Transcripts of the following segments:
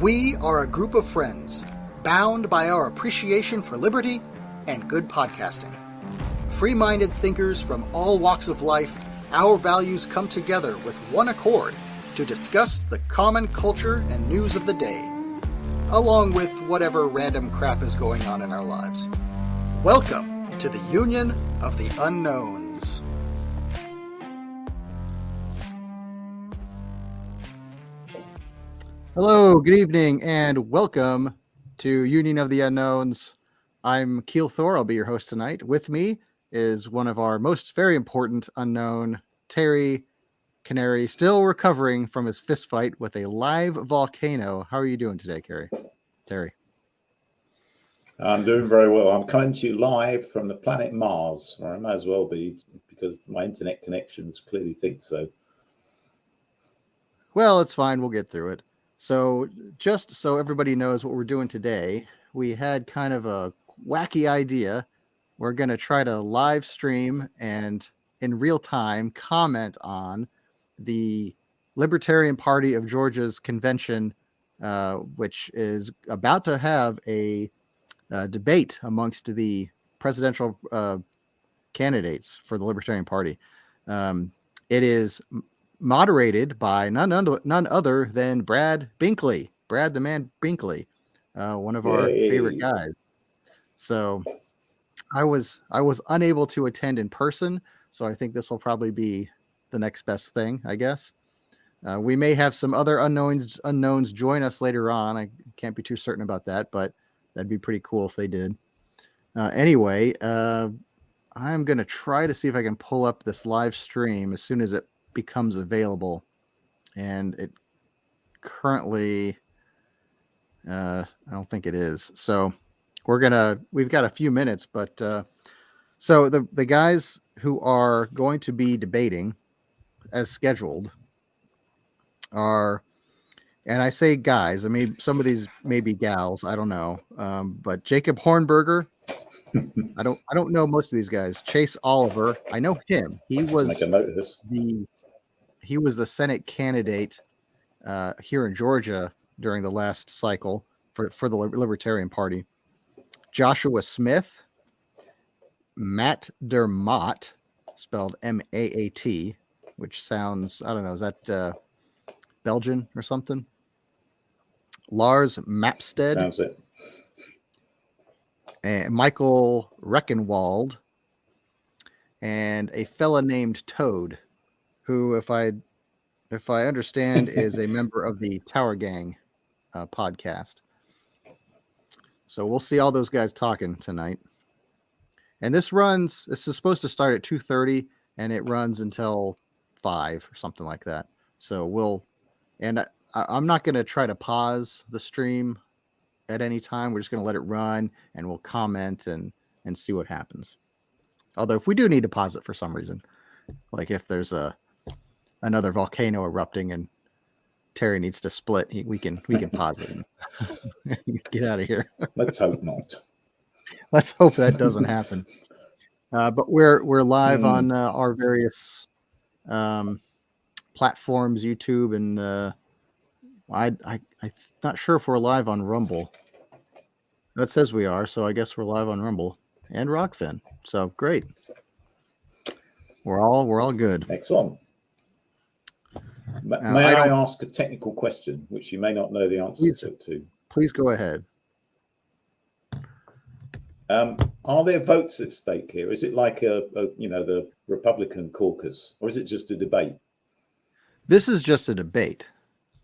We are a group of friends, bound by our appreciation for liberty and good podcasting. Free-minded thinkers from all walks of life, our values come together with one accord to discuss the common culture and news of the day, along with whatever random crap is going on in our lives. Welcome to the Union of the Unknowns. Hello, good evening, and welcome to Union of the Unknowns. I'm Keel Thor. I'll be your host tonight. With me is one of our most very important unknown, Terry Canary, still recovering from his fist fight with a live volcano. How are you doing today, Terry? I'm doing very well. I'm coming to you live from the planet Mars, or I might as well be because my internet connections clearly think so. Well, it's fine. We'll get through it. So just so everybody knows what we're doing today, we had kind of a wacky idea. We're going to try to live stream and in real time comment on the Libertarian Party of Georgia's convention, which is about to have a debate amongst the presidential candidates for the Libertarian Party. It is moderated by none other than Brad Binkley, Brad the Man Binkley, one of our favorite guys. So I was unable to attend in person, so I think this will probably be the next best thing, I guess. We may have some other unknowns join us later on. I can't be too certain about that, but that'd be pretty cool if they did. Anyway, I'm going to try to see if I can pull up this live stream as soon as it becomes available, and it currently I don't think it is. So we've got a few minutes, but so the guys who are going to be debating as scheduled are, and I say guys, I mean some of these may be gals, I don't know, but Jacob Hornberger, I don't know most of these guys. Chase Oliver, I know him. He was Make a note of this. He was the Senate candidate here in Georgia during the last cycle for the Libertarian Party. Joshua Smith, Matt Dermott, spelled M-A-A-T, which sounds, I don't know, is that Belgian or something? Lars Mapstead. Sounds it. And Michael Reckenwald, and a fella named Toad, who, if I understand, is a member of the Tower Gang podcast. So we'll see all those guys talking tonight. And this is supposed to start at 2:30, and it runs until 5 or something like that. So I'm not going to try to pause the stream at any time. We're just going to let it run, and we'll comment and see what happens. Although if we do need to pause it for some reason, like if there's another volcano erupting and Terry needs to split, we can pause it and get out of here. Let's hope not. Let's hope that doesn't happen. But we're live on our various platforms, YouTube, and I'm not sure if we're live on Rumble. That says we are, so I guess we're live on Rumble and Rokfin. So great. We're all good. Excellent. May I ask a technical question, which you may not know the answer to? Please go ahead. Are there votes at stake here? Is it like the Republican caucus, or is it just a debate? This is just a debate.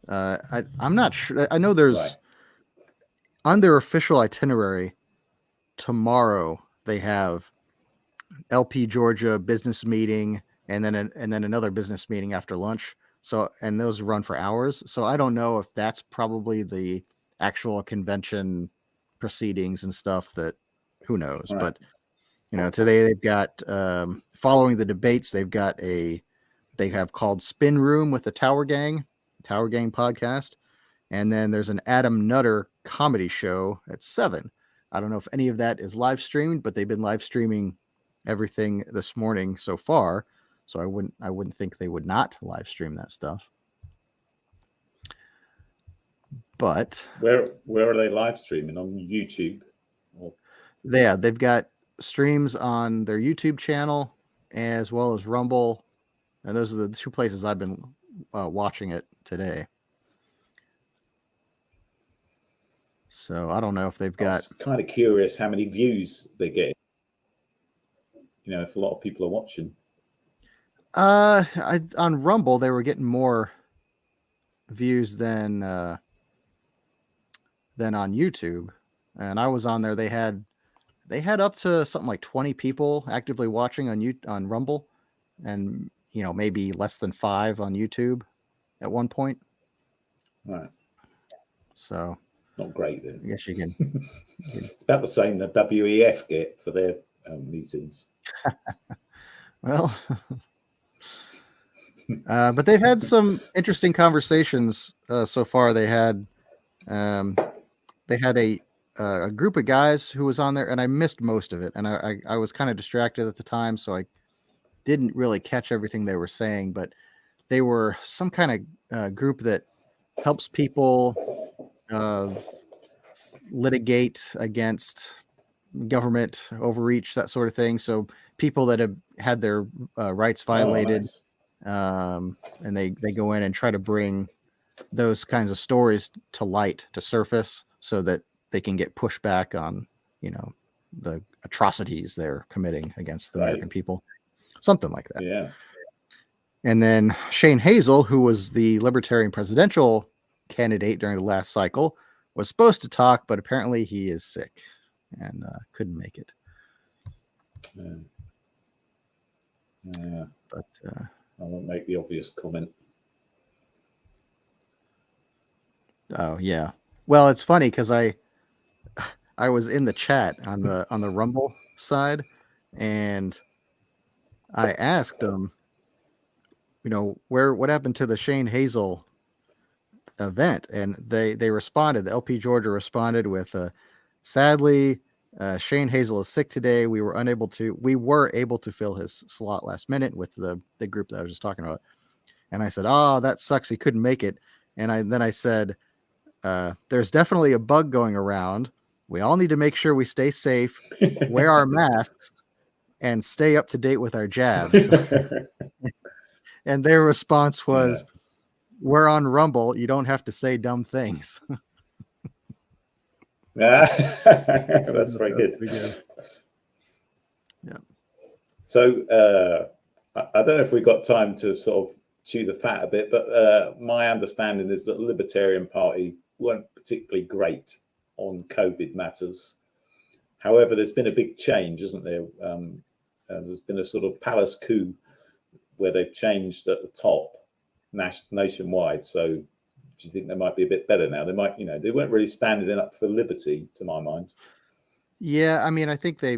I'm not sure. I know there's on their official itinerary tomorrow. They have LP Georgia business meeting, and then another business meeting after lunch. So, and those run for hours. So I don't know if that's probably the actual convention proceedings and stuff. That who knows? Right. But today they've got following the debates, they have called Spin Room with the Tower Gang podcast, and then there's an Adam Nutter comedy show at 7. I don't know if any of that is live streamed, but they've been live streaming everything this morning so far. So I wouldn't think they would not live stream that stuff. But where are they live streaming? On YouTube? Or... yeah, they've got streams on their YouTube channel as well as Rumble, and those are the two places I've been watching it today. So I don't know if they've got. I was kind of curious how many views they get. You know, if a lot of people are watching. On Rumble they were getting more views than on YouTube, and I was on there. They had up to something like 20 people actively watching on Rumble, and maybe less than 5 on YouTube at one point. Right. So not great then. I guess you can. It's about the same that WEF get for their meetings. Well, but they've had some interesting conversations so far. They had a group of guys who was on there, and I missed most of it, and I was kind of distracted at the time, so I didn't really catch everything they were saying. But they were some kind of group that helps people litigate against government overreach, that sort of thing. So people that have had their rights violated, and they go in and try to bring those kinds of stories to light, to surface, so that they can get pushback on the atrocities they're committing against the American people, something like that. Yeah. And then Shane Hazel, who was the Libertarian presidential candidate during the last cycle, was supposed to talk, but apparently he is sick and couldn't make it. Yeah. But I won't make the obvious comment. Oh yeah. Well, it's funny because I was in the chat on the Rumble side, and I asked them, what happened to the Shane Hazel event, and they responded. The LP Georgia responded with, sadly, Shane Hazel is sick today. We were able to fill his slot last minute with the group that I was just talking about. And I said, oh, that sucks, he couldn't make it. And then I said, there's definitely a bug going around. We all need to make sure we stay safe, wear our masks, and stay up to date with our jabs. And their response was, we're on Rumble. You don't have to say dumb things. That's very good. Yeah. So I don't know if we've got time to sort of chew the fat a bit, but my understanding is that the Libertarian Party weren't particularly great on COVID matters. However, there's been a big change, isn't there? There's been a sort of palace coup where they've changed at the top nationwide. So do you think they might be a bit better now? They might, they weren't really standing up for liberty, to my mind. Yeah, I mean, I think I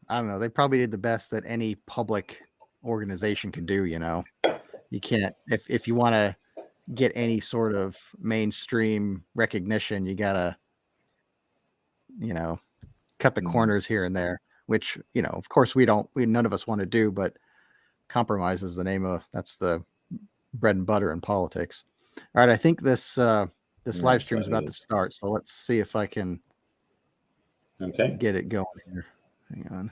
don't know, they probably did the best that any public organization could do. You can't, if you want to get any sort of mainstream recognition, you gotta, cut the corners here and there, which, of course none of us want to do, but compromise is that's the bread and butter in politics. All right, I think this live stream is about to start, so let's see if I can get it going here. Hang on.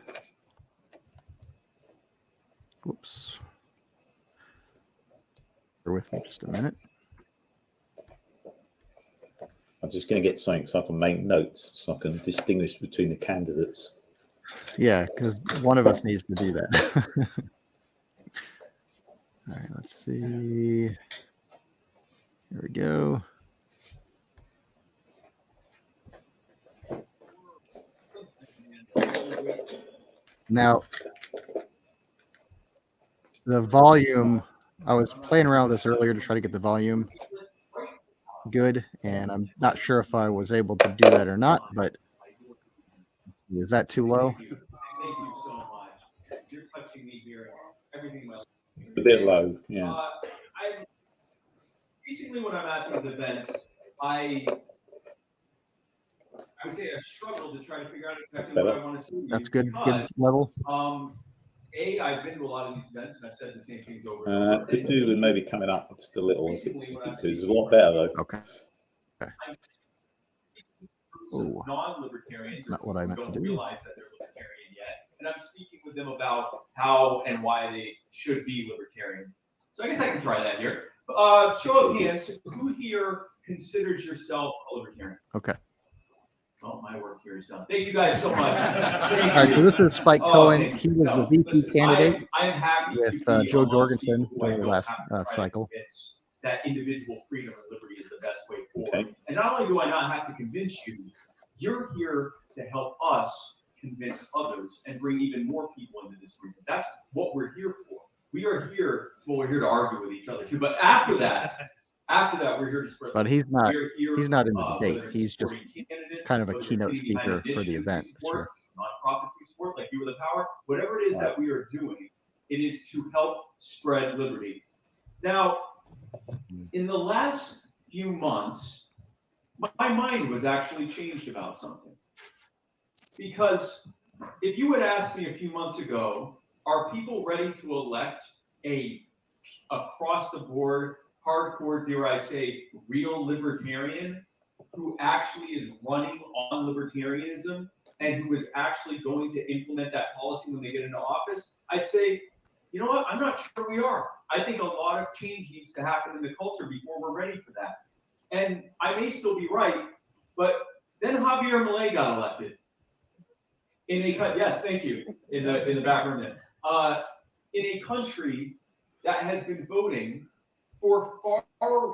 Whoops. Bear with me just a minute. I'm just going to get something so I can make notes, so I can distinguish between the candidates. Yeah, because one of us needs to do that. All right, let's see. Here we go. Now, the volume, I was playing around with this earlier to try to get the volume good, and I'm not sure if I was able to do that or not, but let's see, is that too low? A bit low, yeah. Basically, when I'm at these events, I would say I struggle to try to figure out exactly what I want to see. That's good level. I've been to a lot of these events, and I've said the same things over and over. Could do with maybe coming up just a little, if it could. It's a lot better though. Okay. Ooh. Non-libertarians Not what I meant to don't do. realize that they're libertarian yet, and I'm speaking with them about how and why they should be libertarian. So I guess I can try that here. Show of hands, who here considers yourself a libertarian? Okay. Well, my work here is done. Thank you guys so much. All right, so this is Spike Cohen. He was the VP candidate I'm happy with to be Joe amongst Jorgensen people who I during the don't last have to try to cycle. convince that individual freedom and liberty is the best way forward. Okay. And not only do I not have to convince you, you're here to help us convince others and bring even more people into this freedom. That's what we're here for. We are here, well, we're here to argue with each other too. But after that, we're here to spread. But he's not. Here, he's not in the debate. He's just kind of a keynote speaker for the event this year. Nonprofits we support, like You Are the Power, whatever it is that we are doing, it is to help spread liberty. Now, in the last few months, my mind was actually changed about something. Because if you had asked me a few months ago, are people ready to elect a across the board, hardcore, dare I say, real libertarian who actually is running on libertarianism and who is actually going to implement that policy when they get into office? I'd say, you know what, I'm not sure we are. I think a lot of change needs to happen in the culture before we're ready for that. And I may still be right, but then Javier Milei got elected. Yes, thank you, in the back room then. In a country that has been voting for far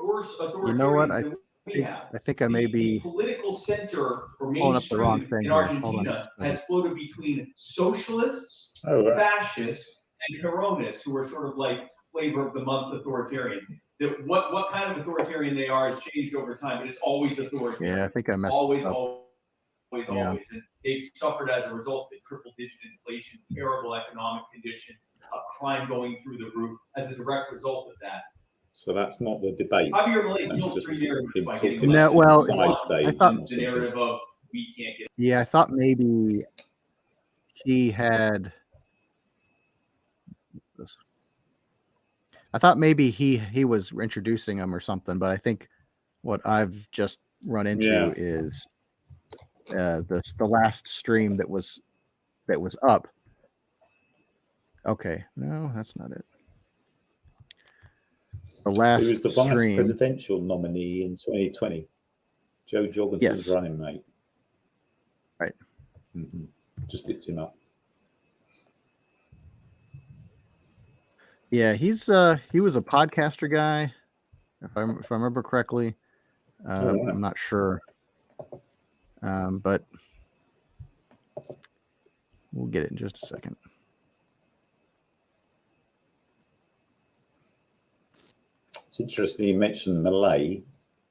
worse authoritarians You know what? than we have. I think I may be Political center or pulling up the wrong mainstream thing in here. Hold on Argentina just a second. has floated between socialists, fascists, and Coronists, who are sort of like flavor of the month authoritarians. What kind of authoritarian they are has changed over time, but it's always authoritarian. Yeah, I think I messed always, up. always. And they've suffered as a result of triple-digit inflation, terrible economic conditions, crime going through the roof as a direct result of that. So that's not the debate. Javier Milei That's killed just three narratives him by talking getting No, about well, side stage. I thought the narrative of we can't get. Yeah, I thought maybe he had. What's this? I thought maybe he was introducing him or something, but I think what I've just run into is the last stream that was up. Okay, no, that's not it. The last He was the stream. vice presidential nominee in 2020. Joe Jorgensen's running mate. Right. Mm-hmm. Just picked him up. Yeah, he was a podcaster guy, if I remember correctly. I'm not sure, but we'll get it in just a second. It's interesting you mentioned Milei. Do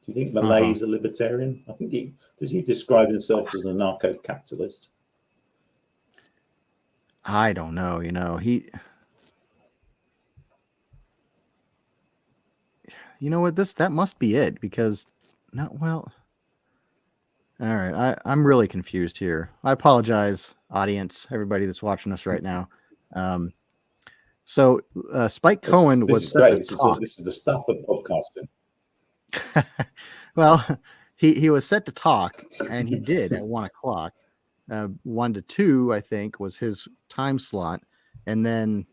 you think Milei is a libertarian? I think does he describe himself as an anarcho-capitalist? I don't know. You know what? That must be it because all right. I'm really confused here. I apologize, audience, everybody that's watching us right now. So Spike Cohen was great. This is the stuff of podcasting. Well, he was set to talk, and he did at 1 o'clock. 1 to 2, I think, was his time slot, and then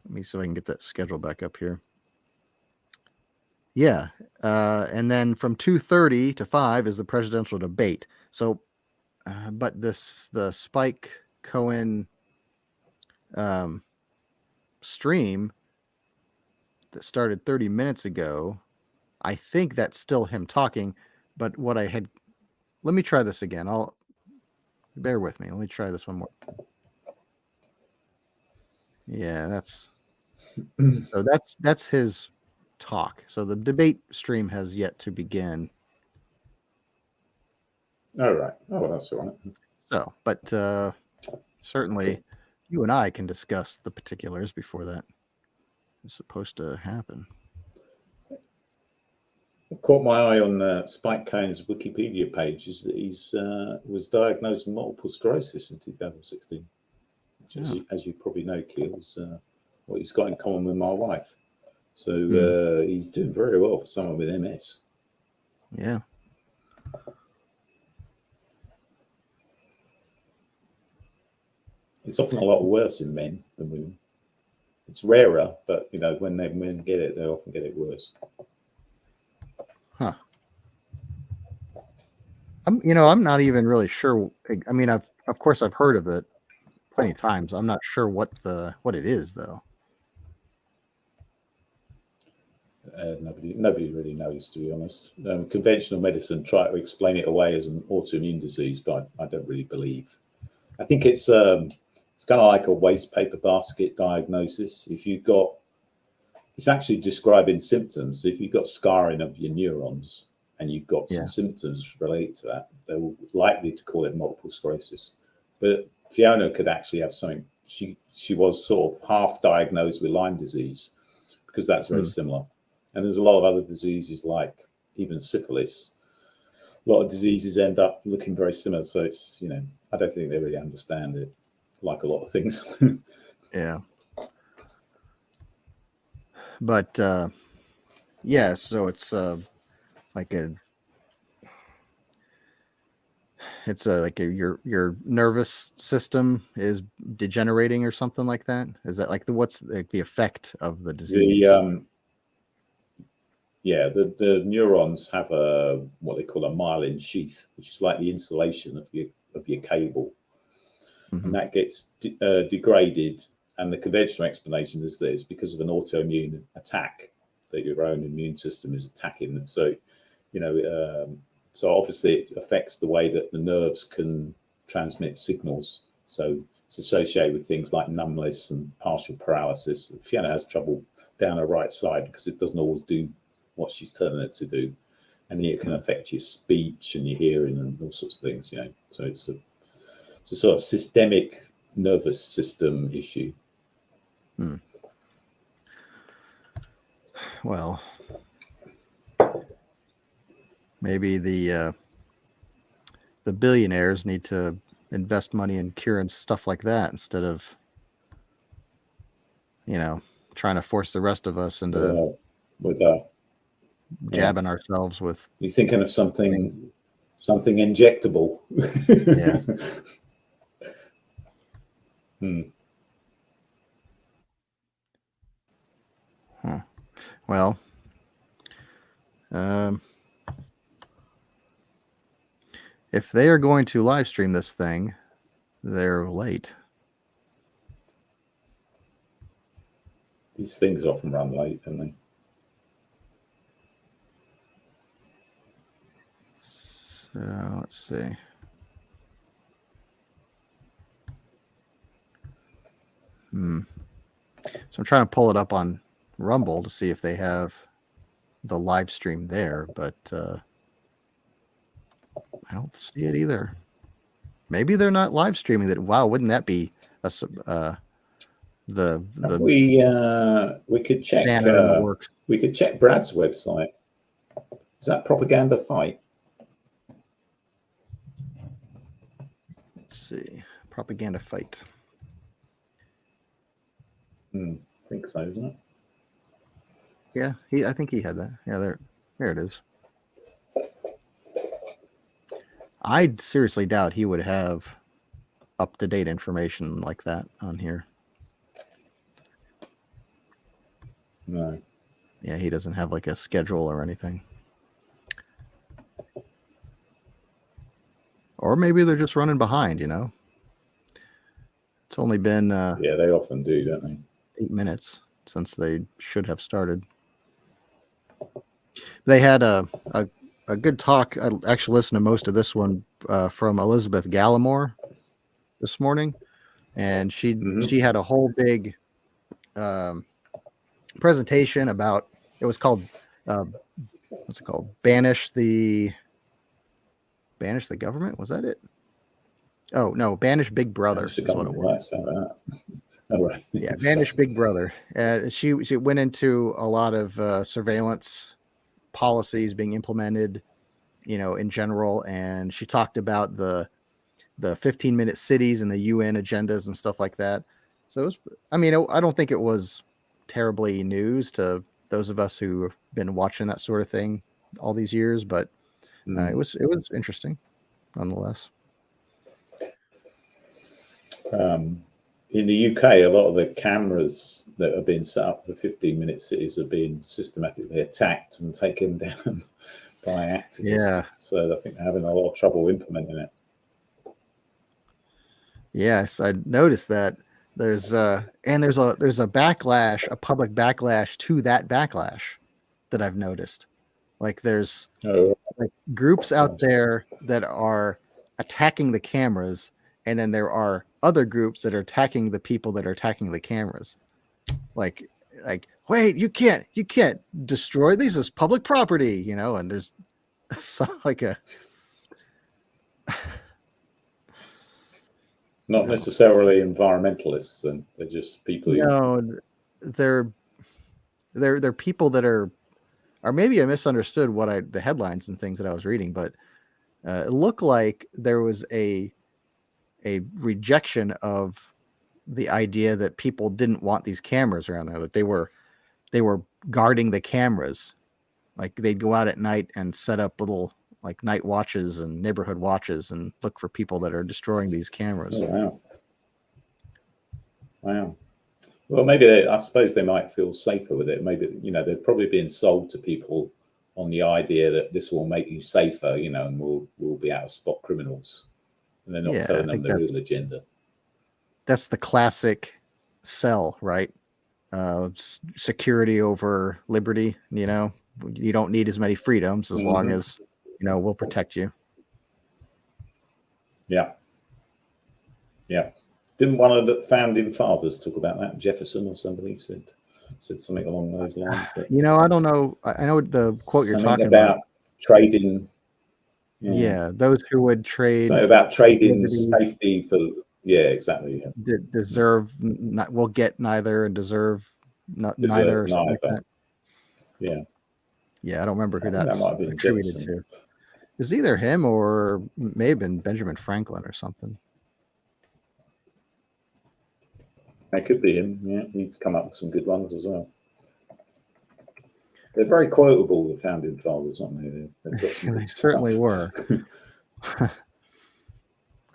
let me see if I can get that schedule back up here. Yeah, and then from 2:30 to 5 is the presidential debate. So, but the Spike Cohen stream that started 30 minutes ago, I think that's still him talking. But let me try this again. Bear with me. Let me try this one more. Yeah, that's his talk. So the debate stream has yet to begin. All right. Oh, that's all right. So, but certainly you and I can discuss the particulars before that is supposed to happen. What caught my eye on Spike Cohen's Wikipedia page is that he's was diagnosed with multiple sclerosis in 2016, which, as you probably know, Keel, is what he's got in common with my wife. So he's doing very well for someone with MS. Yeah. It's often a lot worse in men than women. It's rarer, but you know, when men get it, they often get it worse. Huh. I'm not even really sure. I mean, of course I've heard of it plenty of times. I'm not sure what it is though. Nobody really knows, to be honest. Conventional medicine try to explain it away as an autoimmune disease, but I don't really believe. I think it's kind of like a waste paper basket diagnosis. It's actually describing symptoms. If you've got scarring of your neurons and you've got some symptoms related to that, they're likely to call it multiple sclerosis. But Fiona could actually have something. She was sort of half diagnosed with Lyme disease because that's very similar. And there's a lot of other diseases like even syphilis. A lot of diseases end up looking very similar. So it's, you know, I don't think they really understand it, like a lot of things. Yeah. But yeah, so it's like your nervous system is degenerating or something like that. Is that like what's like the effect of the disease? The neurons have what they call a myelin sheath, which is like the insulation of your cable, and that gets degraded. And the conventional explanation is that it's because of an autoimmune attack that your own immune system is attacking them. So, you know, so obviously it affects the way that the nerves can transmit signals. So it's associated with things like numbness and partial paralysis. Fiona has trouble down her right side because it doesn't always do what she's telling it to do, and it can affect your speech and your hearing and all sorts of things. You know, so it's a sort of systemic nervous system issue. Well, maybe the billionaires need to invest money in curing stuff like that instead of, you know, trying to force the rest of us into jabbing ourselves with. You're thinking of something injectable. Yeah. Huh. Well, if they are going to live stream this thing, they're late. These things often run late, don't they? So let's see. So I'm trying to pull it up on Rumble to see if they have the live stream there, but I don't see it either. Maybe they're not live streaming that. Wow, wouldn't that be we could check in the works. We could check Brad's website. Is that Propaganda Fight? Let's see. Propaganda Fight. I think so, isn't it? Yeah, I think he had that. Yeah, there it is. I seriously doubt he would have up-to-date information like that on here. No. Yeah, he doesn't have like a schedule or anything. Or maybe they're just running behind, you know? It's only been... yeah, they often do, don't they? 8 minutes since they should have started. They had a good talk. I actually listened to most of this one from Elizabeth Gallimore this morning, and she had a whole big presentation about. It was called what's it called? Banish the government. Was that it? Oh no, Banish Big Brother is what it was. All right. Yeah, Banish Big Brother. She went into a lot of surveillance policies being implemented, you know, in general, and she talked about the 15-minute cities and the UN agendas and stuff like that. So it was, I mean, I don't think it was terribly news to those of us who have been watching that sort of thing all these years, but It was interesting, nonetheless. In the UK, a lot of the cameras that are being set up for the 15-minute cities are being systematically attacked and taken down by activists. Yeah. So I think they're having a lot of trouble implementing it. Yes, I noticed that. There's a backlash, a public backlash to that backlash that I've noticed. Like there's like groups out there that are attacking the cameras, and then there are other groups that are attacking the people that are attacking the cameras. Like wait, you can't destroy these as public property, you know, and there's like a not necessarily environmentalists, and they're just people who they're people that are, or maybe I misunderstood the headlines and things that I was reading, but it looked like there was a rejection of the idea that people didn't want these cameras around there, that they were guarding the cameras. Like they'd go out at night and set up little like night watches and neighborhood watches and look for people that are destroying these cameras. Oh, wow. Well, maybe I suppose they might feel safer with it. Maybe, you know, they're probably being sold to people on the idea that this will make you safer, you know, and we'll be able to spot criminals. And they're not telling them the real agenda. That's the classic sell, right? Security over liberty, you know. You don't need as many freedoms as long as, you know, we'll protect you. Yeah. Didn't one of the founding fathers talk about that? Jefferson or somebody said something along those lines. You know, I don't know. I know the quote you're talking about trading. Yeah, those who would trade. So about trading safety for. Yeah, exactly. Yeah. Deserve will get neither and deserve neither. Or something like that. Yeah, I don't remember who that's attributed to. It's either him or may have been Benjamin Franklin or something. That could be him. Yeah, he needs to come up with some good ones as well. They're very quotable, the founding fathers, aren't they? They certainly were.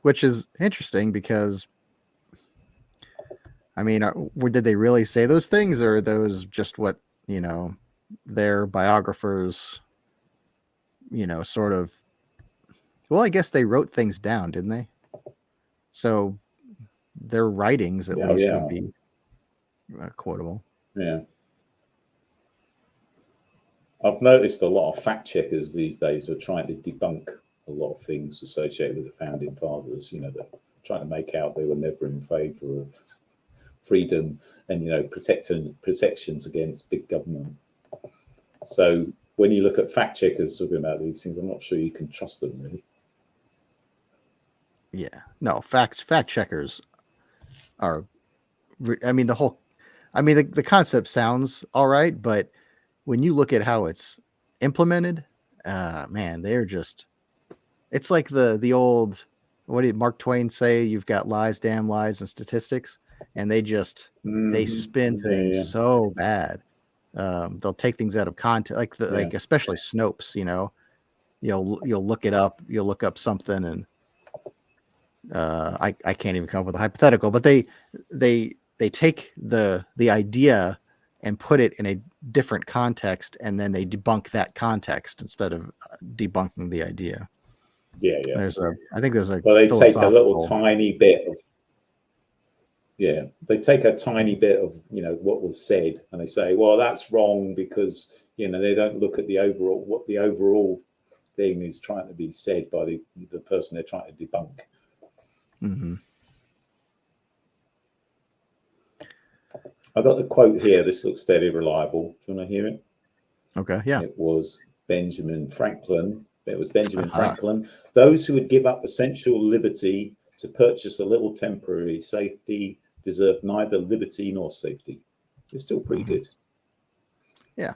Which is interesting because, I mean, did they really say those things, or are those just what, you know, their biographers, you know, sort of, well, I guess they wrote things down, didn't they? So their writings at least would be quotable. Yeah. I've noticed a lot of fact checkers these days are trying to debunk a lot of things associated with the founding fathers. You know, they're trying to make out they were never in favor of freedom and, you know, protections against big government. So when you look at fact checkers talking about these things, I'm not sure you can trust them really. Yeah, no, fact checkers are, I mean, the concept sounds all right, but when you look at how it's implemented, man, they're just, it's like the old, what did Mark Twain say? You've got lies, damn lies, and statistics, and they just they spin things so bad. They'll take things out of context, like especially Snopes. You know, you'll look it up, you'll look up something, and I can't even come up with a hypothetical, but they take the idea and put it in a different context, and then they debunk that context instead of debunking the idea. Yeah. I think there's a. Well, they take a little tiny bit of. Yeah, they take a tiny bit of, you know, what was said, and they say, well, that's wrong because, you know, they don't look at the overall, what the overall thing is trying to be said by the person they're trying to debunk. Mm-hmm. I got the quote here. This looks fairly reliable. Do you want to hear it? Okay, yeah. It was Benjamin Franklin. Franklin. Those who would give up essential liberty to purchase a little temporary safety deserve neither liberty nor safety. It's still pretty good. Yeah,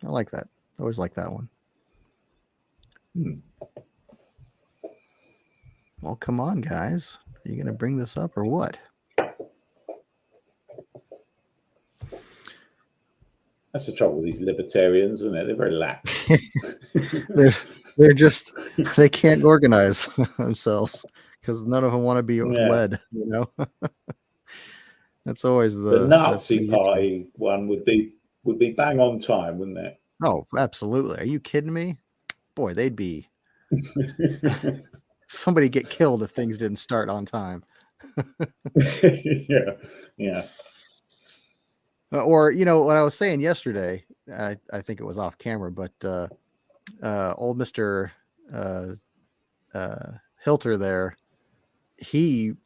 I like that. I always like that one. Well, come on, guys. Are you going to bring this up or what? That's the trouble with these libertarians, isn't it? They're very lax. they can't organize themselves because none of them want to be led, you know. That's always the the Nazi issue. Party one would be bang on time, wouldn't it? Oh, absolutely. Are you kidding me? Boy, they'd be somebody get killed if things didn't start on time. Yeah. Or, you know, what I was saying yesterday, I think it was off camera, but old Mr. Hilter there,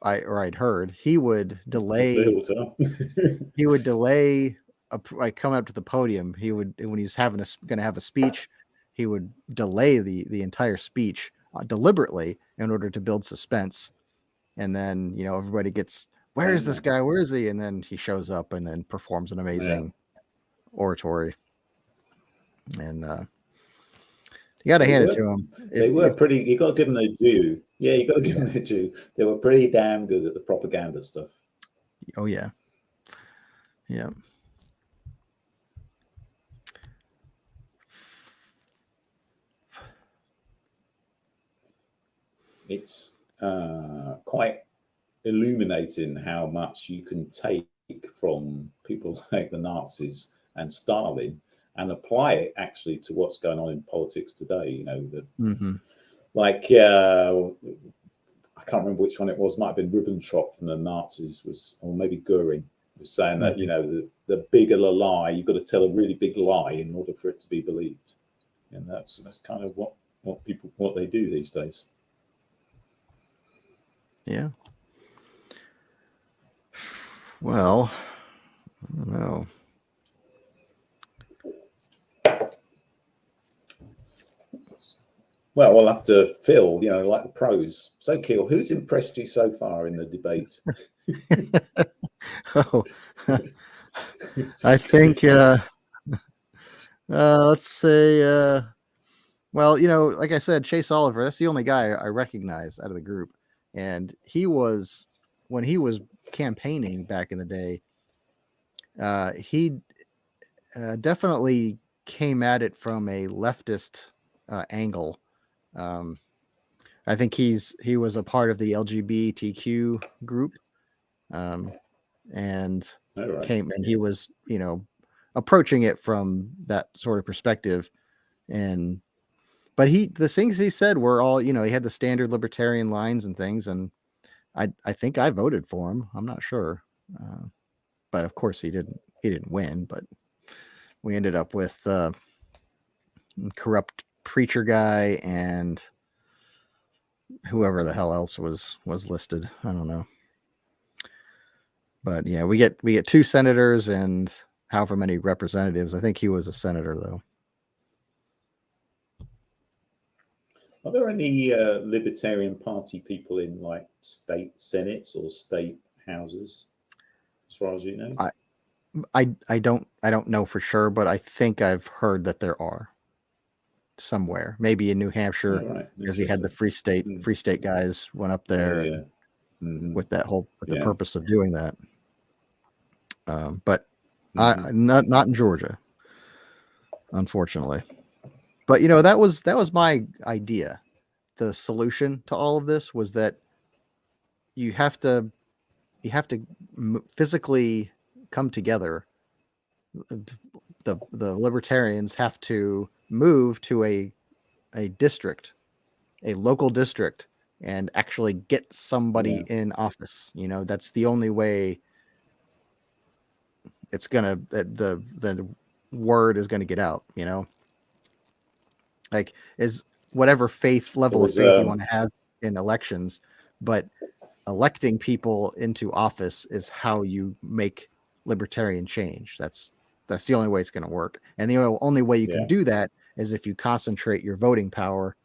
I'd heard he would delay like coming up to the podium. He would, when he's going to have a speech, he would delay the entire speech deliberately in order to build suspense. And then, you know, everybody gets, where is this guy? Where is he? And then he shows up and then performs an amazing oratory. And you got to hand it to him. They were pretty, you got to give them their due. Yeah, you got to give them their due. They were pretty damn good at the propaganda stuff. Oh, yeah. Yeah. It's quite illuminating how much you can take from people like the Nazis and Stalin and apply it actually to what's going on in politics today. You know, like I can't remember which one it was. Might have been Ribbentrop from the Nazis, or maybe Goering was saying that, you know, the bigger the lie, you've got to tell a really big lie in order for it to be believed. And that's kind of what they do these days. Yeah. Well, I don't know. Well, we'll have to fill, you know, like the pros. So, Keel, who's impressed you so far in the debate? Oh, I think, let's say, well, you know, like I said, Chase Oliver, that's the only guy I recognize out of the group. And when he was campaigning back in the day, he definitely came at it from a leftist angle. I think he was a part of the LGBTQ group, and he was, you know, approaching it from that sort of perspective. But the things he said were all, you know, he had the standard libertarian lines and things, and I think I voted for him. I'm not sure, but of course he didn't win. But we ended up with corrupt preacher guy and whoever the hell else was listed. I don't know. But yeah, we get 2 senators and however many representatives. I think he was a senator, though. Are there any Libertarian Party people in like state senates or state houses, as far as you know? I don't know for sure, but I think I've heard that there are somewhere, maybe in New Hampshire, because he had the Free State guys went up there with the purpose of doing that. But not in Georgia, unfortunately. But, you know, that was my idea. The solution to all of this was that you have to physically come together. The libertarians have to move to a district, a local district, and actually get somebody in office. You know, that's the only way it's gonna the word is gonna get out. You know, like is whatever level of faith you want to have in elections, but electing people into office is how you make libertarian change. That's the only way it's going to work. And the only way you can do that is if you concentrate your voting power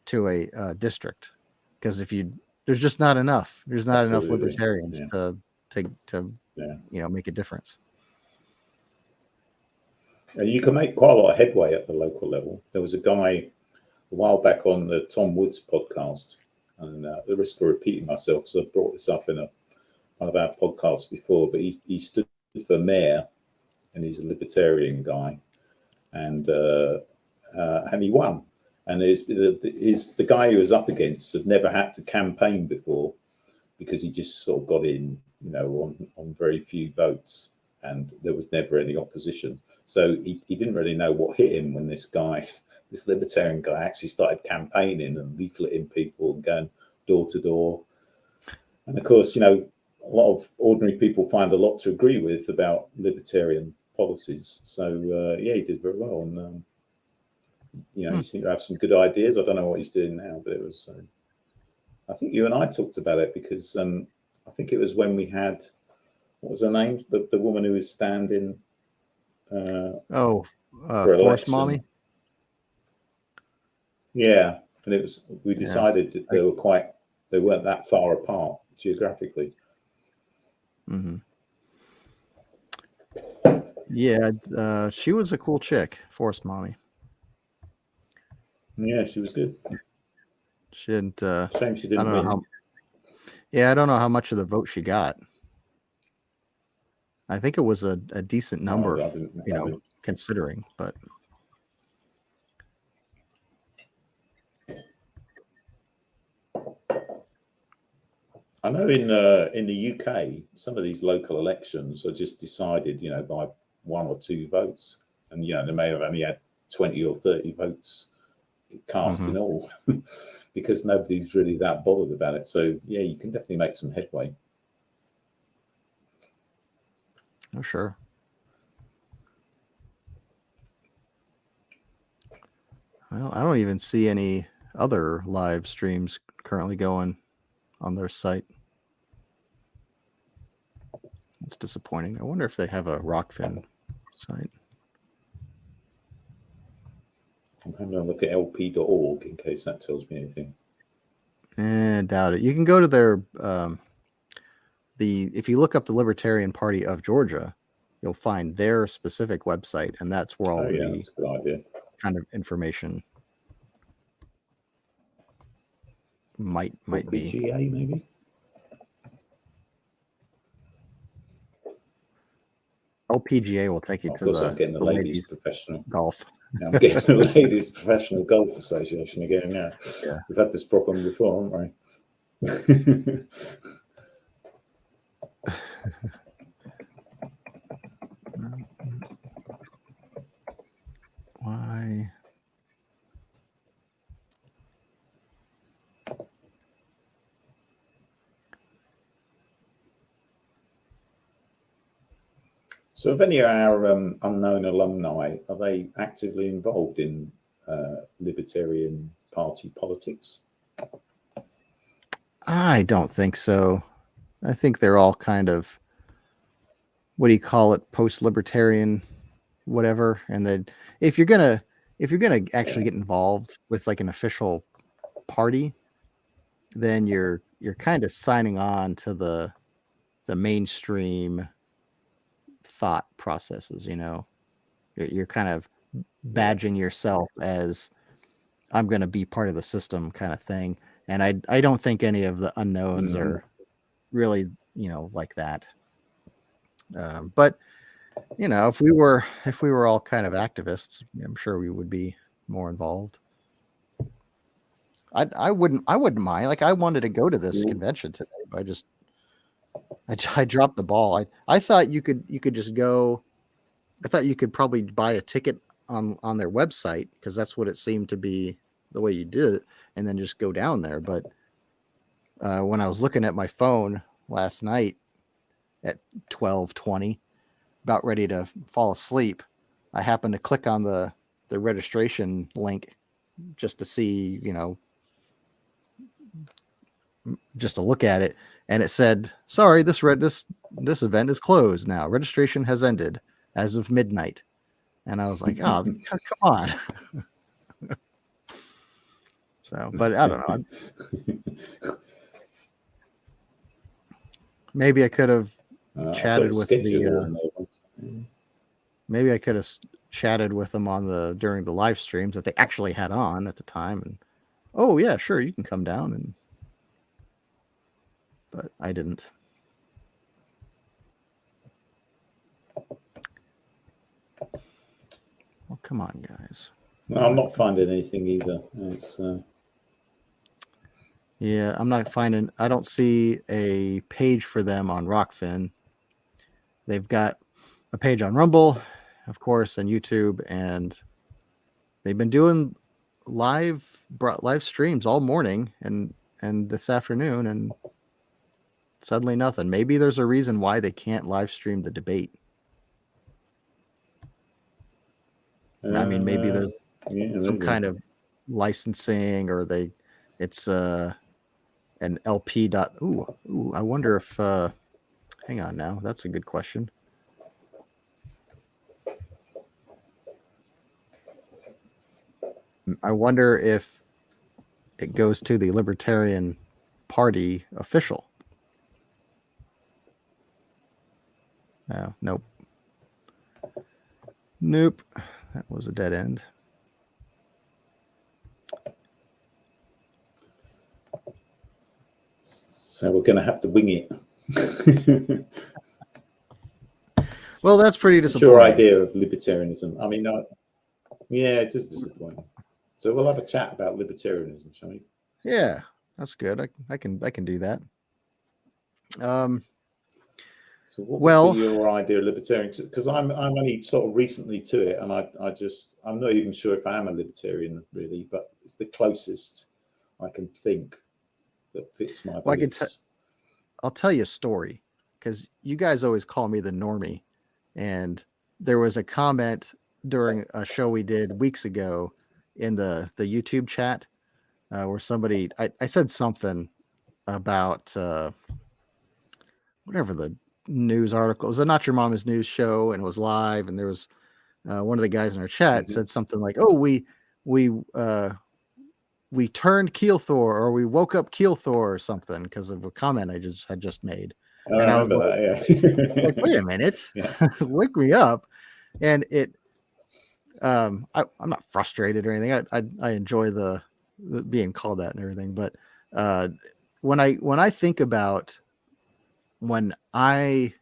to a district. Because there's just not enough. There's not enough libertarians to you know, make a difference. And you can make quite a lot of headway at the local level. There was a guy a while back on the Tom Woods podcast, and the risk of repeating myself because I brought this up in one of our podcasts before, but he stood for mayor, and he's a libertarian guy, and he won. And the guy he was up against had never had to campaign before because he just sort of got in, on very few votes, and there was never any opposition. So he didn't really know what hit him when this libertarian guy actually started campaigning and leafleting people and going door to door. And of course, a lot of ordinary people find a lot to agree with about libertarian policies. So he did very well, and he seemed to have some good ideas. I don't know what he's doing now, but it was. I think you and I talked about it because I think it was when we had, what was her name? The woman who was standing. For Force election. Mommy. Yeah, and we decided that they weren't that far apart geographically. Mm-hmm. Yeah, she was a cool chick, Force Mommy. Yeah, she was good. She didn't. Shame she didn't win. I don't know how much of the vote she got. I think it was a decent number, considering, but. I know in the UK, some of these local elections are just decided, by 1 or 2 votes, and they may have only had 20 or 30 votes cast in all, because nobody's really that bothered about it. So you can definitely make some headway. Oh, sure. Well, I don't even see any other live streams currently going on their site. It's disappointing. I wonder if they have a Rokfin site. I'm having a look at lp.org in case that tells me anything. Doubt it. You can go to their if you look up the Libertarian Party of Georgia, you'll find their specific website, and that's where all that's a good idea. Kind of information might be. GA maybe. LPGA will take you to the. I'm getting the ladies professional golf. I'm getting the ladies professional golf association again. Now, we've had this problem before, haven't we? Why? So, if any of our unknown alumni, are they actively involved in Libertarian Party politics? I don't think so. I think they're all kind of, what do you call it, post-libertarian, whatever. And then if you're gonna actually get involved with like an official party, then you're kind of signing on to the mainstream thought processes. You're kind of badging yourself as, I'm going to be part of the system kind of thing. And I don't think any of the unknowns are really, like that. But if we were all kind of activists, I'm sure we would be more involved. I wouldn't mind. Like, I wanted to go to this convention today, but I dropped the ball. I thought you could just go. I thought you could probably buy a ticket on their website, because that's what it seemed to be, the way you did it, and then just go down there. But when I was looking at my phone last night at 12:20, about ready to fall asleep, I happened to click on the registration link just to see, just to look at it, and it said, "Sorry, this event is closed now. Registration has ended as of midnight." And I was like, "Oh, come on." So, but I don't know. Maybe I could have chatted with maybe I could have chatted with them during the live streams that they actually had on at the time, and oh yeah, sure, you can come down, but I didn't. Well, come on, guys. No, I'm not finding anything either. It's Yeah, I'm not finding. I don't see a page for them on Rokfin. They've got a page on Rumble, of course, and YouTube, and they've been doing live streams all morning and this afternoon, and suddenly nothing. Maybe there's a reason why they can't live stream the debate. I mean, maybe there's some kind of licensing, or it's an LP dot. Ooh, I wonder if. Hang on now, that's a good question. I wonder if it goes to the Libertarian Party official. Oh, nope. Nope. That was a dead end. So we're going to have to wing it. Well, that's pretty disappointing. Your idea of libertarianism. I mean, yeah, it is disappointing. So we'll have a chat about libertarianism, shall we? Yeah, that's good. I can do that. So what would be your idea of libertarian? Because I'm only sort of recently to it, and I'm not even sure if I am a libertarian really, but it's the closest I can think that fits my beliefs. I'll tell you a story, because you guys always call me the normie, and there was a comment during a show we did weeks ago in the YouTube chat where somebody I said something about whatever the news article. It was a Not Your Mama's News show, and it was live, and there was one of the guys in our chat said something like, "Oh, we turned Keel Thor, or we woke up Keel Thor," or something, because of a comment I had just made. Oh, and I remember that, yeah. Like, wait a minute, wake me up. And it I'm not frustrated or anything. I enjoy the being called that and everything, but when I think about when I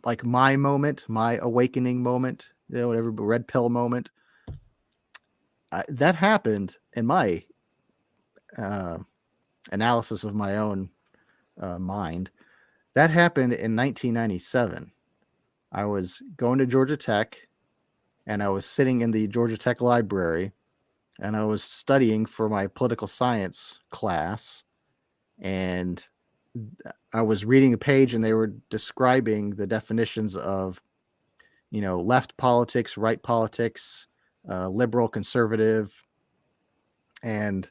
like my moment, my awakening moment, whatever, red pill moment, that happened in my analysis of my own mind. That happened in 1997. I was going to Georgia Tech, and I was sitting in the Georgia Tech library, and I was studying for my political science class, and I was reading a page, and they were describing the definitions of, left politics, right politics, liberal, conservative. And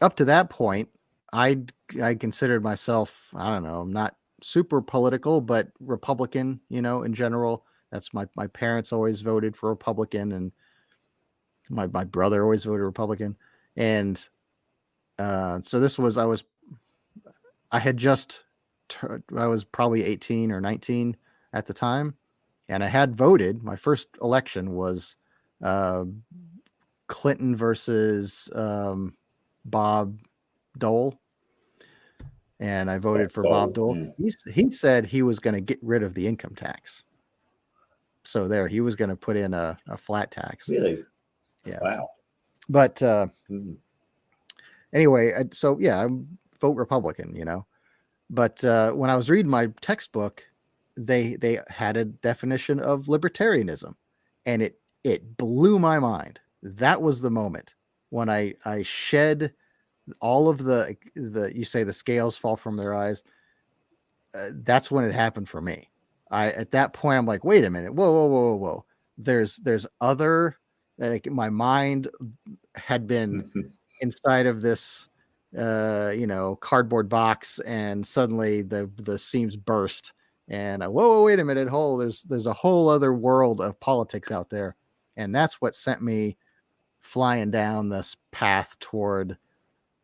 up to that point, I considered myself, I don't know, not super political, but Republican, in general. That's my parents always voted for Republican, and my brother always voted Republican. And so this was, I was probably 18 or 19 at the time, and I had voted. My first election was Clinton versus Bob Dole, and I voted for Bob Dole. He said he was going to get rid of the income tax. So he was going to put in a flat tax. Really? Yeah. Wow. But anyway, I vote Republican, But when I was reading my textbook, they had a definition of libertarianism, and it blew my mind. That was the moment when I shed all of the you say the scales fall from their eyes. That's when it happened for me. At that point, I'm like, wait a minute, whoa. There's other, like, my mind had been inside of this cardboard box, and suddenly the seams burst, and whoa, wait a minute, there's a whole other world of politics out there. And that's what sent me flying down this path toward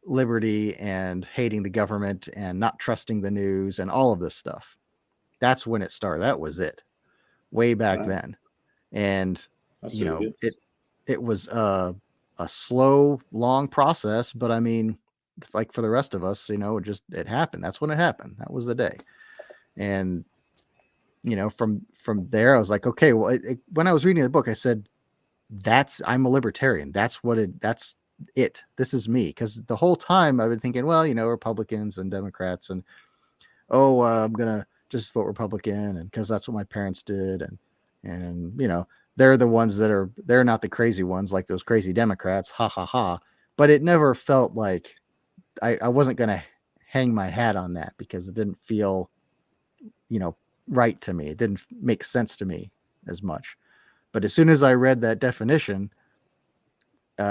liberty and hating the government and not trusting the news and all of this stuff. That's when it started. That was it, way back then. And it was a slow, long process, but I mean, like for the rest of us, it happened. That's when it happened. That was the day. And from there, I was like, okay, well, when I was reading the book, I said, I'm a libertarian. That's it. This is me. Because the whole time I've been thinking, well, Republicans and Democrats, and I'm gonna just vote Republican, and because that's what my parents did, and they're the ones they're not the crazy ones like those crazy Democrats, ha ha ha. But it never felt like I wasn't gonna hang my hat on that, because it didn't feel right to me. It didn't make sense to me as much. But as soon as I read that definition,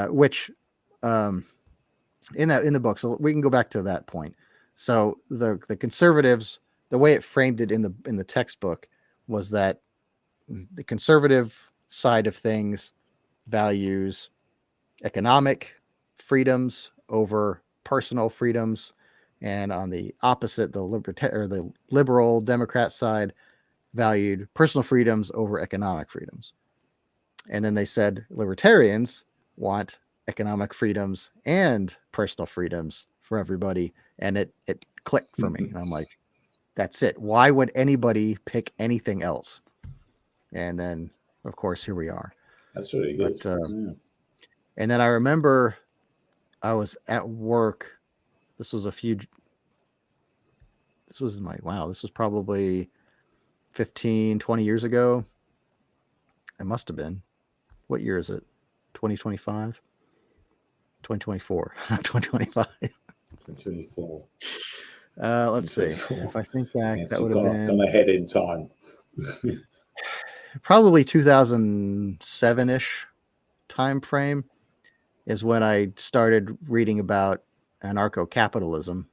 which in the book, so we can go back to that point. So the conservatives, the way it framed it in the textbook was that the conservative side of things values economic freedoms over personal freedoms, and on the opposite, the liberal Democrat side valued personal freedoms over economic freedoms. And then they said libertarians want economic freedoms and personal freedoms for everybody, and it clicked for me. And I'm like, that's it. Why would anybody pick anything else? And then, of course, here we are. That's really good. But, and then I remember I was at work. This was probably 15, 20 years ago. It must have been. What year is it? 2025? 2024. 2025. 2024. Let's see. If I think back, yes, that would have been gone ahead in time. probably 2007-ish time frame is when I started reading about anarcho-capitalism,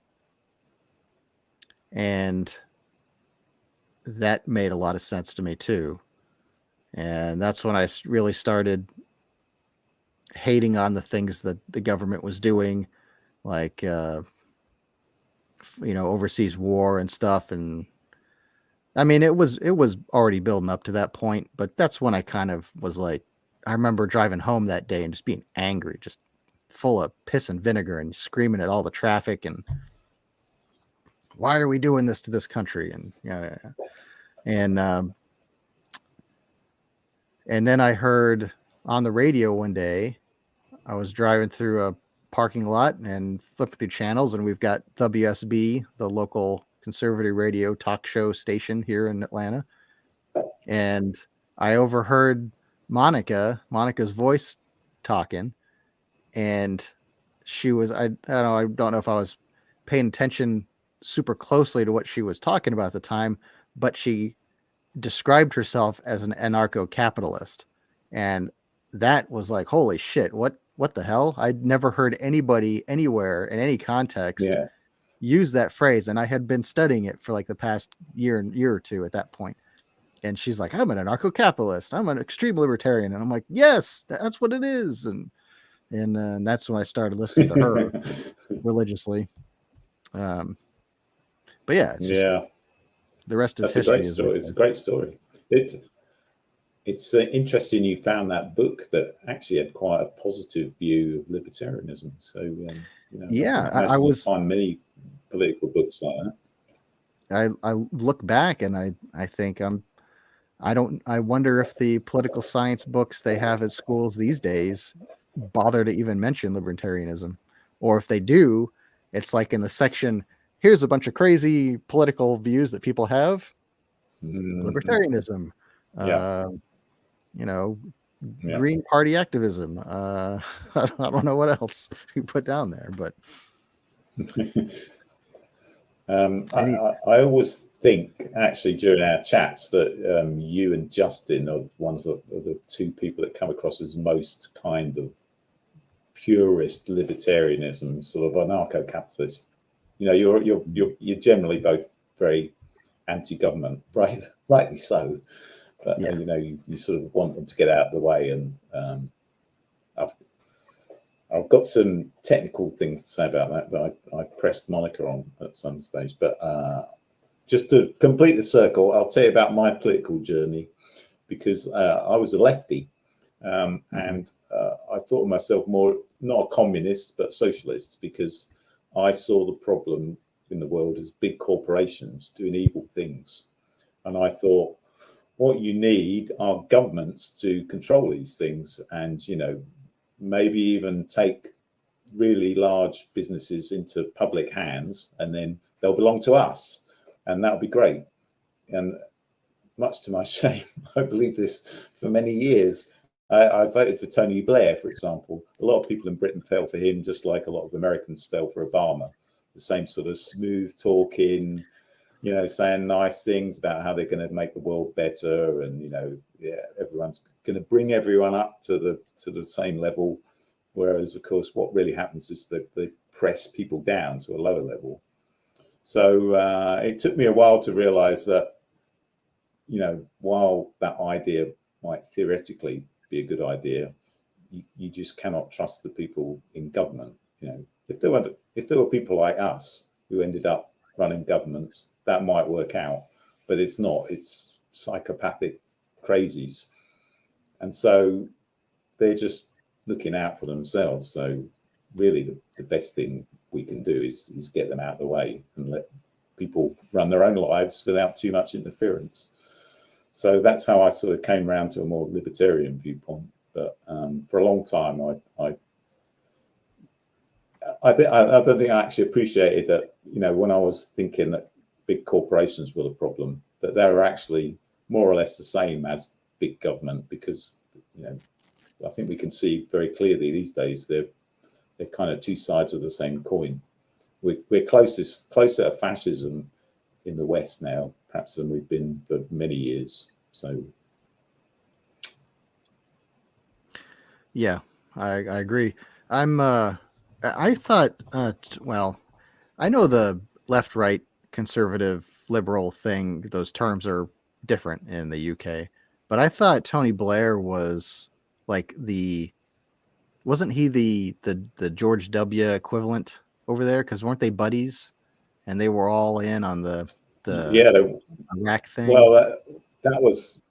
and that made a lot of sense to me too. And that's when I really started hating on the things that the government was doing, like overseas war and stuff. And I mean, it was already building up to that point, but that's when I kind of was like, I remember driving home that day and just being angry, just full of piss and vinegar, and screaming at all the traffic, and why are we doing this to this country? And and then I heard on the radio one day, I was driving through a parking lot and flipping through channels, and we've got WSB, the local conservative radio talk show station here in Atlanta. And I overheard Monica's voice talking, and she was, I don't know if I was paying attention super closely to what she was talking about at the time, but she described herself as an anarcho-capitalist. And that was like, holy shit, what the hell? I'd never heard anybody anywhere in any context use that phrase. And I had been studying it for like the past year or two at that point. And she's like, I'm an anarcho-capitalist. I'm an extreme libertarian. And I'm like, yes, that's what it is. And that's when I started listening to her religiously. But yeah, the rest is history. That's a great story. It's a great story. It's interesting you found that book that actually had quite a positive view of libertarianism. So I was find many political books like that. I look back and I think I wonder if the political science books they have at schools these days bother to even mention libertarianism, or if they do, it's like in the section, here's a bunch of crazy political views that people have. Libertarianism, Green Party activism. I don't know what else you put down there, but I always think actually during our chats that you and Justin are the two people that come across as most kind of purist libertarianism, sort of anarcho-capitalist. You're generally both very anti-government, rightly so, but you sort of want them to get out of the way. And I've got some technical things to say about that I pressed Monica on at some stage. But just to complete the circle, I'll tell you about my political journey, because I was a lefty, and I thought of myself more not a communist but socialist, because I saw the problem in the world as big corporations doing evil things. And I thought, what you need are governments to control these things, and maybe even take really large businesses into public hands, and then they'll belong to us, and that'll be great. And much to my shame, I believe this for many years. I voted for Tony Blair, for example. A lot of people in Britain fell for him, just like a lot of Americans fell for Obama. The same sort of smooth talking, saying nice things about how they're going to make the world better, and everyone's going to bring everyone up to the same level. Whereas, of course, what really happens is that they press people down to a lower level. So it took me a while to realize that, while that idea might theoretically be a good idea, you just cannot trust the people in government. If there were people like us who ended up running governments, that might work out, but it's not. It's psychopathic crazies, and so they're just looking out for themselves. So really the best thing we can do is get them out of the way and let people run their own lives without too much interference. So that's how I sort of came around to a more libertarian viewpoint. But for a long time, I don't think I actually appreciated that, when I was thinking that big corporations were the problem, that they were actually more or less the same as big government, because, I think we can see very clearly these days they're kind of two sides of the same coin. We're closer to fascism in the West now, perhaps, than we've been for many years. So, Yeah, I agree. I thought, well, I know the left, right, conservative, liberal thing, those terms are different in the UK, but I thought Tony Blair was like wasn't he the George W. equivalent over there? Because weren't they buddies? And they were all in on the yeah, Iraq thing. well, that was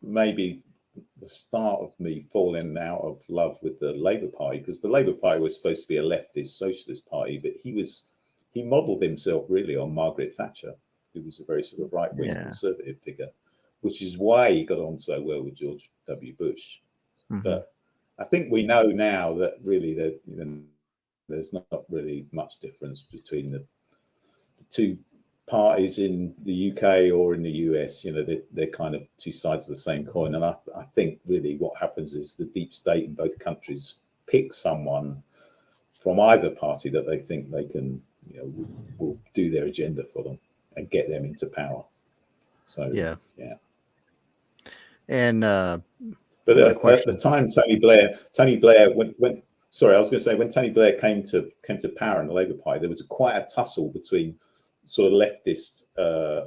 maybe the start of me falling out of love with the Labour Party, because the Labour Party was supposed to be a leftist socialist party, but he modelled himself really on Margaret Thatcher, who was a very sort of right-wing conservative figure, which is why he got on so well with George W. Bush. Mm-hmm. But I think we know now that really there's not really much difference between the two parties in the UK or in the US. They're kind of two sides of the same coin. And I think really what happens is the deep state in both countries pick someone from either party that they think they can, will do their agenda for them and get them into power. So yeah. And but at the time, Tony Blair when Tony Blair came to power in the Labour Party, there was quite a tussle between sort of leftist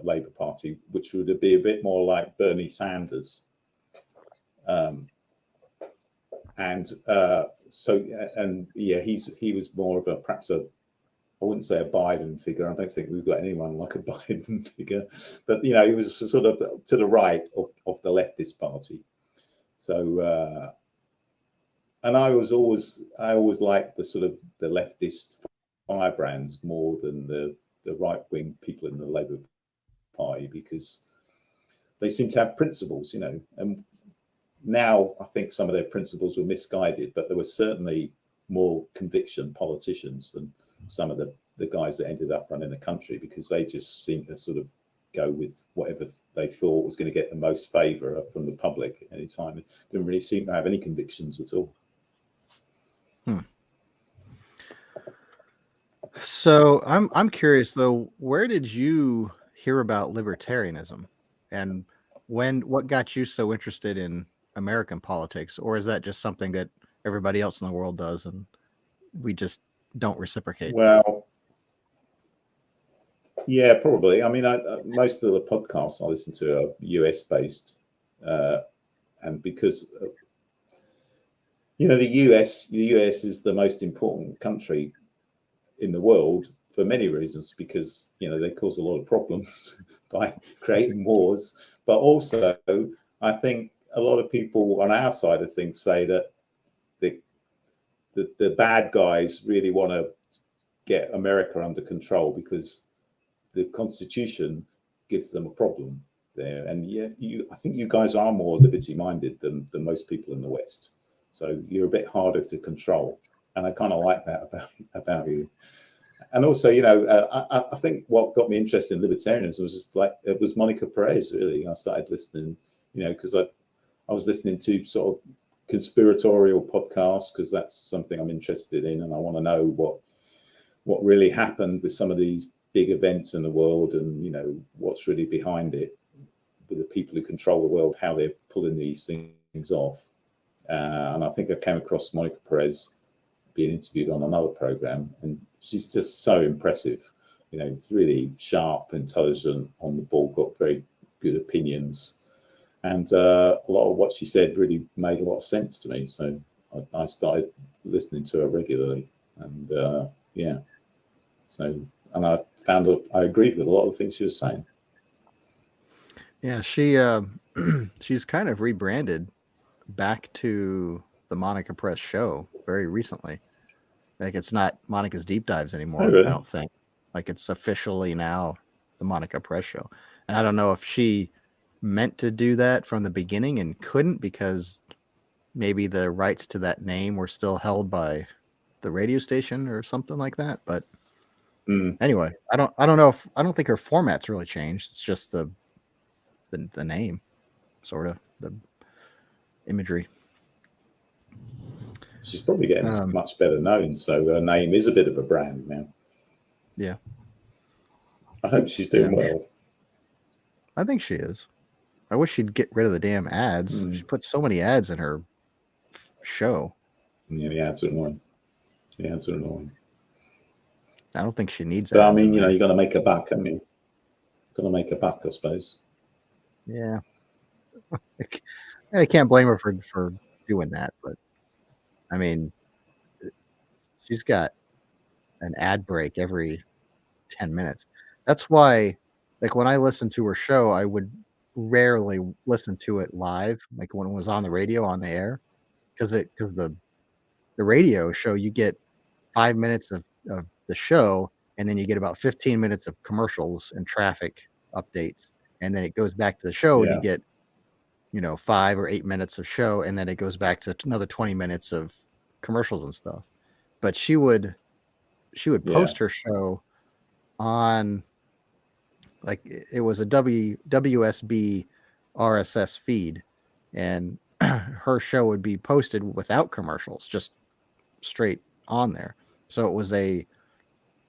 Labour Party, which would be a bit more like Bernie Sanders, he was more of perhaps I wouldn't say a Biden figure. I don't think we've got anyone like a Biden figure, but he was sort of to the right of the leftist party. So, and I always liked the sort of the leftist firebrands more than the right-wing people in the Labour Party, because they seem to have principles, and now I think some of their principles were misguided, but there were certainly more conviction politicians than some of the guys that ended up running the country, because they just seemed to sort of go with whatever they thought was going to get the most favour from the public at any time. They didn't really seem to have any convictions at all. So I'm curious though, where did you hear about libertarianism, and what got you so interested in American politics? Or is that just something that everybody else in the world does and we just don't reciprocate? Well, yeah, probably. I mean, most of the podcasts I listen to are US based, and because the US is the most important country in the world for many reasons, because they cause a lot of problems by creating wars, but also I think a lot of people on our side of things say that the bad guys really want to get America under control because the Constitution gives them a problem. there. And yeah, I think you guys are more liberty-minded than most people in the West. So you're a bit harder to control, and I kind of like that about you. And also, I think what got me interested in libertarianism was just like it was Monica Perez. Really, I started listening, because I was listening to sort of conspiratorial podcasts because that's something I'm interested in, and I want to know what really happened with some of these big events in the world, and what's really behind it, with the people who control the world, how they're pulling these things off. And I think I came across Monica Perez being interviewed on another program, and she's just so impressive. It's really sharp, intelligent, on the ball, got very good opinions, and a lot of what she said really made a lot of sense to me. So I started listening to her regularly, and yeah. So, and I found I agreed with a lot of the things she was saying. Yeah, she's kind of rebranded back to the Monica Press show very recently. Like, it's not Monica's Deep Dives anymore. Oh, really? I don't think. Like, it's officially now the Monica Press show. And I don't know if she meant to do that from the beginning and couldn't because maybe the rights to that name were still held by the radio station or something like that. But anyway, I don't know I don't think her format's really changed. It's just the name, sort of, the imagery. She's probably getting much better known, so her name is a bit of a brand now. Yeah. I hope she's doing well. I think she is. I wish she'd get rid of the damn ads. She put so many ads in her show. Yeah, the ads are annoying. I don't think she needs but ads. I mean, you're going to make a buck, haven't you? Going to make a buck, I suppose. Yeah. I can't blame her for doing that, but I mean, she's got an ad break every 10 minutes. That's why, like, when I listened to her show, I would rarely listen to it live, like when it was on the radio, on the air, because the radio show, you get 5 minutes of the show, and then you get about 15 minutes of commercials and traffic updates, and then it goes back to the show, and you get 5 or 8 minutes of show, and then it goes back to another 20 minutes of commercials and stuff. But she would post her show on, like, it was a WSB RSS feed, and her show would be posted without commercials, just straight on there. So it was a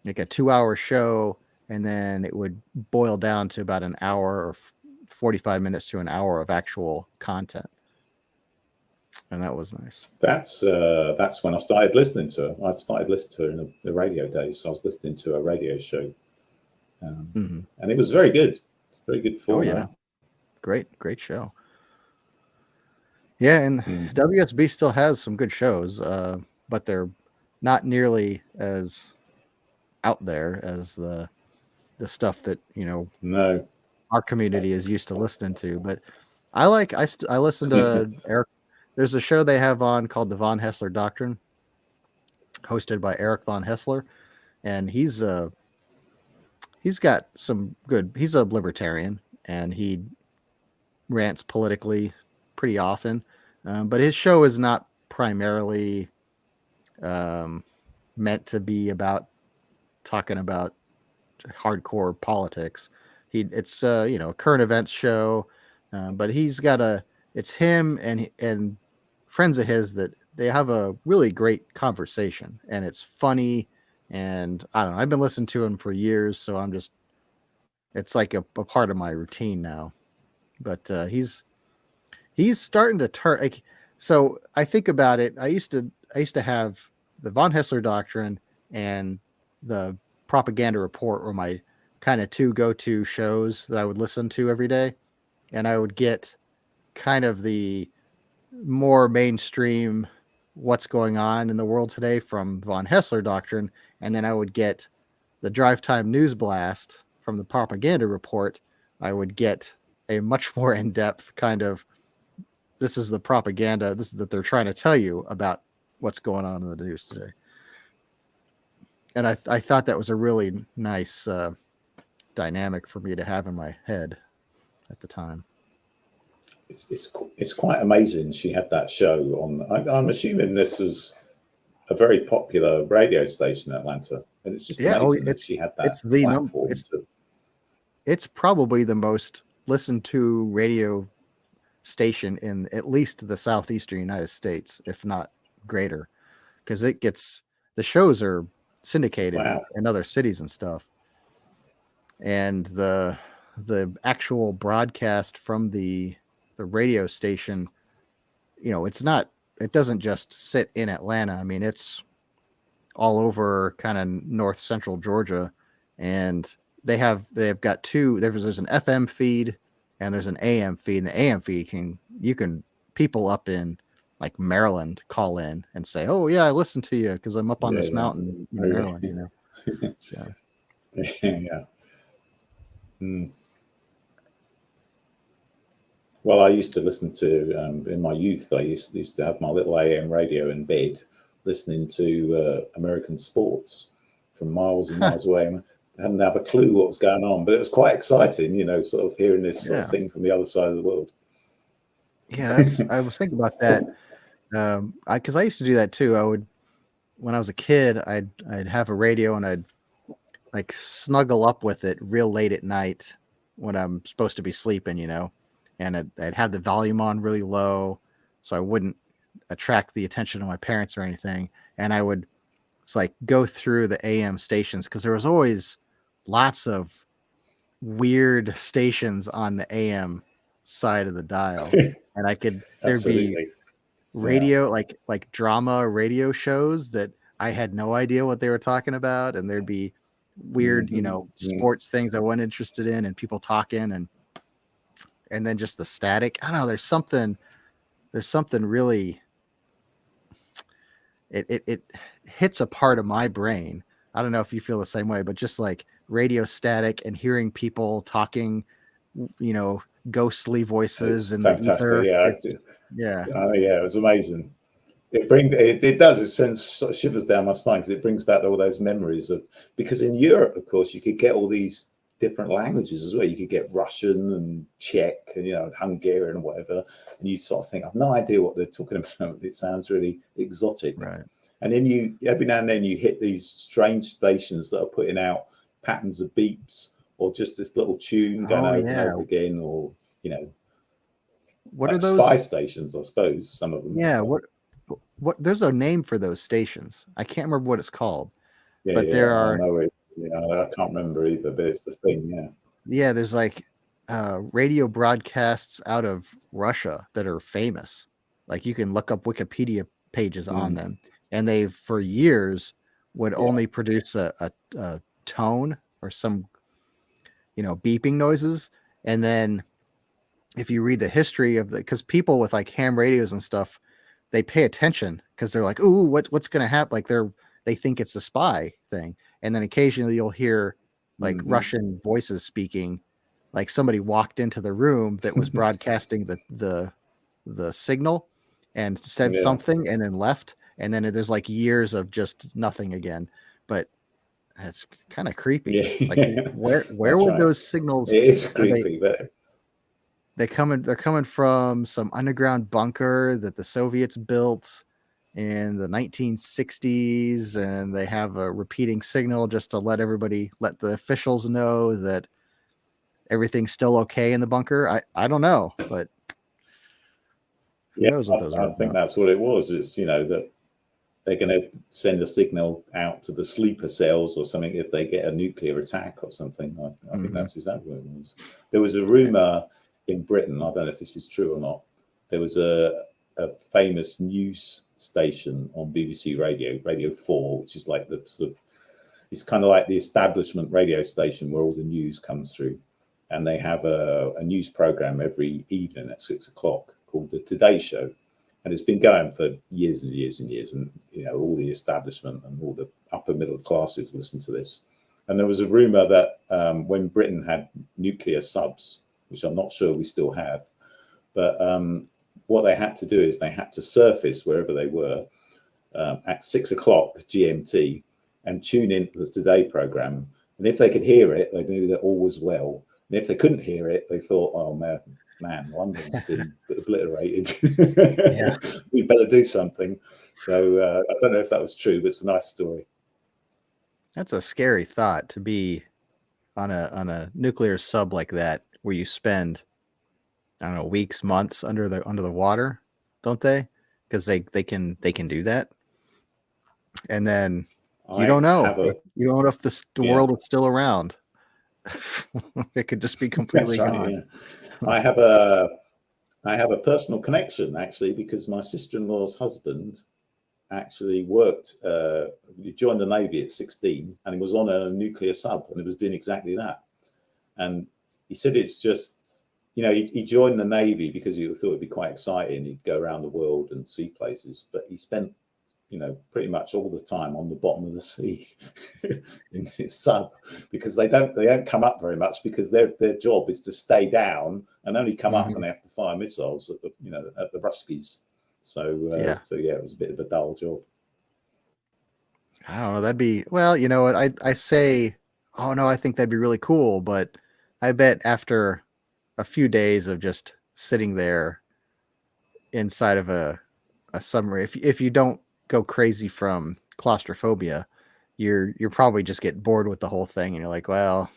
2-hour show, and then it would boil down to about an hour or 45 minutes to an hour of actual content. And that was nice. That's when I started listening to her. I started listening to her in the radio days. So I was listening to a radio show. And it was very good. It's very good format. Oh, yeah. Great show. Yeah, and WSB still has some good shows, but they're not nearly as out there as the stuff that No, our community is used to listening to. But I listen to Eric. There's a show they have on called the Von Hessler Doctrine, hosted by Eric Von Hessler, and he's got some good. He's a libertarian, and he rants politically pretty often, but his show is not primarily meant to be about talking about hardcore politics. It's a current events show, but he's got it's him and friends of his that they have a really great conversation, and it's funny, and I don't know, I've been listening to him for years, so it's like a part of my routine now. But he's starting to turn, like, so I think about it. I used to have the Von Hessler Doctrine and the Propaganda Report were my kind of two go-to shows that I would listen to every day, and I would get kind of the more mainstream what's going on in the world today from Von Hessler Doctrine, and then I would get the Drive Time News Blast from the Propaganda Report. I would get a much more in-depth kind of, this is the propaganda, this is that they're trying to tell you about what's going on in the news today. And I thought that was a really nice dynamic for me to have in my head. at the time. It's quite amazing she had that show on. I'm assuming this was a very popular radio station in Atlanta, and it's just amazing that she had that it's the platform. It's probably the most listened to radio station in at least the southeastern United States, if not greater, because the shows are syndicated in other cities and stuff, and the actual broadcast from the radio station, it doesn't just sit in Atlanta. I mean, it's all over kind of north central Georgia, and they've got there's an FM feed and there's an AM feed, and the AM feed people up in like Maryland call in and say, "Oh yeah, I listen to you because I'm up on this mountain in Maryland," So. Yeah. Mm. Well, I used to listen to in my youth. I used to have my little AM radio in bed, listening to American sports from miles and miles away. And I hadn't have a clue what was going on, but it was quite exciting, sort of hearing this sort of thing from the other side of the world. Yeah, I was thinking about that because I used to do that too. When I was a kid, I'd have a radio and I'd like snuggle up with it real late at night when I'm supposed to be sleeping, and I'd have the volume on really low so I wouldn't attract the attention of my parents or anything. And I would go through the AM stations because there was always lots of weird stations on the AM side of the dial. And there'd be radio, like drama radio shows that I had no idea what they were talking about. And there'd be weird, sports things I wasn't interested in, and people talking, and then just the static. I don't know. There's something really. It hits a part of my brain. I don't know if you feel the same way, but just like radio static and hearing people talking, ghostly voices and fantastic. Yeah. Oh yeah, it was amazing. It does. It sends sort of shivers down my spine because it brings back all those memories because in Europe, of course, you could get all these different languages as well. You could get Russian and Czech and Hungarian and whatever, and you sort of think, I've no idea what they're talking about. It sounds really exotic, right? And then every now and then you hit these strange stations that are putting out patterns of beeps or just this little tune going over and over again, or what like are those spy stations? I suppose some of them. Yeah, what there's a name for those stations. I can't remember what it's called. Yeah, but there are. I can't remember either, but it's the thing. Yeah. Yeah, there's radio broadcasts out of Russia that are famous. Like you can look up Wikipedia pages on them, and they for years would only produce a tone or some beeping noises, and then if you read the history of because people with like ham radios and stuff, they pay attention because they're like, ooh, what's going to happen? Like they think it's a spy thing. And then occasionally you'll hear like Russian voices speaking, like somebody walked into the room that was broadcasting the signal and said something and then left. And then there's like years of just nothing again. But that's kind of creepy. Yeah. Like where would those signals? It is creepy, but they're coming from some underground bunker that the Soviets built in the 1960s, and they have a repeating signal just to let the officials know that everything's still okay in the bunker. I don't know, but who knows what those are. I think that's what it was. It's that they're going to send a signal out to the sleeper cells or something if they get a nuclear attack or something. I think that's exactly what it was. There was a rumor in Britain, I don't know if this is true or not, there was a famous news station on BBC Radio 4, which is like the sort of, it's kind of like the establishment radio station where all the news comes through. And they have a news program every evening at 6 o'clock called The Today Show. And it's been going for years and years and years. And, all the establishment and all the upper middle classes listen to this. And there was a rumor that when Britain had nuclear subs, which I'm not sure we still have, but what they had to do is they had to surface wherever they were at 6 o'clock GMT and tune into the Today program. And if they could hear it, they knew that all was well. And if they couldn't hear it, they thought, oh man, London's been obliterated. Yeah. We better do something. So I don't know if that was true, but it's a nice story. That's a scary thought, to be on a nuclear sub like that, where you spend, I don't know, weeks, months under the water, don't they? Because they can do that, and then you don't know. You don't know if the world is still around. It could just be completely That's right, gone. Yeah. I have a personal connection, actually, because my sister-in-law's husband actually worked, he joined the Navy at 16, and he was on a nuclear sub, and he was doing exactly that. And he said it's just, he joined the Navy because he thought it'd be quite exciting. He'd go around the world and see places, but he spent, pretty much all the time on the bottom of the sea in his sub, because they don't come up very much, because their job is to stay down and only come up when they have to fire missiles at the Ruskies. So yeah, it was a bit of a dull job. I don't know. That'd be, well, you know what? I say, oh no, I think that'd be really cool, but I bet after a few days of just sitting there inside of a submarine, if you don't go crazy from claustrophobia, you're probably just get bored with the whole thing, and you're like, well,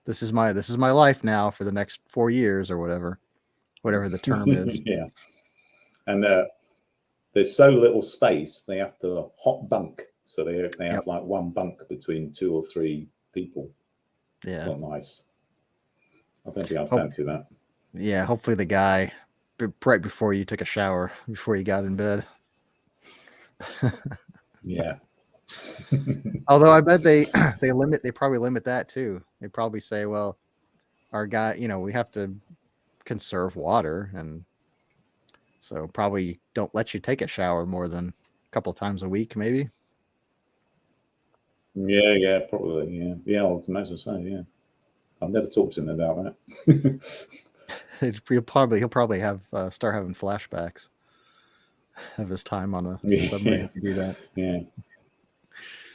this is my life now for the next 4 years or whatever the term is. Yeah, and there's so little space, they have to hot bunk, so they have like one bunk between 2 or 3 people. Yeah, not nice. I don't think I'd fancy that. Yeah, hopefully the guy right before you took a shower, before you got in bed. Yeah. Although I bet they probably limit that too. They probably say, well, our guy, we have to conserve water, and so probably don't let you take a shower more than a couple times a week, maybe. Yeah, probably. Yeah, I would imagine so. Yeah, I've never talked to him about that. He'll probably have start having flashbacks of his time on the submarine if you do that. Yeah.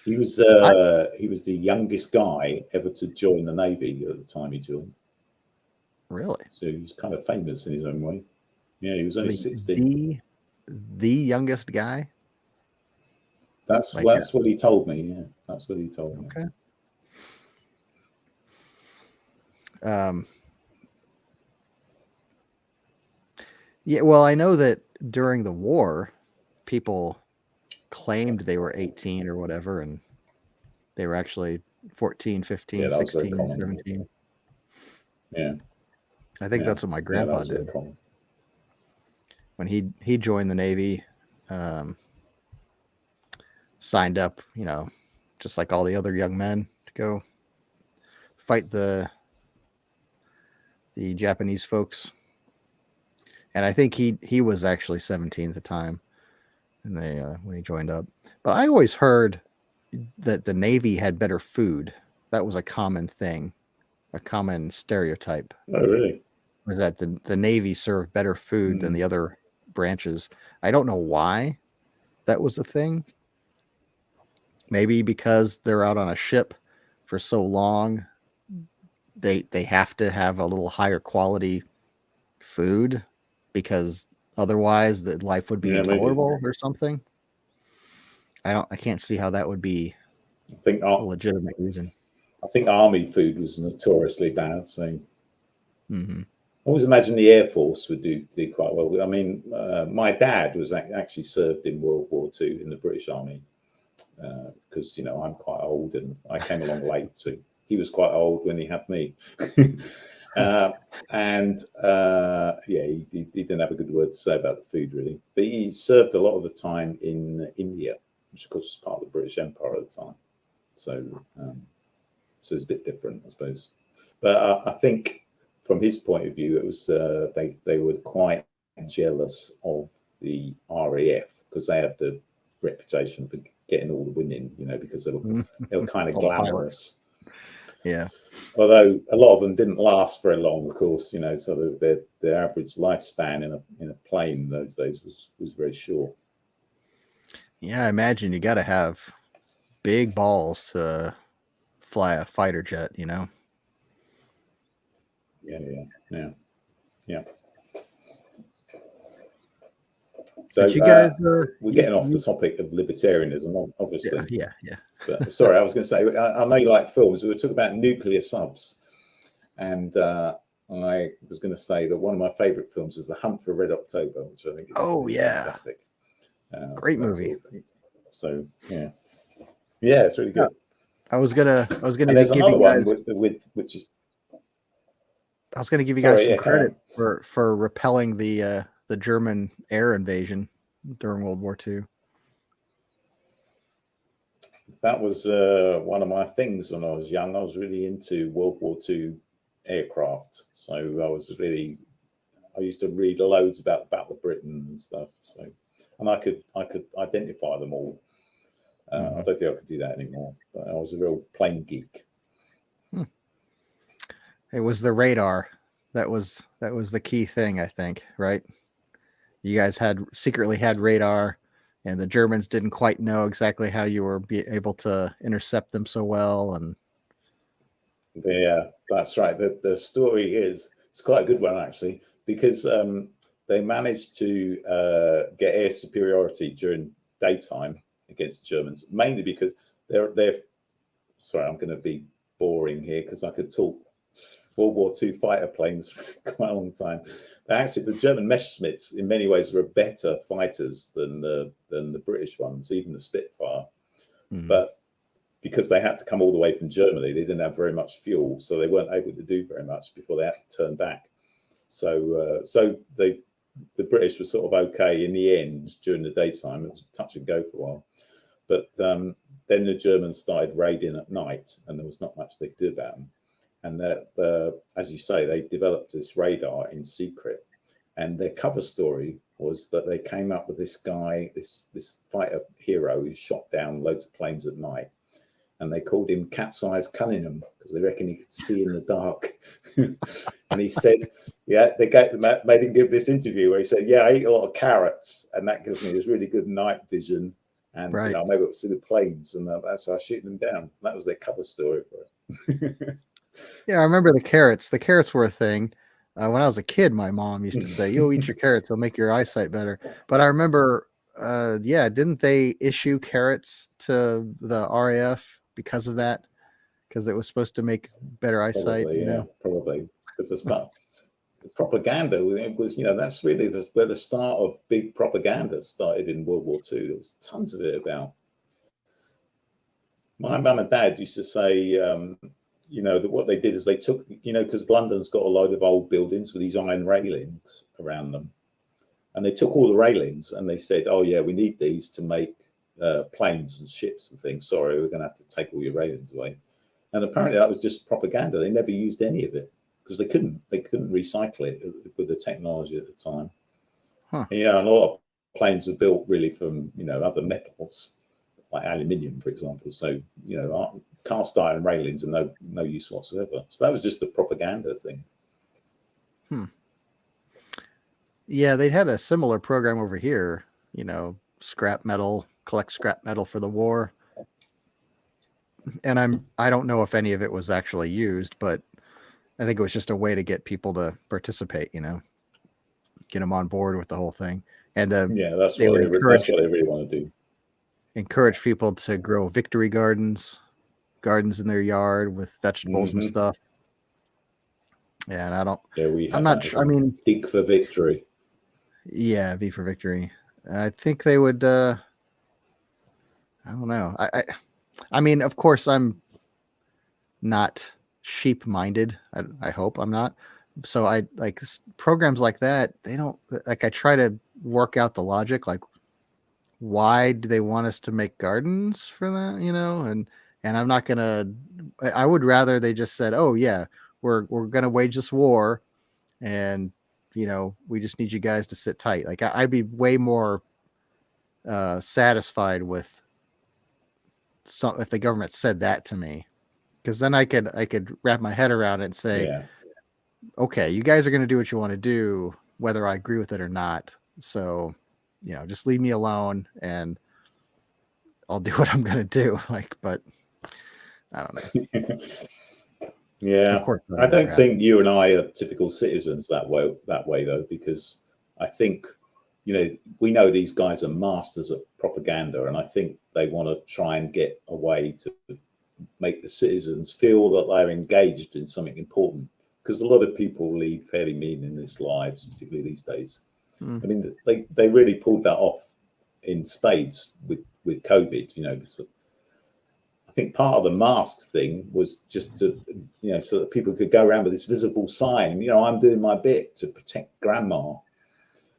He was the youngest guy ever to join the Navy at the time he joined. Really? So he was kind of famous in his own way. Yeah, he was only 16. The youngest guy? That's what he told me. Yeah, that's what he told me. Okay. Yeah, well, I know that during the war, people claimed they were 18 or whatever, and they were actually 14, 15, 16, 17. Yeah. I think that's what my grandpa did. When he joined the Navy, signed up, just like all the other young men, to go fight the Japanese folks. And I think he was actually 17 at the time, and when he joined up. But I always heard that the Navy had better food. That was a common thing, a common stereotype. Oh, really? Was that the Navy served better food than the other branches. I don't know why that was a thing. Maybe because they're out on a ship for so long, they have to have a little higher quality food, because otherwise the life would be intolerable or something. I can't see how that would be a legitimate reason. I think army food was notoriously bad. So I always imagine the Air Force would do quite well. I mean, my dad was actually served in World War II in the British Army, because I'm quite old and I came along late, so he was quite old when he had me. He didn't have a good word to say about the food, really. But he served a lot of the time in India, which of course was part of the British Empire at the time. So it's a bit different, I suppose. But I think from his point of view, it was they were quite jealous of the RAF, because they had the reputation for getting all the women, because they were kind of glamorous. Yeah. Although a lot of them didn't last very long, of course, so their average lifespan in a plane in those days was very short. Yeah, I imagine you got to have big balls to fly a fighter jet, Yeah. So But you guys, we're getting off the topic of libertarianism, obviously. yeah. But sorry, I was going to say, I know you like films. We were talking about nuclear subs, and I was going to say that one of my favourite films is The Hunt for Red October, which I think is fantastic. Great movie. So yeah, it's really good. I was gonna And there's another one with which is. I was going to give you guys some credit for repelling the German air invasion during World War II. That was one of my things when I was young. I was really into World War II aircraft, so I used to read loads about the Battle of Britain and stuff. So, and I could identify them all. I don't think I could do that anymore. But I was a real plane geek. It was the radar that was the key thing, I think, right? You guys secretly had radar, and the Germans didn't quite know exactly how you were able to intercept them so well. And yeah, that's right. The story it's quite a good one actually, because they managed to get air superiority during daytime against the Germans, mainly because they're. Sorry, I'm going to be boring here because I could talk World War II fighter planes for quite a long time. But actually, the German Messerschmitts, in many ways, were better fighters than the British ones, even the Spitfire. But because they had to come all the way from Germany, they didn't have very much fuel, so they weren't able to do very much before they had to turn back. So the British were sort of okay in the end during the daytime. It was touch and go for a while. But then the Germans started raiding at night, and there was not much they could do about them. And as you say, they developed this radar in secret. And their cover story was that they came up with this guy, this fighter hero who shot down loads of planes at night. And they called him Cat's Eyes Cunningham because they reckon he could see in the dark. And he said, they made him give this interview where he said, I eat a lot of carrots, and that gives me this really good night vision. And I'm able to see the planes, and that's how I shoot them down. And that was their cover story for it. Yeah, I remember the carrots. The carrots were a thing. When I was a kid, my mom used to say, "You'll eat your carrots; they'll make your eyesight better." But I remember, didn't they issue carrots to the RAF because of that? Because it was supposed to make better eyesight. Probably because it's about propaganda. It was, that's really where the start of big propaganda started in World War II. There was tons of it about. My mum and dad used to say, that what they did is they took, because London's got a load of old buildings with these iron railings around them. And they took all the railings and they said, oh, yeah, we need these to make planes and ships and things. Sorry, we're going to have to take all your railings away. And apparently that was just propaganda. They never used any of it because they couldn't recycle it with the technology at the time. A lot of planes were built really from, other metals, like aluminium, for example. So, cast iron railings are no use whatsoever. So that was just a propaganda thing. Yeah, they had a similar program over here, scrap metal, collect scrap metal for the war. And I don't know if any of it was actually used, but I think it was just a way to get people to participate, get them on board with the whole thing. And that's what they really want to do. Encourage people to grow victory gardens in their yard with vegetables and stuff. Yeah, and I'm not sure. I mean, dig for victory. Yeah, V for victory. I think they would. I don't know. I mean, of course, I'm not sheep-minded. I hope I'm not. So I like programs like that. They don't like. I try to work out the logic. Like, why do they want us to make gardens for that? And I'm not gonna. I would rather they just said, "Oh yeah, we're gonna wage this war," and we just need you guys to sit tight. Like I'd be way more satisfied with if the government said that to me, because then I could wrap my head around it and say, okay, you guys are going to do what you want to do, whether I agree with it or not. So, just leave me alone and I'll do what I'm going to do. But I don't know. Yeah, Of course, I don't think you and I are typical citizens that way though, because I think, you know, we know these guys are masters at propaganda, and I think they want to try and get a way to make the citizens feel that they're engaged in something important, because a lot of people lead fairly meaningless lives, particularly these days. I mean, they really pulled that off in spades with COVID. You know, I think part of the mask thing was just to, you know, so that people could go around with this visible sign, you know, I'm doing my bit to protect grandma.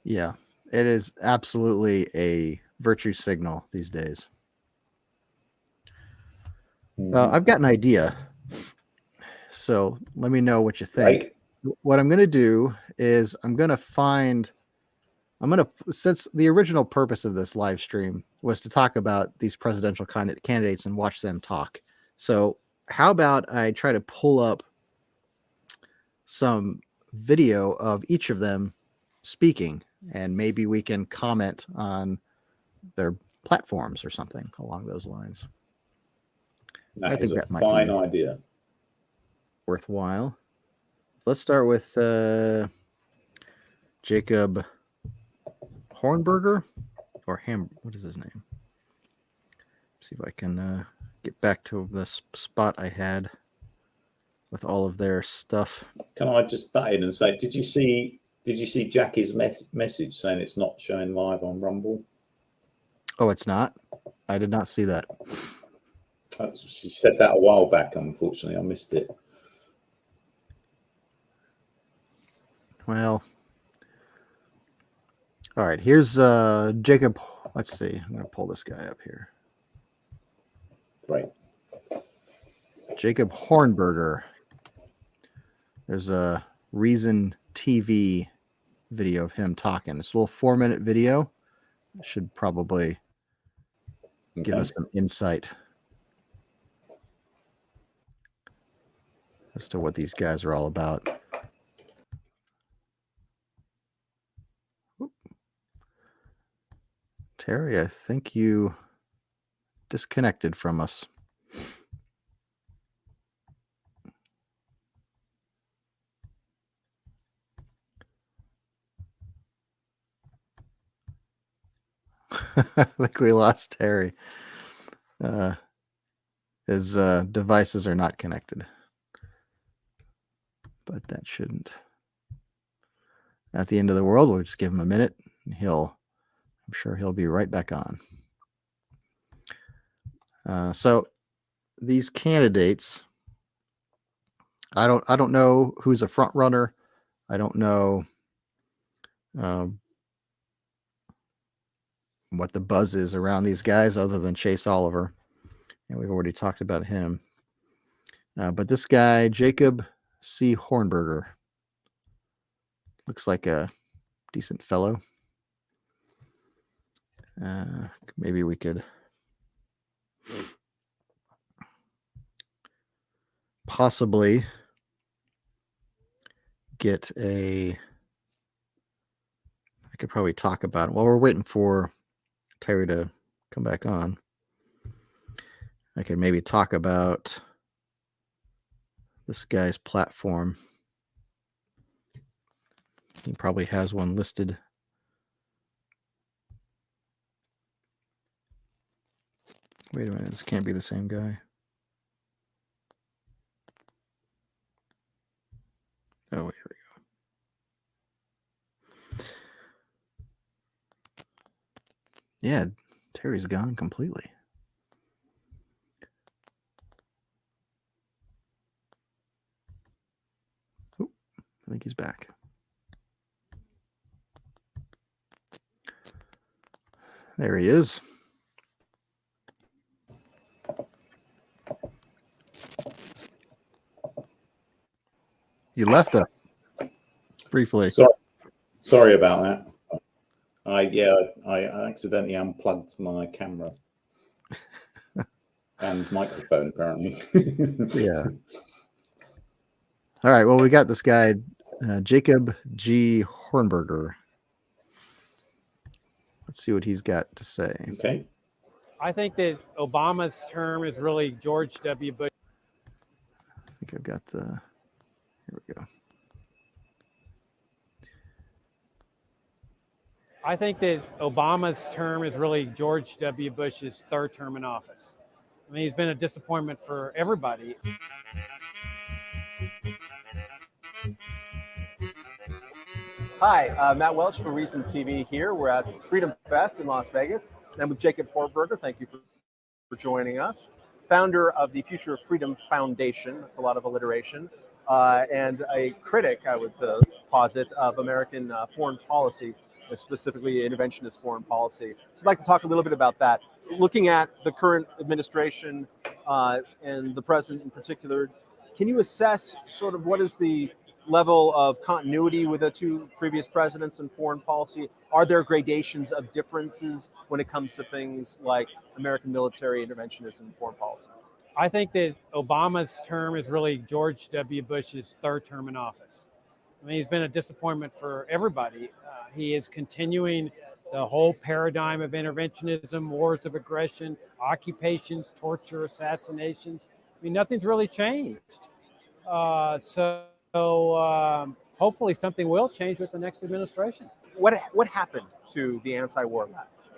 Yeah, it is absolutely a virtue signal these days. I've got an idea, so let me know what you think. Right. What I'm going to do is since the original purpose of this live stream was to talk about these presidential candidates and watch them talk. So how about I try to pull up some video of each of them speaking, and maybe we can comment on their platforms or something along those lines. I think that might fine be idea. Worthwhile. Let's start with Jacob Hornberger, or what is his name? See if I can get back to this spot I had with all of their stuff. Can I just butt in and say, did you see Jackie's message saying it's not showing live on Rumble? Oh, it's not? I did not see that. She said that a while back. Unfortunately, I missed it. Well, all right. Here's Jacob. Let's see. I'm going to pull this guy up here. Great. Jacob Hornberger. There's a Reason TV video of him talking. It's a little 4-minute video. It should probably give us some insight as to what these guys are all about. Terry, I think you disconnected from us. I think we lost Terry. His devices are not connected. But that shouldn't. At the end of the world, we'll just give him a minute. And I'm sure he'll be right back on. So these candidates, I don't know who's a front runner. I don't know what the buzz is around these guys other than Chase Oliver. And we've already talked about him. But this guy, Jacob C. Hornberger, looks like a decent fellow. Maybe we could possibly get I could probably talk about it while we're waiting for Terry to come back on. I could maybe talk about this guy's platform. He probably has one listed. Wait a minute, this can't be the same guy. Oh, here we go. Yeah, Terry's gone completely. Oh, I think he's back. There he is. You left us briefly. Sorry about that. I accidentally unplugged my camera and microphone, apparently. Yeah. All right. Well, we got this guy, Jacob G. Hornberger. Let's see what he's got to say. Okay. I think that Obama's term is really George W. Bush. I think think I've got the, here we go. I think that Obama's term is really George W. Bush's third term in office. I mean, he's been a disappointment for everybody. Hi, Matt Welch from Reason TV here. We're at Freedom Fest in Las Vegas. And I'm with Jacob Hornberger. Thank you for joining us. Founder of the Future of Freedom Foundation. That's a lot of alliteration. And a critic, I would posit, of American foreign policy, specifically interventionist foreign policy. So I'd like to talk a little bit about that. Looking at the current administration and the president in particular, can you assess sort of what is the level of continuity with the two previous presidents in foreign policy? Are there gradations of differences when it comes to things like American military interventionism in foreign policy? I think that Obama's term is really George W. Bush's third term in office. I mean, he's been a disappointment for everybody. He is continuing the whole paradigm of interventionism, wars of aggression, occupations, torture, assassinations. I mean, nothing's really changed. So hopefully something will change with the next administration. What happened to the anti-war left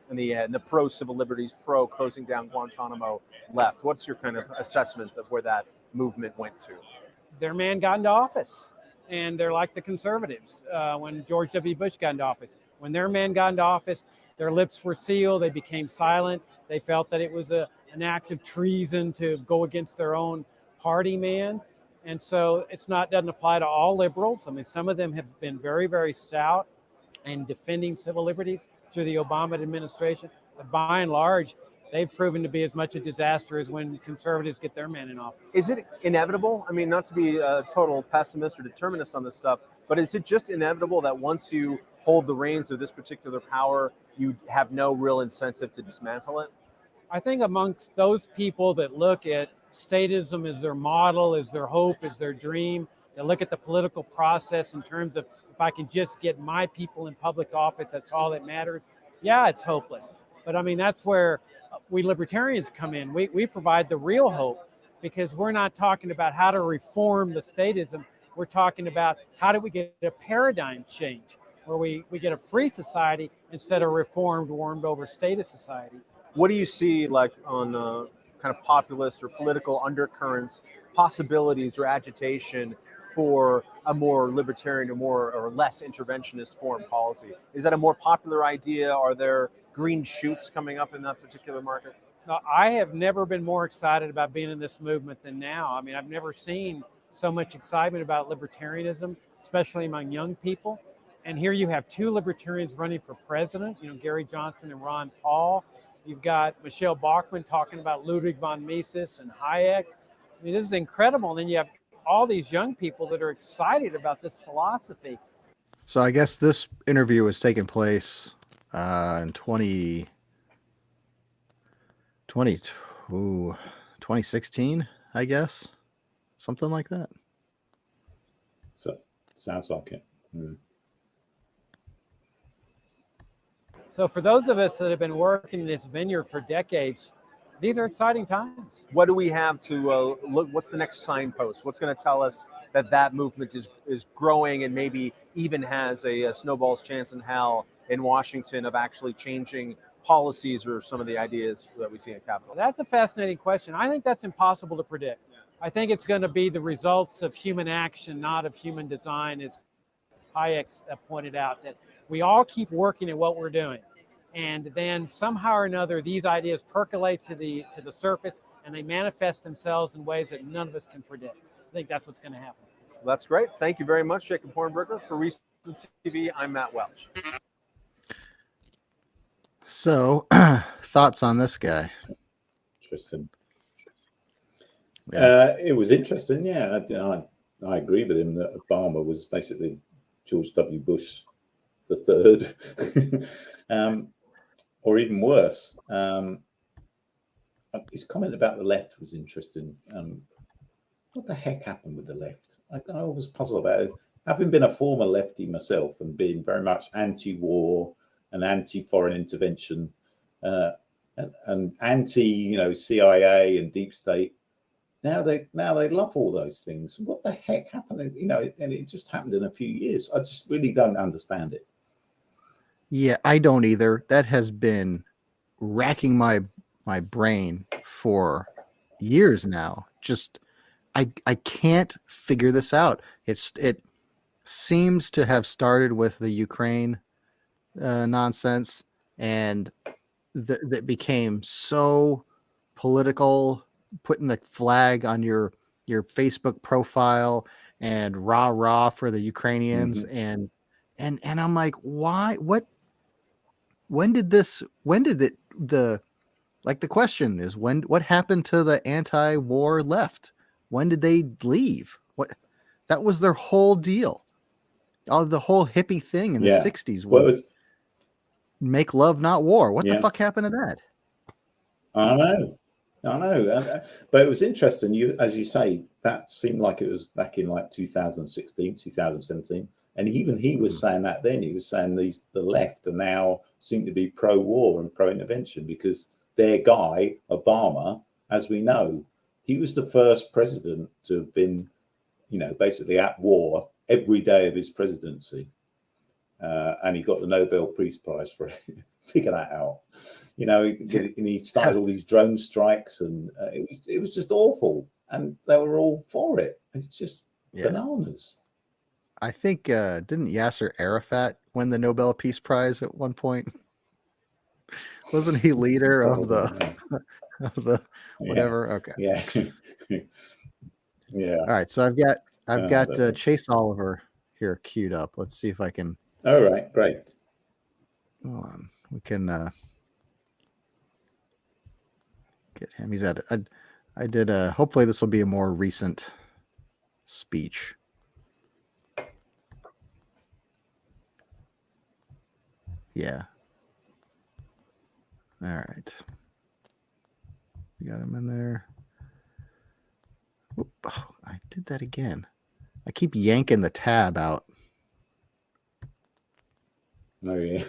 and the pro-civil liberties, pro-closing down Guantanamo left? What's your kind of assessment of where that movement went to? Their man got into office, and they're like the conservatives when George W. Bush got into office. When their man got into office, their lips were sealed, they became silent, they felt that it was an act of treason to go against their own party man. And so doesn't apply to all liberals. I mean, some of them have been very, very stout in defending civil liberties through the Obama administration. But by and large, they've proven to be as much a disaster as when conservatives get their man in office. Is it inevitable? I mean, not to be a total pessimist or determinist on this stuff, but is it just inevitable that once you hold the reins of this particular power, you have no real incentive to dismantle it? I think amongst those people that look at statism as their model, as their hope, as their dream, that look at the political process in terms of if I can just get my people in public office, that's all that matters. Yeah, it's hopeless. But I mean, that's where we libertarians come in. We provide the real hope, because we're not talking about how to reform the statism. We're talking about how do we get a paradigm change where we get a free society instead of reformed, warmed over statist society. What do you see like on kind of populist or political undercurrents, possibilities or agitation for a more libertarian or more or less interventionist foreign policy? Is that a more popular idea? Are there green shoots coming up in that particular market? I have never been more excited about being in this movement than now. I mean, I've never seen so much excitement about libertarianism, especially among young people. And here you have two libertarians running for president, Gary Johnson and Ron Paul. You've got Michelle Bachmann talking about Ludwig von Mises and Hayek. I mean, this is incredible. And then you have all these young people that are excited about this philosophy. So I guess this interview was taking place in 2016, I guess. Something like that. So sounds like it. Mm. So for those of us that have been working in this vineyard for decades, these are exciting times. What do we have to look? What's the next signpost? What's going to tell us that movement is growing and maybe even has a snowball's chance in hell in Washington of actually changing policies or some of the ideas that we see in Capitol? That's a fascinating question. I think that's impossible to predict. I think it's going to be the results of human action, not of human design, as Hayek pointed out, that we all keep working at what we're doing. And then somehow or another, these ideas percolate to the surface and they manifest themselves in ways that none of us can predict. I think that's what's going to happen. Well, that's great. Thank you very much, Jacob Hornberger. For Reason TV, I'm Matt Welch. So, thoughts on this guy? Interesting. Yeah. It was interesting. Yeah, I agree with him that Obama was basically George W. Bush the third, or even worse. His comment about the left was interesting. What the heck happened with the left? I always puzzle about it. Having been a former lefty myself and being very much anti-war and anti-foreign intervention and anti, CIA and deep state, Now they love all those things. What the heck happened? You know, and it just happened in a few years. I just really don't understand it. Yeah, I don't either. That has been racking my brain for years now. Just I can't figure this out. It seems to have started with the Ukraine nonsense, and that became so political, putting the flag on your Facebook profile and rah for the Ukrainians, Mm-hmm. and I'm like, why? When did the like, the question is, what happened to the anti-war left? When did they leave? What, that was their whole deal. All the whole hippie thing in the Yeah. 60s Well, was make love, not war. What the yeah. fuck happened to that? I know. But it was interesting. You, as you say, that seemed like it was back in like 2016, 2017. And even he was saying that then. He was saying the left are now seem to be pro-war and pro-intervention because their guy, Obama, as we know, he was the first president to have been, you know, basically at war every day of his presidency. And he got the Nobel Peace Prize for it. Figure that out. You know, and he started all these drone strikes, and it was just awful. And they were all for it. It's just bananas. I think didn't Yasser Arafat win the Nobel Peace Prize at one point? Wasn't he leader of the of the whatever? Okay. Yeah. Yeah. All right. So I've got Chase Oliver here queued up. Let's see if I can. All right. Great. Hold on. We can get him. He's at. I did. Hopefully, this will be a more recent speech. Yeah. All right. We got him in there. Oop, oh, I did that again. I keep yanking the tab out. Oh, yeah.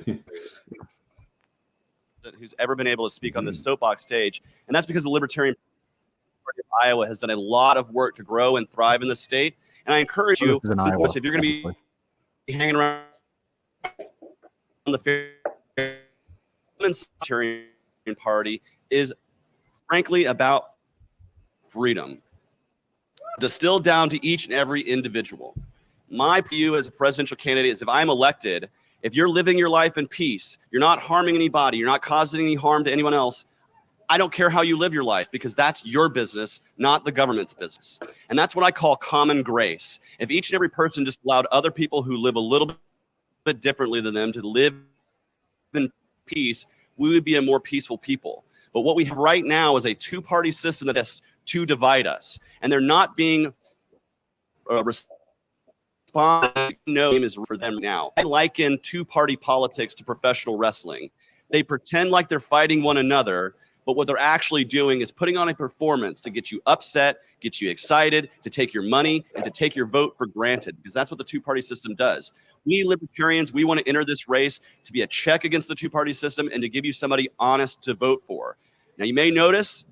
Who's ever been able to speak on this soapbox stage. And that's because the Libertarian Party of Iowa has done a lot of work to grow and thrive in the state. And I encourage you, of course, if you're going to be hanging around the Libertarian Party is frankly about freedom, distilled down to each and every individual. My view as a presidential candidate is if I'm elected, if you're living your life in peace, you're not harming anybody, you're not causing any harm to anyone else, I don't care how you live your life because that's your business, not the government's business. And that's what I call common grace. If each and every person just allowed other people who live a little bit differently than them to live in peace, we would be a more peaceful people. But what we have right now is a two-party system that has to divide us. And they're not being name is for them now. I liken two-party politics to professional wrestling. They pretend like they're fighting one another, but what they're actually doing is putting on a performance to get you upset, get you excited, to take your money, and to take your vote for granted, because that's what the two-party system does. We libertarians, we want to enter this race to be a check against the two-party system and to give you somebody honest to vote for. Now, you may notice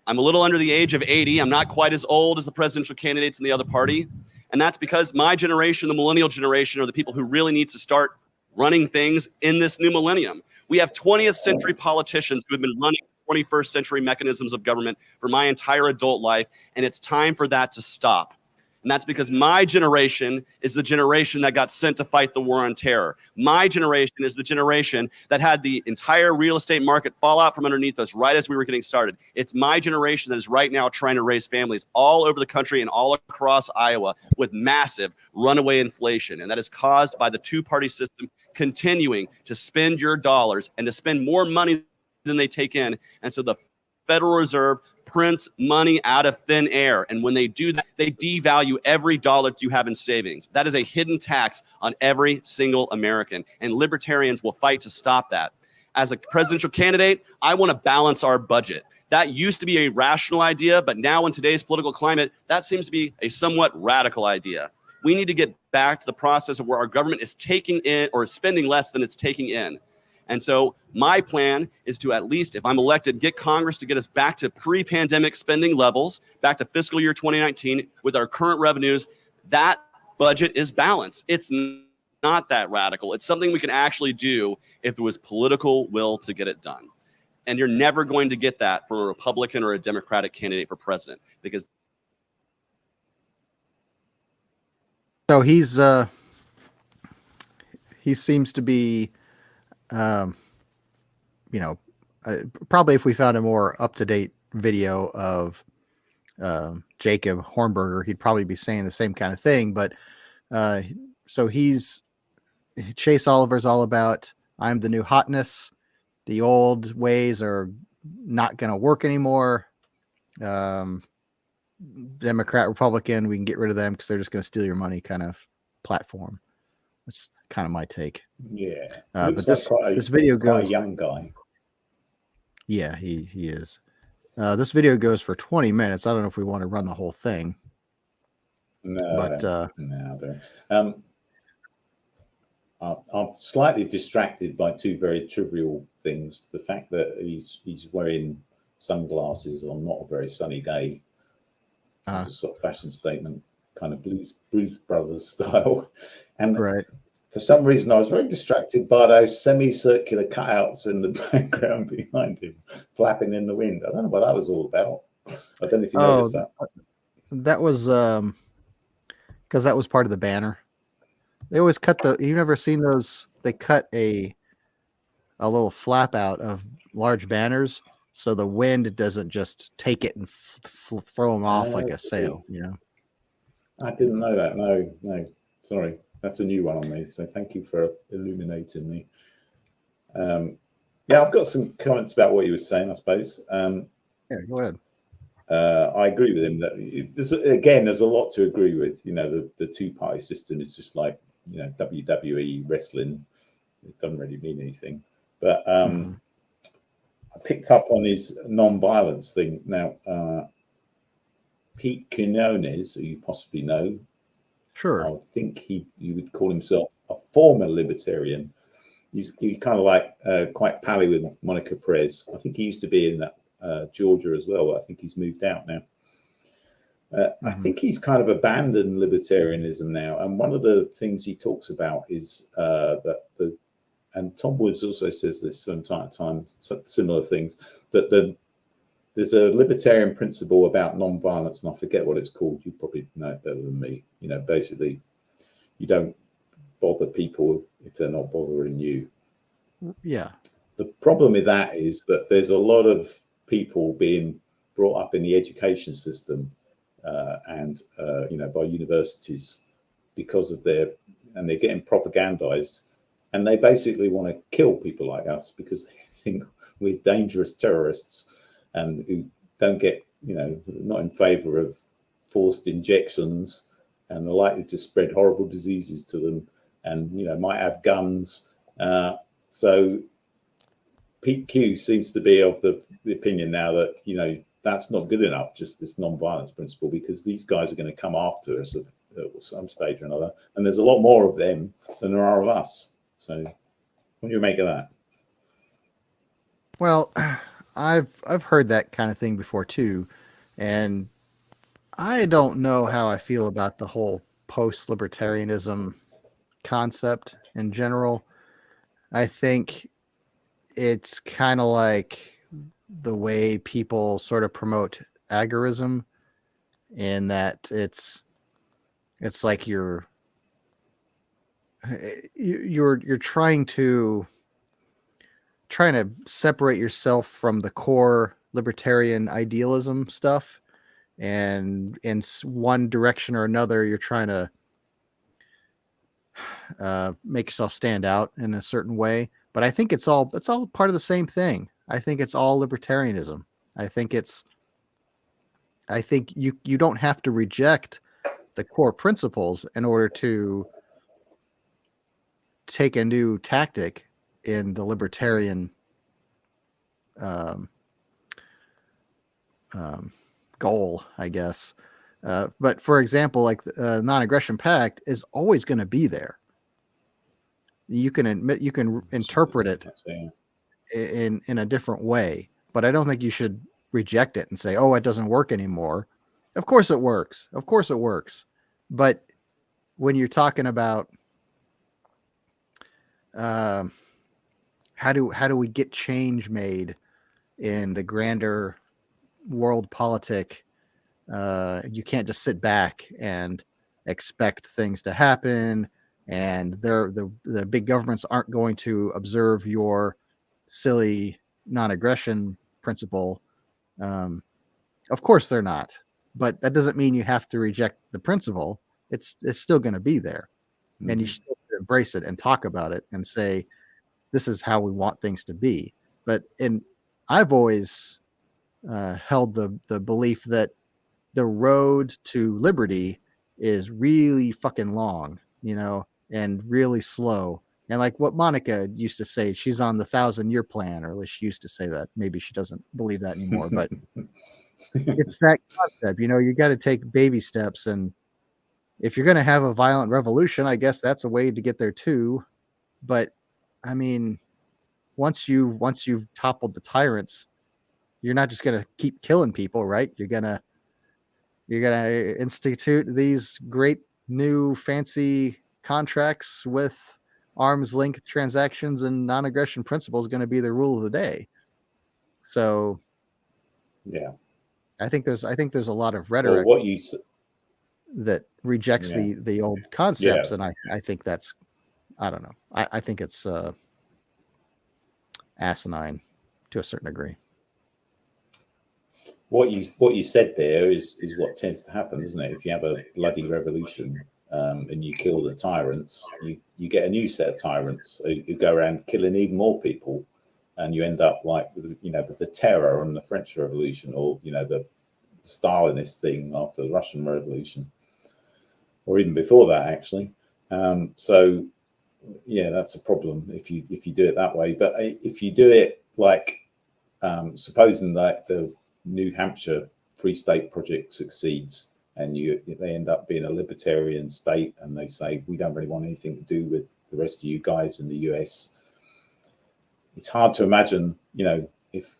I'm a little under the age of 80. I'm not quite as old as the presidential candidates in the other party. And that's because my generation, the millennial generation, are the people who really need to start running things in this new millennium. We have 20th century politicians who have been running 21st century mechanisms of government for my entire adult life, and it's time for that to stop. And that's because my generation is the generation that got sent to fight the war on terror. My generation is the generation that had the entire real estate market fall out from underneath us right as we were getting started. It's my generation that is right now trying to raise families all over the country and all across Iowa with massive runaway inflation. And that is caused by the two-party system continuing to spend your dollars and to spend more money than they take in. And so the Federal Reserve prints money out of thin air. And when they do that, they devalue every dollar that you have in savings. That is a hidden tax on every single American. And libertarians will fight to stop that. As a presidential candidate, I want to balance our budget. That used to be a rational idea, but now in today's political climate, that seems to be a somewhat radical idea. We need to get back to the process of where our government is taking in or spending less than it's taking in. And so my plan is to, at least if I'm elected, get Congress to get us back to pre-pandemic spending levels, back to fiscal year 2019 with our current revenues. That budget is balanced. It's not that radical. It's something we can actually do if there was political will to get it done. And you're never going to get that from a Republican or a Democratic candidate for president, because So he seems to be, probably if we found a more up-to-date video of Jacob Hornberger, he'd probably be saying the same kind of thing. But so Chase Oliver's all about, I'm the new hotness. The old ways are not going to work anymore. Democrat, Republican, we can get rid of them because they're just going to steal your money kind of platform. That's kind of my take. Yeah. But this video quite goes, a young guy. Yeah, he is. This video goes for 20 minutes. I don't know if we want to run the whole thing. No, But no, I don't. I'm slightly distracted by two very trivial things. The fact that he's wearing sunglasses on not a very sunny day. It's a sort of fashion statement, kind of Blues Brothers style. And right. For some reason, I was very distracted by those semicircular cutouts in the background behind him, flapping in the wind. I don't know what that was all about. I don't know if you noticed that. That was because that was part of the banner. They always cut you've never seen those? They cut a little flap out of large banners so the wind doesn't just take it and throw them off like a sail, you know? I didn't know that. No, sorry. That's a new one on me. So thank you for illuminating me. Yeah, I've got some comments about what you were saying, I suppose. Yeah, go ahead. I agree with him that there's a lot to agree with. You know, the two-party system is just like, WWE wrestling. It doesn't really mean anything. But I picked up on his non-violence thing. Now, Pete Quinones, who you possibly know, sure, I think he would call himself a former libertarian. He's kind of like quite pally with Monica Perez. I think he used to be in Georgia as well. I think he's moved out now. I think he's kind of abandoned libertarianism now. And one of the things he talks about is that and Tom Woods also says this from time to time, similar things, that there's a libertarian principle about non-violence, and I forget what it's called. You probably know it better than me. Basically, you don't bother people if they're not bothering you. Yeah. The problem with that is that there's a lot of people being brought up in the education system and by universities because of they're getting propagandized, and they basically want to kill people like us because they think we're dangerous terrorists and who don't get, not in favor of forced injections and are likely to spread horrible diseases to them and, might have guns. So Pete Q seems to be of the opinion now that, that's not good enough, just this non-violence principle, because these guys are going to come after us at some stage or another. And there's a lot more of them than there are of us. So what do you make of that? Well, I've heard that kind of thing before too, and I don't know how I feel about the whole post-libertarianism concept in general. I think it's kind of like the way people sort of promote agorism, in that it's like you're trying to separate yourself from the core libertarian idealism stuff, and in one direction or another you're trying to make yourself stand out in a certain way. But I think it's all part of the same thing. I think it's all libertarianism. I think you don't have to reject the core principles in order to take a new tactic in the libertarian goal, I guess. But for example, like the non-aggression pact is always going to be there. You can admit, you can interpret it in a different way, but I don't think you should reject it and say, oh, it doesn't work anymore. Of course it works. Of course it works. But when you're talking about how do we get change made in the grander world politic, you can't just sit back and expect things to happen, and the big governments aren't going to observe your silly non-aggression principle. Of course they're not, but that doesn't mean you have to reject the principle. It's still going to be there, and you should embrace it and talk about it and say, this is how we want things to be. But I've always held the belief that the road to liberty is really fucking long, and really slow. And like what Monica used to say, she's on the 1,000-year plan, or at least she used to say that. Maybe she doesn't believe that anymore, but it's that concept, you got to take baby steps. And if you're going to have a violent revolution, I guess that's a way to get there too. But I mean, once you've toppled the tyrants, you're not just going to keep killing people, right? You're going to institute these great new fancy contracts with arm's length transactions, and non-aggression principle is going to be the rule of the day. So yeah, I think there's a lot of rhetoric that rejects the old concepts. And I think that's, I don't know. I think it's asinine to a certain degree. What you said there is what tends to happen, isn't it? If you have a bloody revolution and you kill the tyrants, you get a new set of tyrants who go around killing even more people, and you end up like with the terror and the French Revolution, or the Stalinist thing after the Russian Revolution, or even before that actually. So yeah, that's a problem if you do it that way. But if you do it like supposing that the New Hampshire Free State Project succeeds, and they end up being a libertarian state, and they say we don't really want anything to do with the rest of you guys in the US. It's hard to imagine, if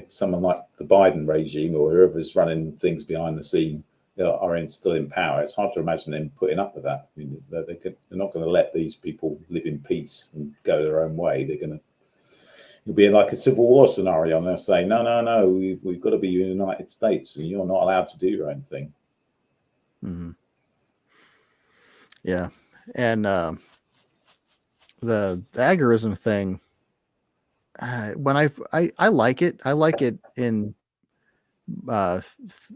someone like the Biden regime or whoever's running things behind the scene are still in power. It's hard to imagine them putting up with that. I mean, they're not going to let these people live in peace and go their own way. You'll be in like a civil war scenario, and they'll say, no, we've got to be United States, and you're not allowed to do your own thing. Mm-hmm. Yeah, and the agorism thing, when I like it. I like it in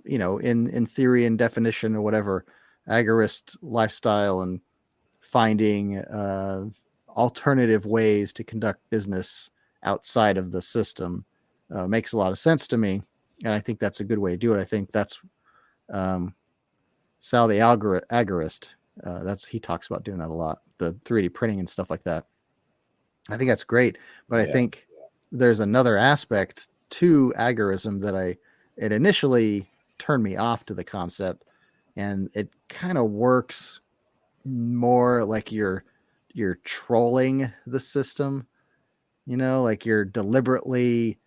in theory and definition or whatever, agorist lifestyle and finding alternative ways to conduct business outside of the system makes a lot of sense to me, and I think that's a good way to do it. I think that's Sal the agorist. He talks about doing that a lot, the 3D printing and stuff like that. I think that's great, but I think there's another aspect to agorism that it initially turned me off to the concept, and it kind of works more like you're trolling the system, like you're deliberately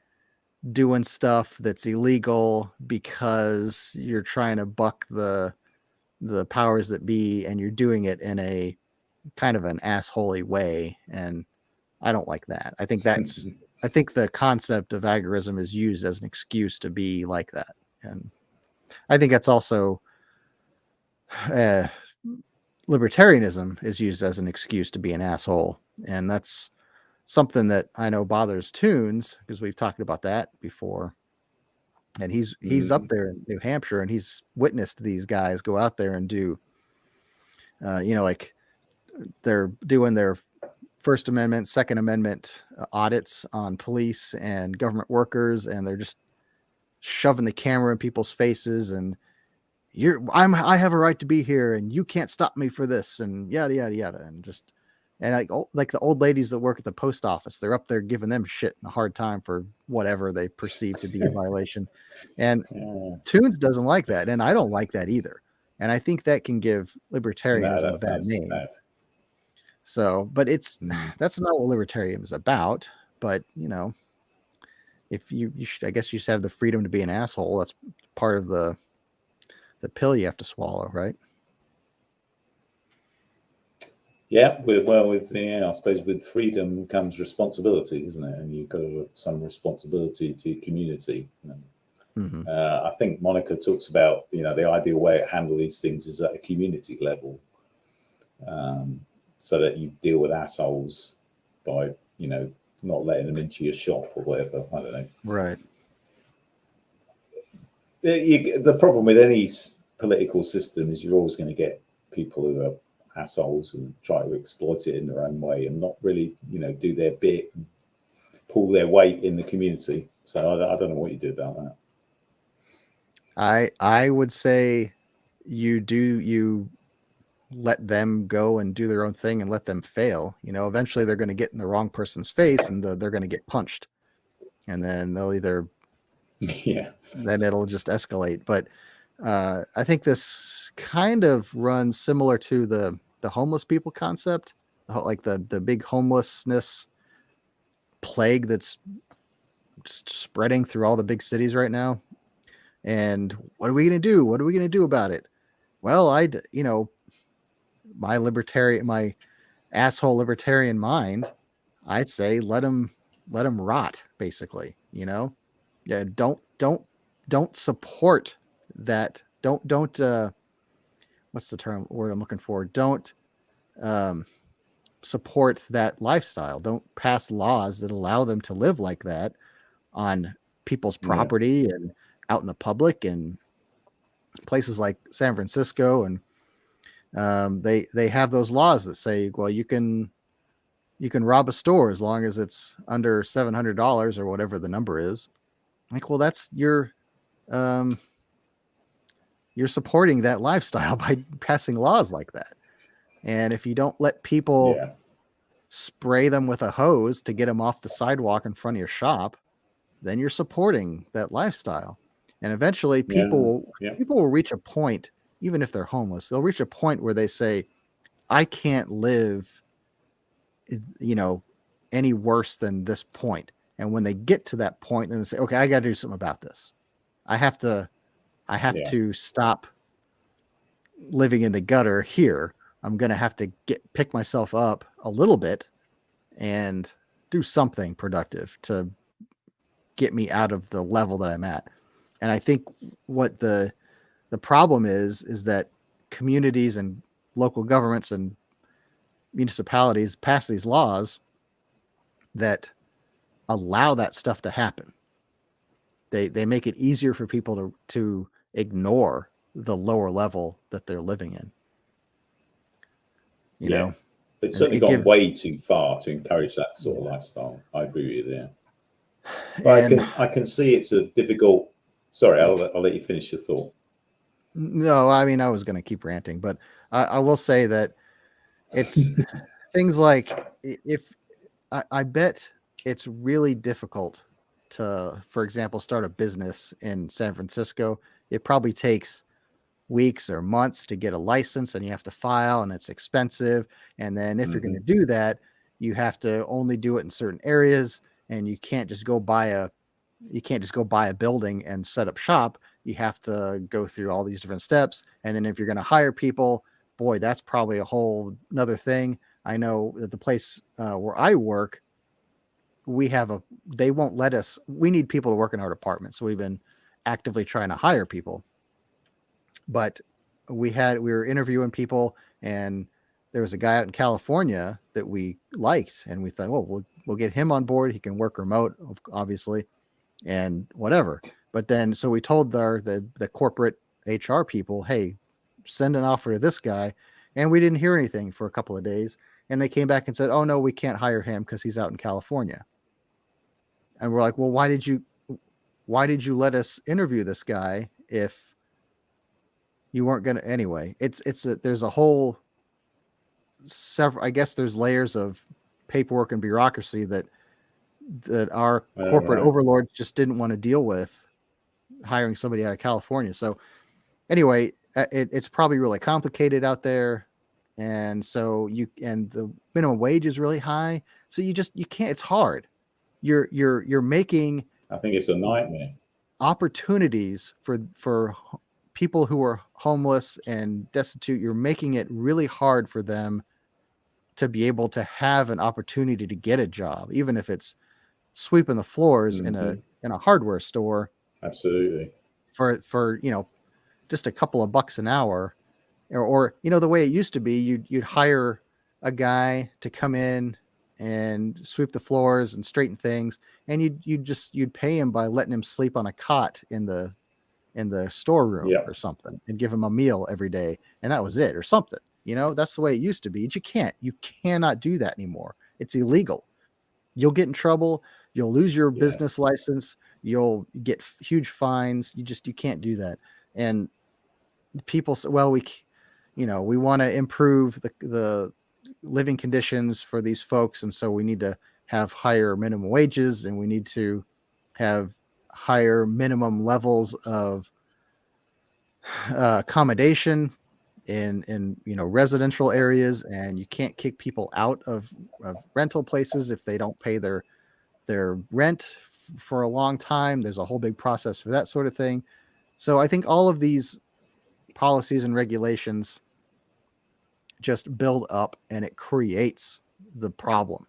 doing stuff that's illegal because you're trying to buck the powers that be, and you're doing it in a kind of an assholey way, and I don't like that. I think the concept of agorism is used as an excuse to be like that. And I think that's also libertarianism is used as an excuse to be an asshole. And that's something that I know bothers Tunes, because we've talked about that before. And he's up there in New Hampshire, and he's witnessed these guys go out there and do, like they're doing their First Amendment, Second Amendment audits on police and government workers, and they're just shoving the camera in people's faces, and I have a right to be here, and you can't stop me for this, and yada yada yada, and like the old ladies that work at the post office, they're up there giving them shit and a hard time for whatever they perceive to be a violation. And Tunes doesn't like that, and I don't like that either. And I think that can give libertarianism a bad name. So, but it's Mm. that's not what libertarianism is about. But you know, if you should, I guess you should have the freedom to be an asshole. That's part of the pill you have to swallow, right? Yeah, I suppose with freedom comes responsibility, isn't it? And you've got to have some responsibility to your community. Mm-hmm. I think Monica talks about, the ideal way to handle these things is at a community level, so that you deal with assholes by, not letting them into your shop or whatever. I don't know. Right. The problem with any political system is you're always going to get people who are assholes and try to exploit it in their own way and not really, do their bit and pull their weight in the community. So I don't know what you do about that. I would say you let them go and do their own thing and let them fail. Eventually they're going to get in the wrong person's face and they're going to get punched, and then they'll either then it'll just escalate. But I think this kind of runs similar to the homeless people concept, like the big homelessness plague that's just spreading through all the big cities right now. And what are we going to do? What are we going to do about it? Well, my asshole libertarian mind, I'd say let them rot, basically. Yeah, don't support that. Don't what's the word I'm looking for? Don't support that lifestyle. Don't pass laws that allow them to live like that on people's property and out in the public, and places like San Francisco. And they have those laws that say, well, you can rob a store as long as it's under $700 or whatever the number is. Like, well, that's you're supporting that lifestyle by passing laws like that. And if you don't let people spray them with a hose to get them off the sidewalk in front of your shop, then you're supporting that lifestyle. And eventually people will reach a point, even if they're homeless, they'll reach a point where they say, I can't live, any worse than this point. And when they get to that point, then they say, okay, I got to do something about this. I have to stop living in the gutter here. I'm going to have to pick myself up a little bit and do something productive to get me out of the level that I'm at. And I think what the problem is that communities and local governments and municipalities pass these laws that allow that stuff to happen. They make it easier for people to ignore the lower level that they're living in. You know, it's certainly gone way too far to encourage that sort of lifestyle. I agree with you there. But I can see it's a difficult. Sorry, I'll let you finish your thought. No, I mean, I was going to keep ranting, but I will say that it's things like, if I bet it's really difficult to, for example, start a business in San Francisco. It probably takes weeks or months to get a license, and you have to file, and it's expensive. And then if you're going to do that, you have to only do it in certain areas, and you can't just go buy a building and set up shop. You have to go through all these different steps. And then if you're going to hire people, boy, that's probably a whole another thing. I know that the place where I work, they won't let us, we need people to work in our department. So we've been actively trying to hire people, but we were interviewing people, and there was a guy out in California that we liked, and we thought, well, we'll get him on board. He can work remote, obviously, and whatever. But then, so we told the corporate HR people, hey, send an offer to this guy. And we didn't hear anything for a couple of days. And they came back and said, oh no, we can't hire him because he's out in California. And we're like, well, why did you let us interview this guy if you weren't going to? Anyway, there's a whole I guess there's layers of paperwork and bureaucracy that our corporate overlords just didn't want to deal with, hiring somebody out of California. So anyway, it's probably really complicated out there, and so and the minimum wage is really high, so you can't. It's hard. You're making, I think it's a nightmare. Opportunities for people who are homeless and destitute. You're making it really hard for them to be able to have an opportunity to get a job, even if it's sweeping the floors in a hardware store. Absolutely. For just a couple of bucks an hour, or the way it used to be, you'd hire a guy to come in and sweep the floors and straighten things, and you'd pay him by letting him sleep on a cot in the storeroom or something, and give him a meal every day, and that was it, or something. That's the way it used to be. You cannot do that anymore. It's illegal. You'll get in trouble. You'll lose your business license. You'll get huge fines. You can't do that. And people say, well, we want to improve the living conditions for these folks, and so we need to have higher minimum wages, and we need to have higher minimum levels of accommodation in residential areas, and you can't kick people out of rental places if they don't pay their rent for a long time. There's a whole big process for that sort of thing. So I think all of these policies and regulations just build up, and it creates the problem.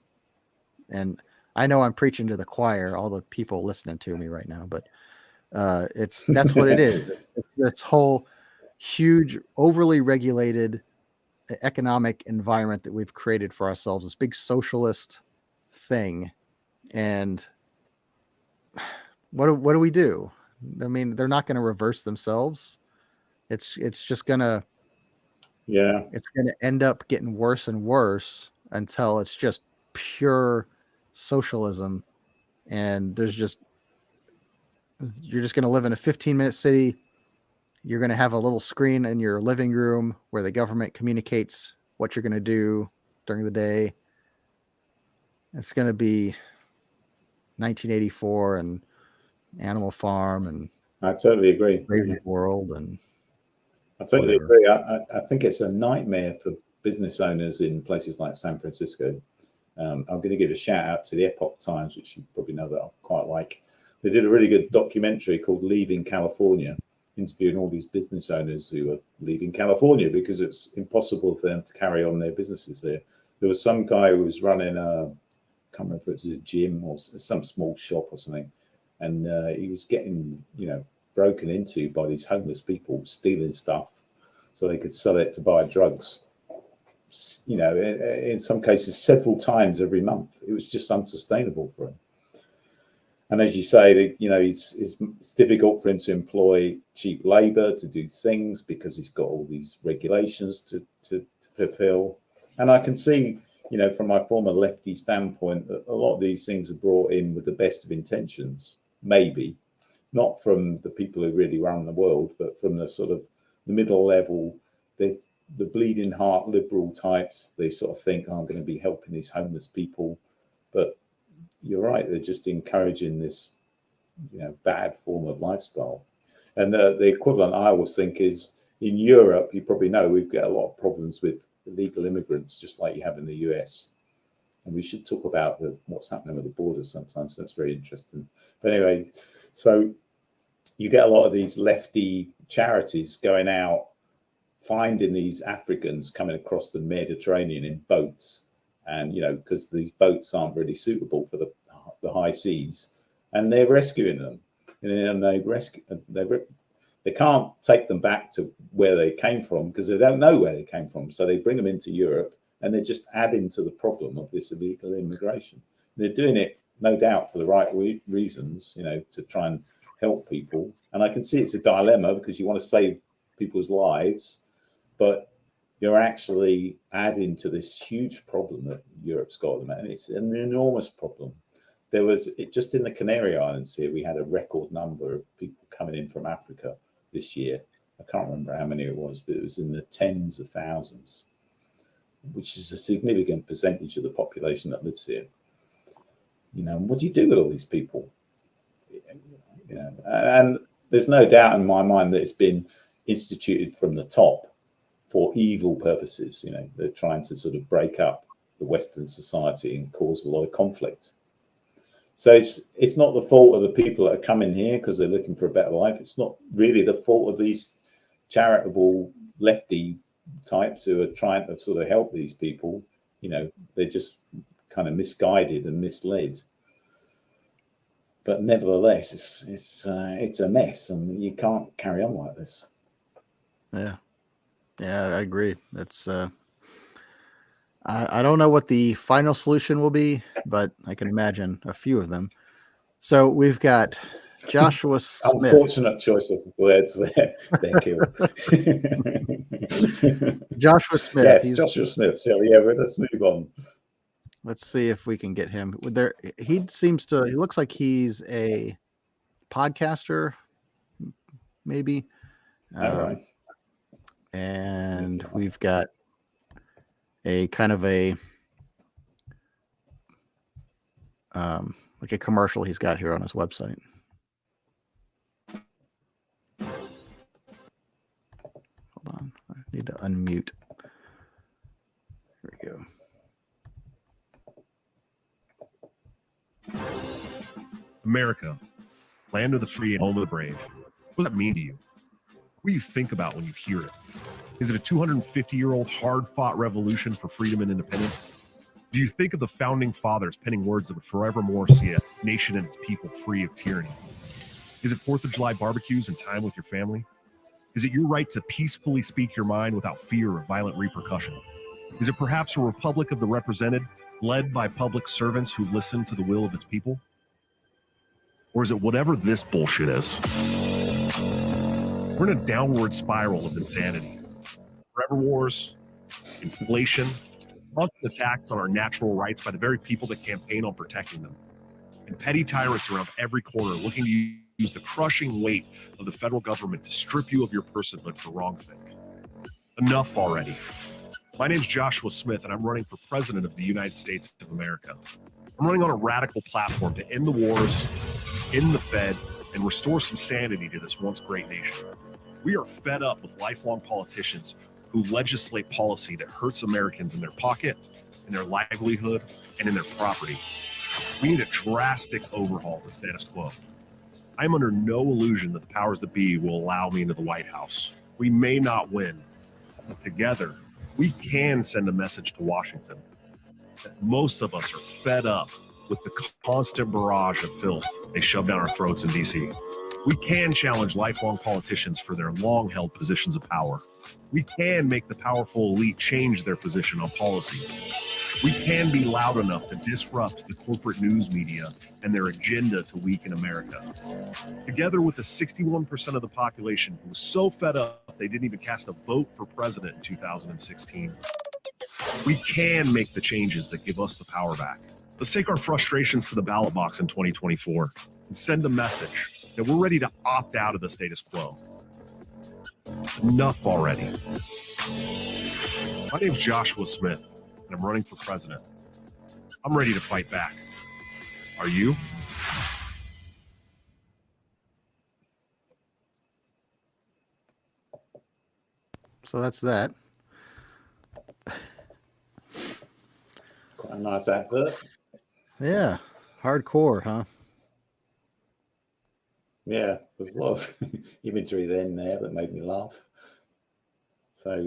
And I know I'm preaching to the choir, all the people listening to me right now, but that's what it is. It's this whole huge, overly regulated economic environment that we've created for ourselves, this big socialist thing. And what do we do? I mean, they're not going to reverse themselves. It's just going to, it's going to end up getting worse and worse until it's just pure socialism. And you're just going to live in a 15-minute city. You're going to have a little screen in your living room where the government communicates what you're going to do during the day. It's going to be 1984 and Animal Farm, and I totally agree. Brave World, and I totally agree. I think it's a nightmare for business owners in places like San Francisco. I'm going to give a shout out to the Epoch Times, which you probably know that I quite like. They did a really good documentary called Leaving California, interviewing all these business owners who are leaving California because it's impossible for them to carry on their businesses there. There was some guy who was running I can't remember if it was a gym or some small shop or something, and he was getting broken into by these homeless people stealing stuff so they could sell it to buy drugs. In some cases several times every month. It was just unsustainable for him. And as you say, it's difficult for him to employ cheap labor to do things because he's got all these regulations to fulfill. And I can see, from my former lefty standpoint, that a lot of these things are brought in with the best of intentions, maybe not from the people who really run the world, but from the sort of the middle level, the bleeding heart liberal types. They sort of think, I'm going to be helping these homeless people, but you're right, they're just encouraging this bad form of lifestyle. And the equivalent I always think is in Europe, you probably know we've got a lot of problems with illegal immigrants, just like you have in the US. And we should talk about what's happening with the borders sometimes. That's very interesting. But anyway, so you get a lot of these lefty charities going out, finding these Africans coming across the Mediterranean in boats. And, because these boats aren't really suitable for the high seas, and they're rescuing them. And they can't take them back to where they came from because they don't know where they came from. So they bring them into Europe, and they're just adding to the problem of this illegal immigration. They're doing it, no doubt, for the right reasons, to try and help people. And I can see it's a dilemma because you want to save people's lives, but you're actually adding to this huge problem that Europe's got at the moment. It's an enormous problem. There was, just in the Canary Islands here, we had a record number of people coming in from Africa this year. I can't remember how many it was, but it was in the tens of thousands, which is a significant percentage of the population that lives here. What do you do with all these people? And there's no doubt in my mind that it's been instituted from the top for evil purposes. You know, they're trying to sort of break up the Western society and cause a lot of conflict. So it's not the fault of the people that are coming here because they're looking for a better life. It's not really the fault of these charitable lefty types who are trying to sort of help these people. You know, they're just kind of misguided and misled. But nevertheless, it's a mess, and you can't carry on like this. Yeah, I agree. That's I don't know what the final solution will be, but I can imagine a few of them. So we've got Joshua Smith. Unfortunate choice of words there, Keel. Joshua Smith. Yes, Joshua Smith. So yeah, well, let's move on. Let's see if we can get him. He looks like he's a podcaster, maybe. All right. And we've got a kind of a like a commercial he's got here on his website. Hold on, I need to unmute. Here we go. America, land of the free and home of the brave. What does that mean to you? What do you think about when you hear it? Is it a 250-year-old hard-fought revolution for freedom and independence? Do you think of the founding fathers penning words that would forevermore see a nation and its people free of tyranny? Is it 4th of July barbecues and time with your family? Is it your right to peacefully speak your mind without fear of violent repercussion? Is it perhaps a republic of the represented, led by public servants who listen to the will of its people? Or is it whatever this bullshit is? We're in a downward spiral of insanity. Forever wars, inflation, constant attacks on our natural rights by the very people that campaign on protecting them, and petty tyrants around every corner looking to use the crushing weight of the federal government to strip you of your personhood for wrongthink. Enough already. My name's Joshua Smith, and I'm running for president of the United States of America. I'm running on a radical platform to end the wars, end the Fed, and restore some sanity to this once great nation. We are fed up with lifelong politicians who legislate policy that hurts Americans in their pocket, in their livelihood, and in their property. We need a drastic overhaul of the status quo. I am under no illusion that the powers that be will allow me into the White House. We may not win, but together, we can send a message to Washington that most of us are fed up with the constant barrage of filth they shove down our throats in DC. We can challenge lifelong politicians for their long-held positions of power. We can make the powerful elite change their position on policy. We can be loud enough to disrupt the corporate news media and their agenda to weaken America. Together with the 61% of the population who was so fed up they didn't even cast a vote for president in 2016, we can make the changes that give us the power back. Let's take our frustrations to the ballot box in 2024 and send a message that we're ready to opt out of the status quo. Enough already. My name's Joshua Smith, and I'm running for president. I'm ready to fight back. Are you? So that's that. Quite a nice advert. Yeah, hardcore, huh? Yeah, there's a lot of imagery then there that made me laugh. So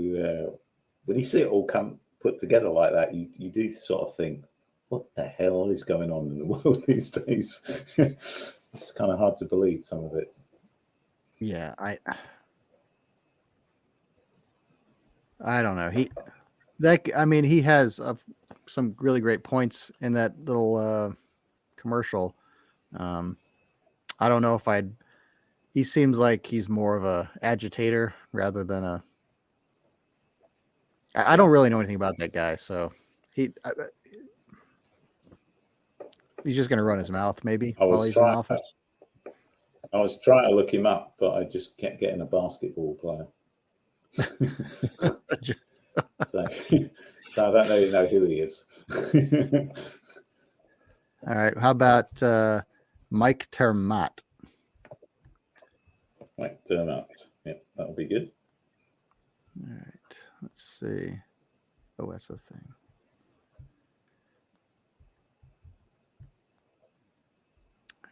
when you see it all come put together like that, you do sort of think, what the hell is going on in the world these days? It's kind of hard to believe, some of it. Yeah, I don't know. He has some really great points in that little commercial. I don't know if he seems like he's more of a agitator rather than I don't really know anything about that guy. So he's just going to run his mouth maybe while he's in office. I was trying to look him up, but I just kept getting a basketball player. so I don't really know who he is. All right. How about Mike Termat? Mike Termat. Yeah, that'll be good. All right. Let's see. Oh, that's a thing.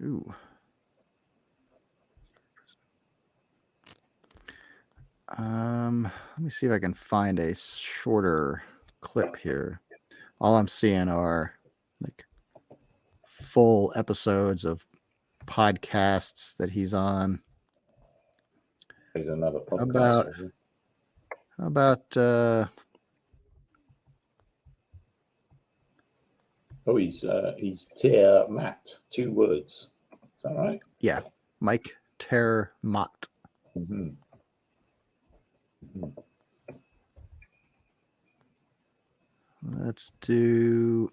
Ooh. Let me see if I can find a shorter clip here. All I'm seeing are like full episodes of podcasts that he's on. There's another podcast. About Oh, he's Tier Matt, 2 words. Is that right? yeah, Mike Termott. Mm-hmm. Let's do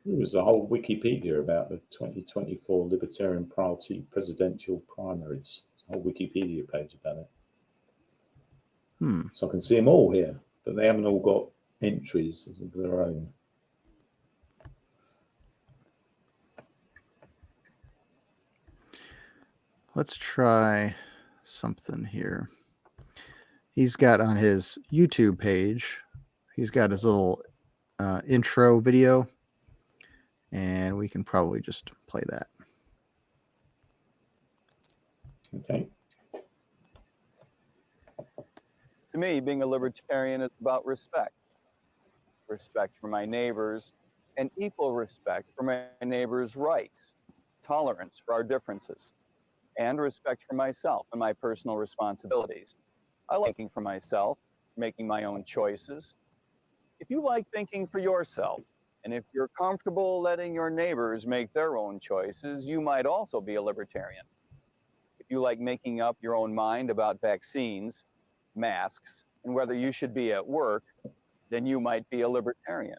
There was a whole Wikipedia about the 2024 Libertarian Party presidential primaries. A whole Wikipedia page about it. So I can see them all here, but they haven't all got entries of their own. Let's try something here. He's got on his YouTube page, he's got his little intro video, and we can probably just play that. Okay. To me, being a libertarian is about respect. Respect for my neighbors and equal respect for my neighbors' rights, tolerance for our differences, and respect for myself and my personal responsibilities. I like thinking for myself, making my own choices. If you like thinking for yourself, and if you're comfortable letting your neighbors make their own choices, you might also be a libertarian. If you like making up your own mind about vaccines, masks, and whether you should be at work, then you might be a libertarian.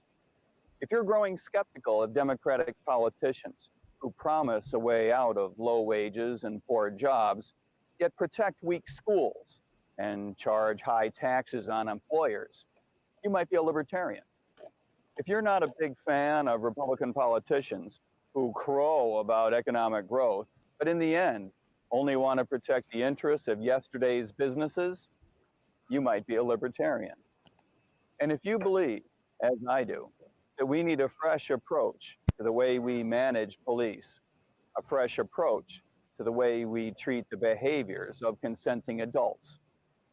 If you're growing skeptical of democratic politicians who promise a way out of low wages and poor jobs, yet protect weak schools and charge high taxes on employers, you might be a libertarian. If you're not a big fan of Republican politicians who crow about economic growth, but in the end only want to protect the interests of yesterday's businesses, you might be a libertarian. And if you believe, as I do, that we need a fresh approach to the way we manage police, a fresh approach to the way we treat the behaviors of consenting adults,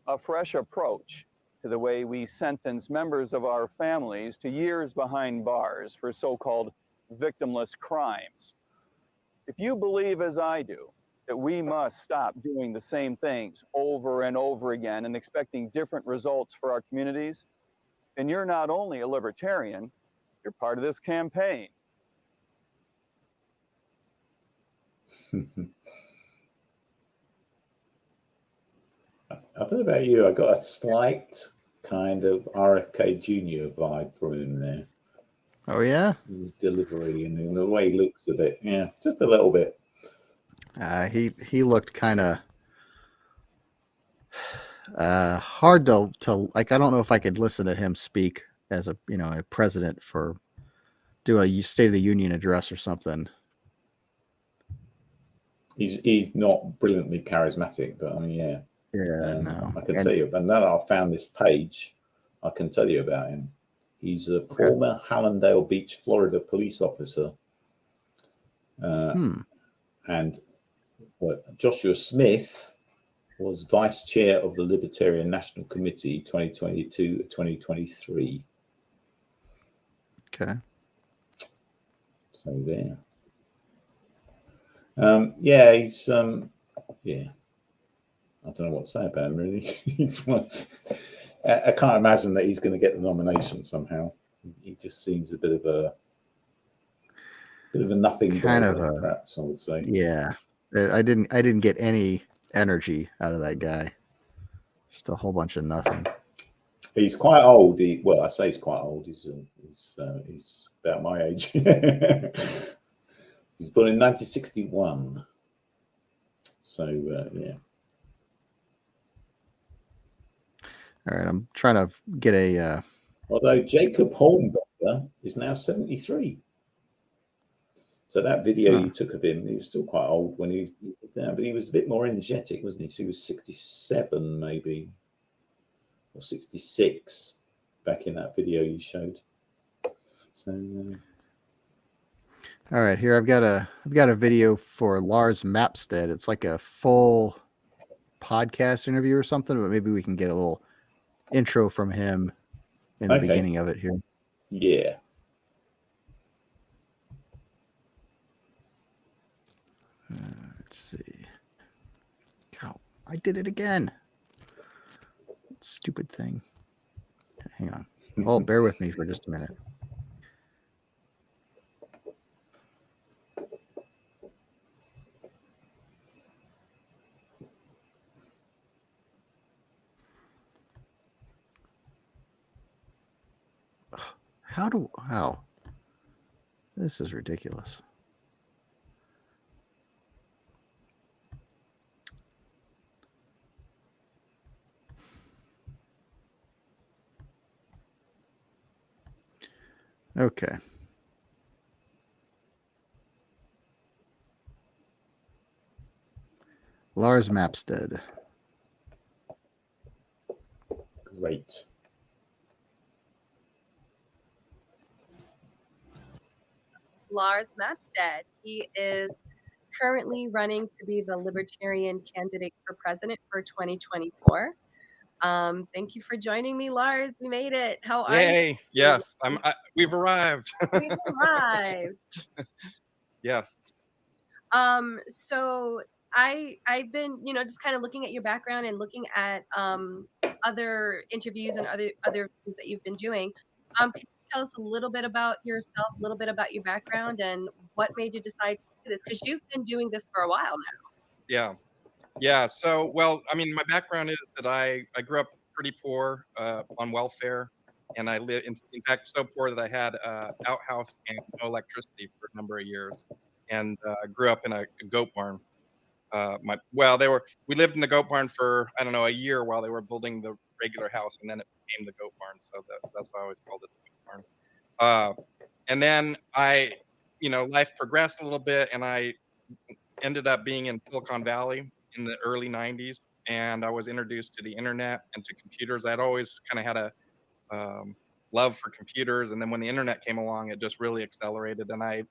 a fresh approach to the way we sentence members of our families to years behind bars for so-called victimless crimes. If you believe, as I do, that we must stop doing the same things over and over again and expecting different results for our communities, then you're not only a libertarian, you're part of this campaign. I don't know about you, I got a slight kind of RFK Jr. vibe from him there. Oh, yeah? His delivery and the way he looks a bit. Yeah, just a little bit. He looked kind of hard to like. I don't know if I could listen to him speak as a president for do a State of the Union address or something. He's not brilliantly charismatic, but I mean, yeah. No. I can tell you. But now that I've found this page, I can tell you about him. He's a former Hallandale Beach, Florida police officer. And Joshua Smith was vice chair of the Libertarian National Committee 2022-2023. Okay. So there. Yeah, he's yeah. I don't know what to say about him really. I can't imagine that he's going to get the nomination somehow. He just seems a bit of a nothing burger, perhaps I would say. Yeah, I didn't get any energy out of that guy. Just a whole bunch of nothing. He's quite old. Well, I say he's quite old. He's about my age. He's born in 1961. So yeah. All right, I'm trying to get a Although Jacob Hornberger is now 73. So that video you took of him, he was still quite old when he did that, but he was a bit more energetic, wasn't he? So he was 67 maybe, or 66 back in that video you showed. So all right, here I've got a video for Lars Mapstead. It's like a full podcast interview or something, but maybe we can get a little intro from him in the beginning of it here. Yeah. Let's see. Oh, I did it again. Stupid thing. Hang on. Oh, bear with me for just a minute. How? This is ridiculous. Okay. Lars Mapstead. Great. Lars Mapstead. He is currently running to be the Libertarian candidate for president for 2024. Thank you for joining me, Lars. We made it. How are you? Yay! Yes, we've arrived. We've arrived. Yes. So I've been, just kind of looking at your background and looking at other interviews and other things that you've been doing. Can you tell us a little bit about yourself, a little bit about your background, and what made you decide to do this? Because you've been doing this for a while now. Yeah. So, well, I mean, my background is that I grew up pretty poor on welfare, and I live in fact so poor that I had outhouse and no electricity for a number of years, and grew up in a goat barn. We lived in the goat barn for I don't know a year while they were building the regular house, and then it became the goat barn. So that's why I always called it the goat barn. And then life progressed a little bit, and I ended up being in Silicon Valley in the early 90s, and I was introduced to the internet and to computers. I'd always kind of had a love for computers, and then when the internet came along, it just really accelerated. And I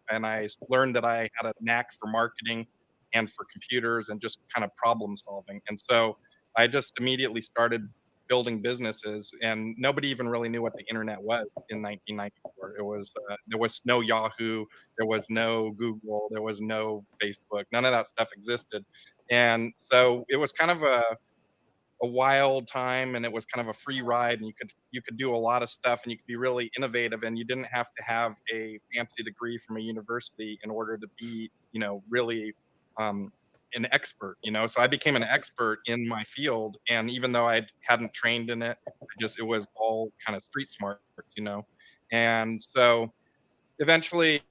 learned that I had a knack for marketing and for computers and just kind of problem solving. And so I just immediately started building businesses, and nobody even really knew what the internet was in 1994. It was there was no Yahoo, there was no Google, there was no Facebook, none of that stuff existed. And so it was kind of a wild time, and it was kind of a free ride, and you could do a lot of stuff, and you could be really innovative, and you didn't have to have a fancy degree from a university in order to be really an expert. So I became an expert in my field, and even though I hadn't trained in it, it was all kind of street smarts. And so eventually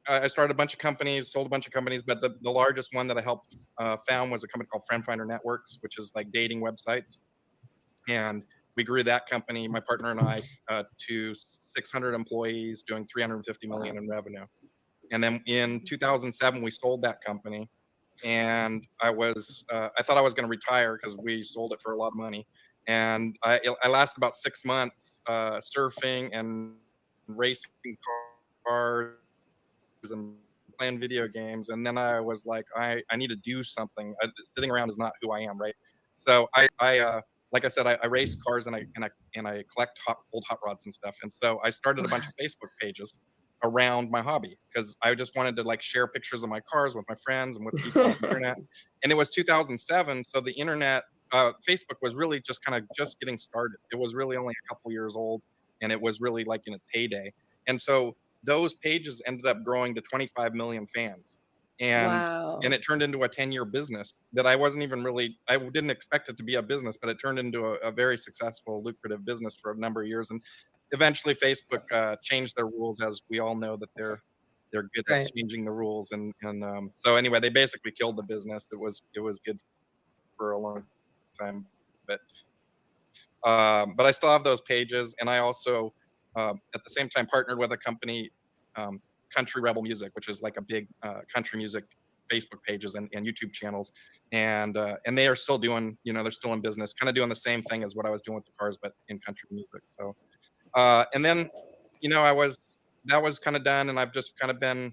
I started a bunch of companies, sold a bunch of companies, but the largest one that I helped found was a company called Friend Finder Networks, which is like dating websites. And we grew that company, my partner and I, to 600 employees, doing 350 million in revenue. And then in 2007, we sold that company, and I thought I was going to retire because we sold it for a lot of money. And I lasted about 6 months surfing and racing cars and playing video games, and then I was like, I need to do something. Sitting around is not who I am, right? So I like I said, I race cars, and I collect old hot rods and stuff. And so I started a bunch of Facebook pages around my hobby because I just wanted to like share pictures of my cars with my friends and with people on the internet. And it was 2007, so the internet, Facebook was really just kind of just getting started. It was really only a couple years old, and it was really like in its heyday. And so those pages ended up growing to 25 million fans. And it turned into a 10-year business that I didn't expect it to be a business, but it turned into a very successful, lucrative business for a number of years. And eventually Facebook changed their rules, as we all know that they're good at changing the rules. And so anyway, they basically killed the business. It was good for a long time, but But I still have those pages, and I also at the same time partnered with a company, Country Rebel Music, which is like a big country music Facebook pages and YouTube channels, and they are still doing, they're still in business, kind of doing the same thing as what I was doing with the cars, but in country music. So, and then, that was kind of done, and I've just kind of been,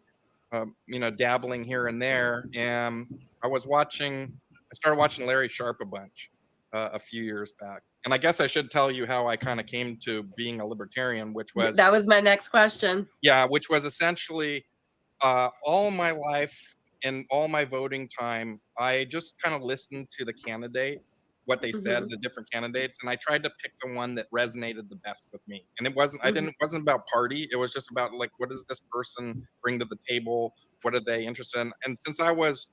dabbling here and there. And I started watching Larry Sharp a bunch a few years back, and I guess I should tell you how I kind of came to being a libertarian, which was That was my next question. which was essentially all my life and all my voting time, I just kind of listened to the candidate, what they said, Mhm. the different candidates, and I tried to pick the one that resonated the best with me. And it wasn't, Mhm. it wasn't about party. It was just about like, what does this person bring to the table? What are they interested in? And since I was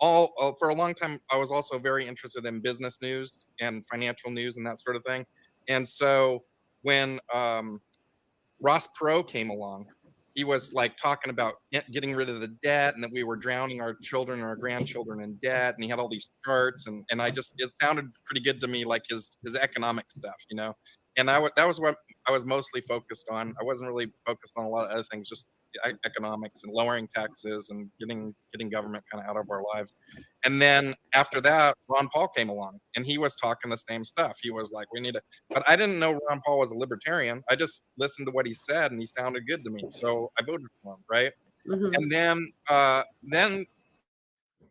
for a long time, I was also very interested in business news and financial news and that sort of thing. And so when Ross Perot came along, he was like talking about getting rid of the debt and that we were drowning our children and our grandchildren in debt. And he had all these charts, and it sounded pretty good to me, like his economic stuff, And that was what I was mostly focused on. I wasn't really focused on a lot of other things, just economics and lowering taxes and getting government kind of out of our lives. And then after that, Ron Paul came along, and he was talking the same stuff. He was like, we need to, but I didn't know Ron Paul was a libertarian. I just listened to what he said, and he sounded good to me, so I voted for him, right? Mhm. And then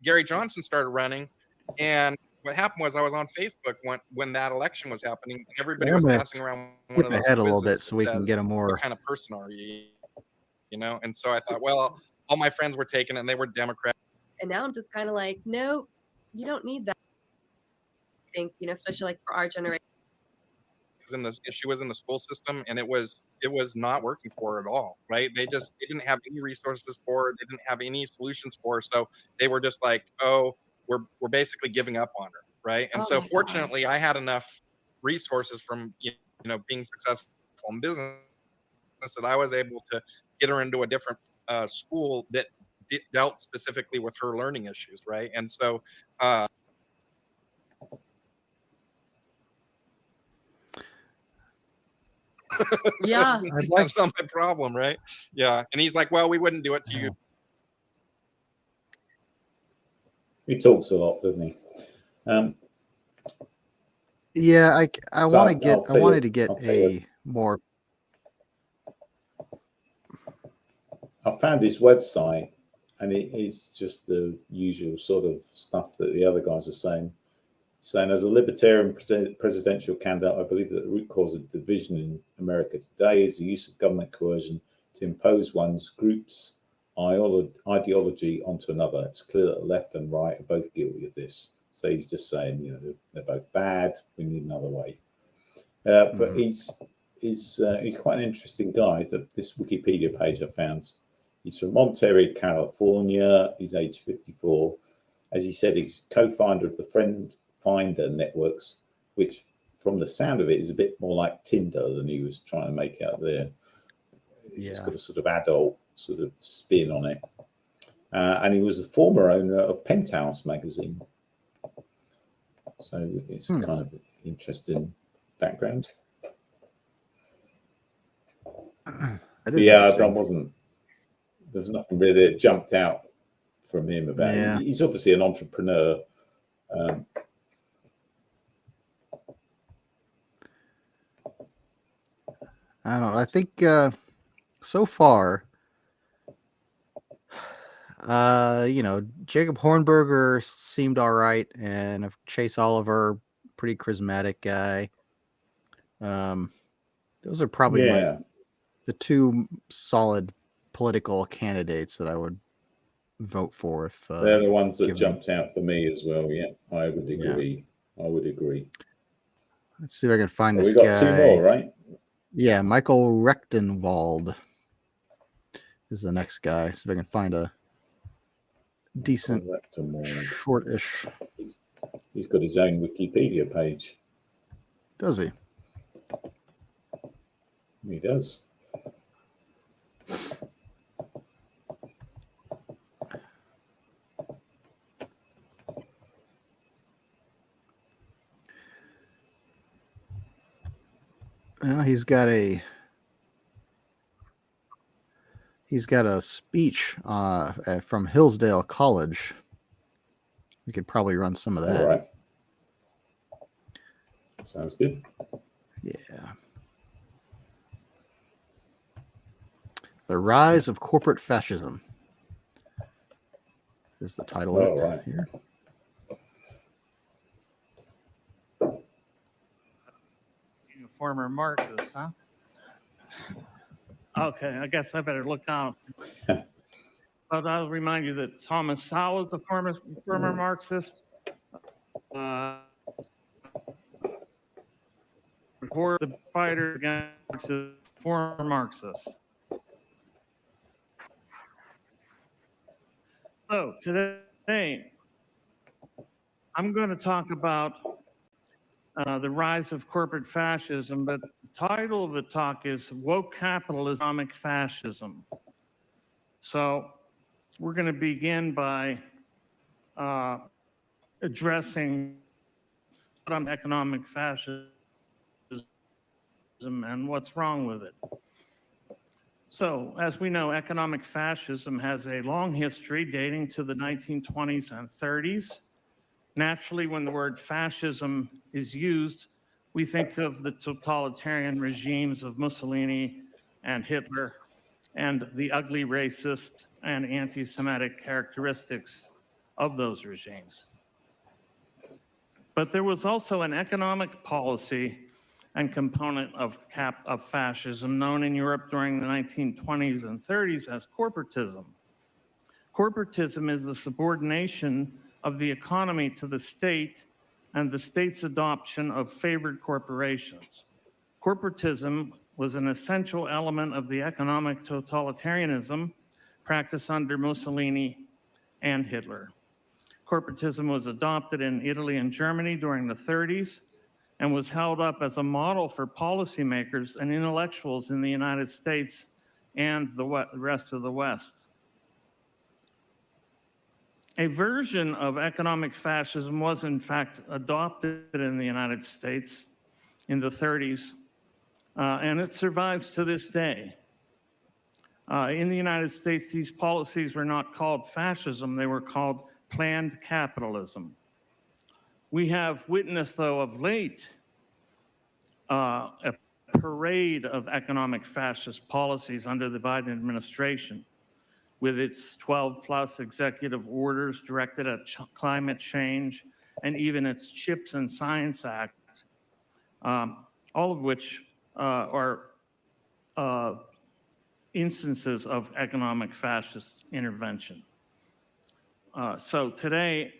Gary Johnson started running, and what happened was I was on Facebook when that election was happening, and everybody I'm was gonna passing around one skip of those ahead a little bit quizzes so that we can says, get a what more. kind of person are you? And so I thought, well, all my friends were taking it, and they were Democrats. And now I'm just kind of like, no, you don't need that. I think, especially like for our generation. She was in the school system, and it was not working for her at all, right? They didn't have any resources for her. They didn't have any solutions for her. So they were just like, oh, we're basically giving up on her, right? And Oh so my God. fortunately, I had enough resources from being successful in business that I was able to get her into a different school that dealt specifically with her learning issues, right? And so Yeah. that's not my problem, right? Yeah. And he's like, well, we wouldn't do it to you. He talks a lot, doesn't he? Yeah, I So want to get. I wanted to get I'll tell you. a more. I found his website, and it's just the usual sort of stuff that the other guys are saying. Saying, as a libertarian presidential candidate, I believe that the root cause of division in America today is the use of government coercion to impose one's group's ideology onto another. It's clear that the left and right are both guilty of this. So he's just saying, they're both bad. We need another way. But he's quite an interesting guy. This Wikipedia page I found. He's from Monterey, California. He's age 54. As he said, he's co-founder of the Friend Finder networks, which, from the sound of it, is a bit more like Tinder than he was trying to make out there. It's got a sort of adult sort of spin on it. And he was the former owner of Penthouse magazine. So it's kind of interesting background. There was nothing really that jumped out from him about it. He's obviously an entrepreneur. I don't know. I think so far, Jacob Hornberger seemed all right, and Chase Oliver, pretty charismatic guy. Those are probably the two solid political candidates that I would vote for. If they're the ones that jumped out for me as well. Yeah, I would agree. I would agree. Let's see if I can find this we got guy. 2 more, right? Yeah, Michael Rechtenwald is the next guy. See if I can find a decent shortish. He's got his own Wikipedia page. Does he? He does. Well, he's got a speech from Hillsdale College. We could probably run some of that. All right. Sounds good. Yeah. The Rise of Corporate Fascism is the title of it Right. here. You former Marxist, huh? Okay, I guess I better look out. But I'll remind you that Thomas Sowell is a former Marxist. The fighter against Marxism, former Marxist. So today, I'm going to talk about the rise of corporate fascism, but the title of the talk is Woke Capitalism, Economic Fascism. So we're going to begin by addressing economic fascism and what's wrong with it. So, as we know, economic fascism has a long history dating to the 1920s and 30s. Naturally, when the word fascism is used, we think of the totalitarian regimes of Mussolini and Hitler and the ugly racist and anti-Semitic characteristics of those regimes. But there was also an economic policy and component of fascism known in Europe during the 1920s and 30s as corporatism. Corporatism is the subordination of the economy to the state and the state's adoption of favored corporations. Corporatism was an essential element of the economic totalitarianism practiced under Mussolini and Hitler. Corporatism was adopted in Italy and Germany during the 30s and was held up as a model for policymakers and intellectuals in the United States and the rest of the West. A version of economic fascism was in fact adopted in the United States in the 30s, and it survives to this day. In the United States, these policies were not called fascism, they were called planned capitalism. We have witnessed, though, of late, a parade of economic fascist policies under the Biden administration, with its 12+ executive orders directed at climate change and even its Chips and Science Act, all of which are instances of economic fascist intervention. So today,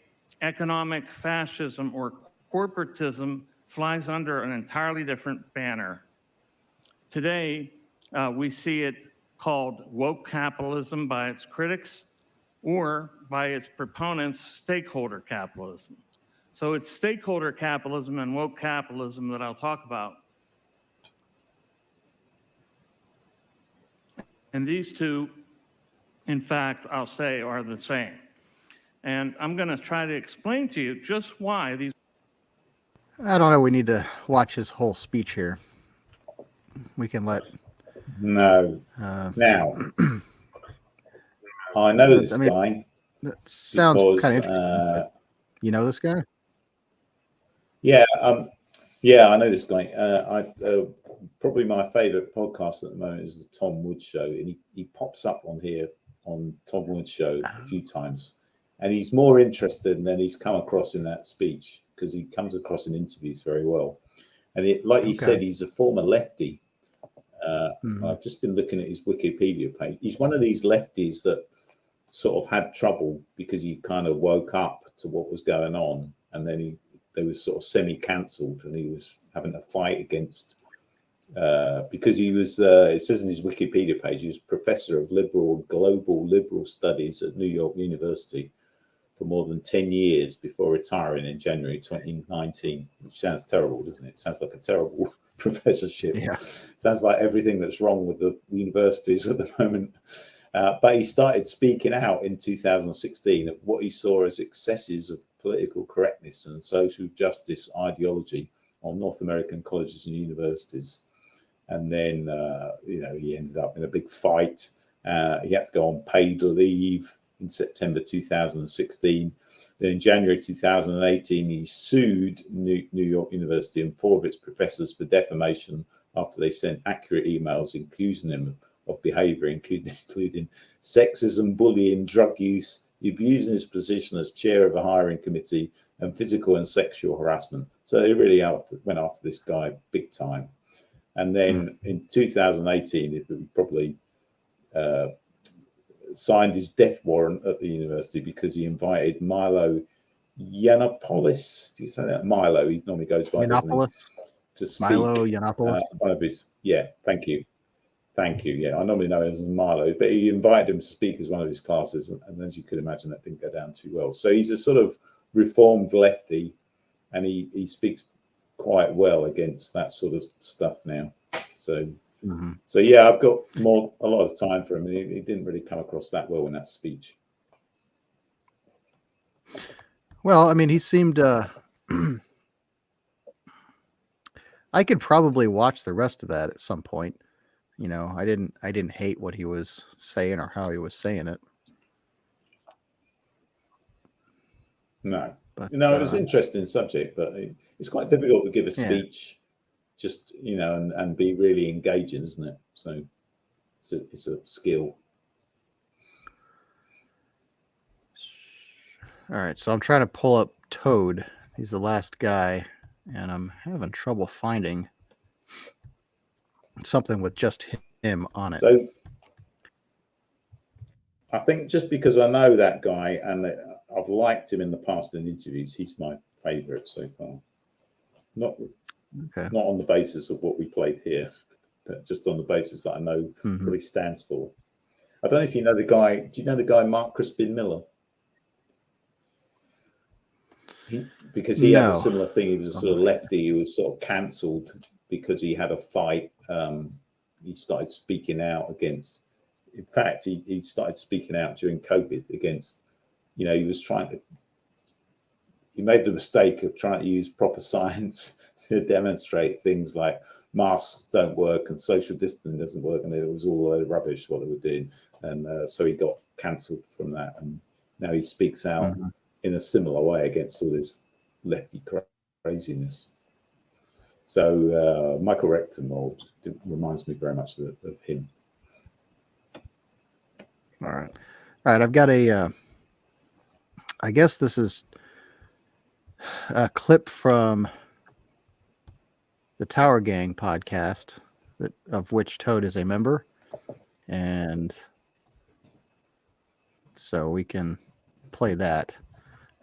economic fascism or corporatism flies under an entirely different banner. Today, we see it called woke capitalism by its critics, or by its proponents, stakeholder capitalism. So it's stakeholder capitalism and woke capitalism that I'll talk about. And these two, in fact, I'll say are the same. And I'm going to try to explain to you just why these. I don't know. We need to watch his whole speech here. We can let. No. Now, I know this guy. That sounds kind of interesting. You know this guy? Yeah. Yeah, I know this guy. Probably my favorite podcast at the moment is the Tom Woods Show, and he pops up on here on Tom Woods Show a few times, and he's more interested than he's come across in that speech, because he comes across in interviews very well. And like he said, he's a former lefty. I've just been looking at his Wikipedia page. He's one of these lefties that sort of had trouble because he kind of woke up to what was going on, and then they was sort of semi-cancelled, and he was having a fight against because he was. It says in his Wikipedia page he was professor of global liberal studies at New York University for more than 10 years before retiring in January 2019, which sounds terrible, doesn't it? It sounds like a terrible professorship. Yeah. Sounds like everything that's wrong with the universities at the moment. But he started speaking out in 2016 of what he saw as excesses of political correctness and social justice ideology on North American colleges and universities. and then he ended up in a big fight. He had to go on paid leave in September 2016. Then in January 2018, he sued New York University and 4 of its professors for defamation after they sent accurate emails accusing him of behavior, including sexism, bullying, drug use, abusing his position as chair of a hiring committee, and physical and sexual harassment. So they really went after this guy big time. And then in 2018, it probably signed his death warrant at the university because he invited Milo Yiannopoulos. Do you say that? Milo, he normally goes by Yiannopoulos. To speak. Milo Yiannopoulos. One of his, thank you. Yeah, I normally know him as Milo, but he invited him to speak as one of his classes, and as you could imagine, that didn't go down too well. So he's a sort of reformed lefty, and he speaks quite well against that sort of stuff now. So, so yeah, I've got a lot of time for him. He didn't really come across that well in that speech. Well, I mean, he seemed. I could probably watch the rest of that at some point. You know, I didn't hate what he was saying or how he was saying it. No, but, it was an interesting subject, but it's quite difficult to give a speech, just and be really engaging, isn't it? So it's a skill. All right, so I'm trying to pull up Toad. He's the last guy, and I'm having trouble finding something with just him on it. So I think just because I know that guy and I've liked him in the past in interviews, he's my favorite so far. Not on the basis of what we played here, but just on the basis that I know what he stands for. I don't know if you know the guy. Do you know the guy Mark Crispin Miller? Because he had a similar thing. He was a sort of lefty. He was sort of cancelled because he had a fight. He started speaking out against. In fact, he started speaking out during COVID against. He was trying to. He made the mistake of trying to use proper science to demonstrate things like masks don't work and social distancing doesn't work, and it was all rubbish what they were doing. And so he got cancelled from that, and now he speaks out in a similar way against all this lefty craziness. So Michael Rectenwald reminds me very much of him. All right. I've got a. I guess this is a clip from the Tower Gang podcast, of which Toad is a member, and so we can play that.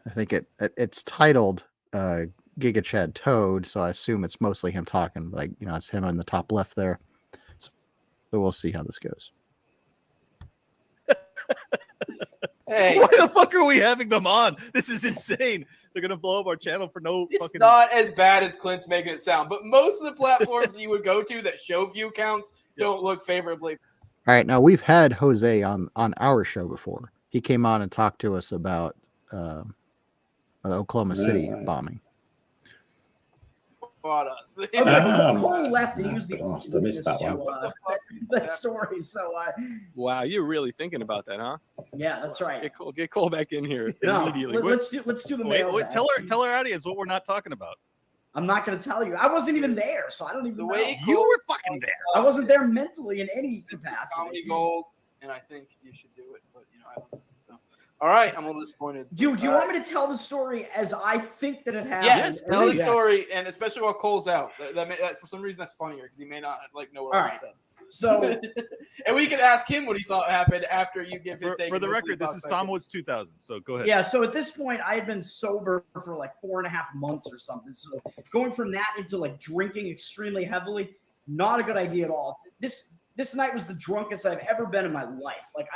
I think it's titled Giga Chad Toad, so I assume it's mostly him talking. Like it's him on the top left there. So we'll see how this goes. Hey, why the fuck are we having them on? This is insane. They're gonna blow up our channel for no it's fucking. It's not as bad as Clint's making it sound, but most of the platforms you would go to that show view counts don't look favorably. All right, now we've had Jose on our show before. He came on and talked to us about the Oklahoma City bombing. Us. Whole left to use the I missed that one. That story. So wow, you're really thinking about that, huh? Yeah, that's right. Get Cole back in here immediately. Let's do the mail. Wait, tell our audience what we're not talking about. I'm not going to tell you. I wasn't even there, so I don't even know. You were fucking there. I wasn't there mentally in any capacity. Comedy gold, and I think you should do it, but I don't know. So. All right, I'm a little disappointed. Do you want me to tell the story as I think that it happened? Yes, tell the story, and especially while Cole's out. That for some reason that's funnier because he may not know what I said. So, and we can ask him what he thought happened after you give his take. For the record, this is Tom Woods 2000. So go ahead. Yeah. So at this point, I had been sober for like 4.5 months or something. So going from that into like drinking extremely heavily, not a good idea at all. This night was the drunkest I've ever been in my life. Like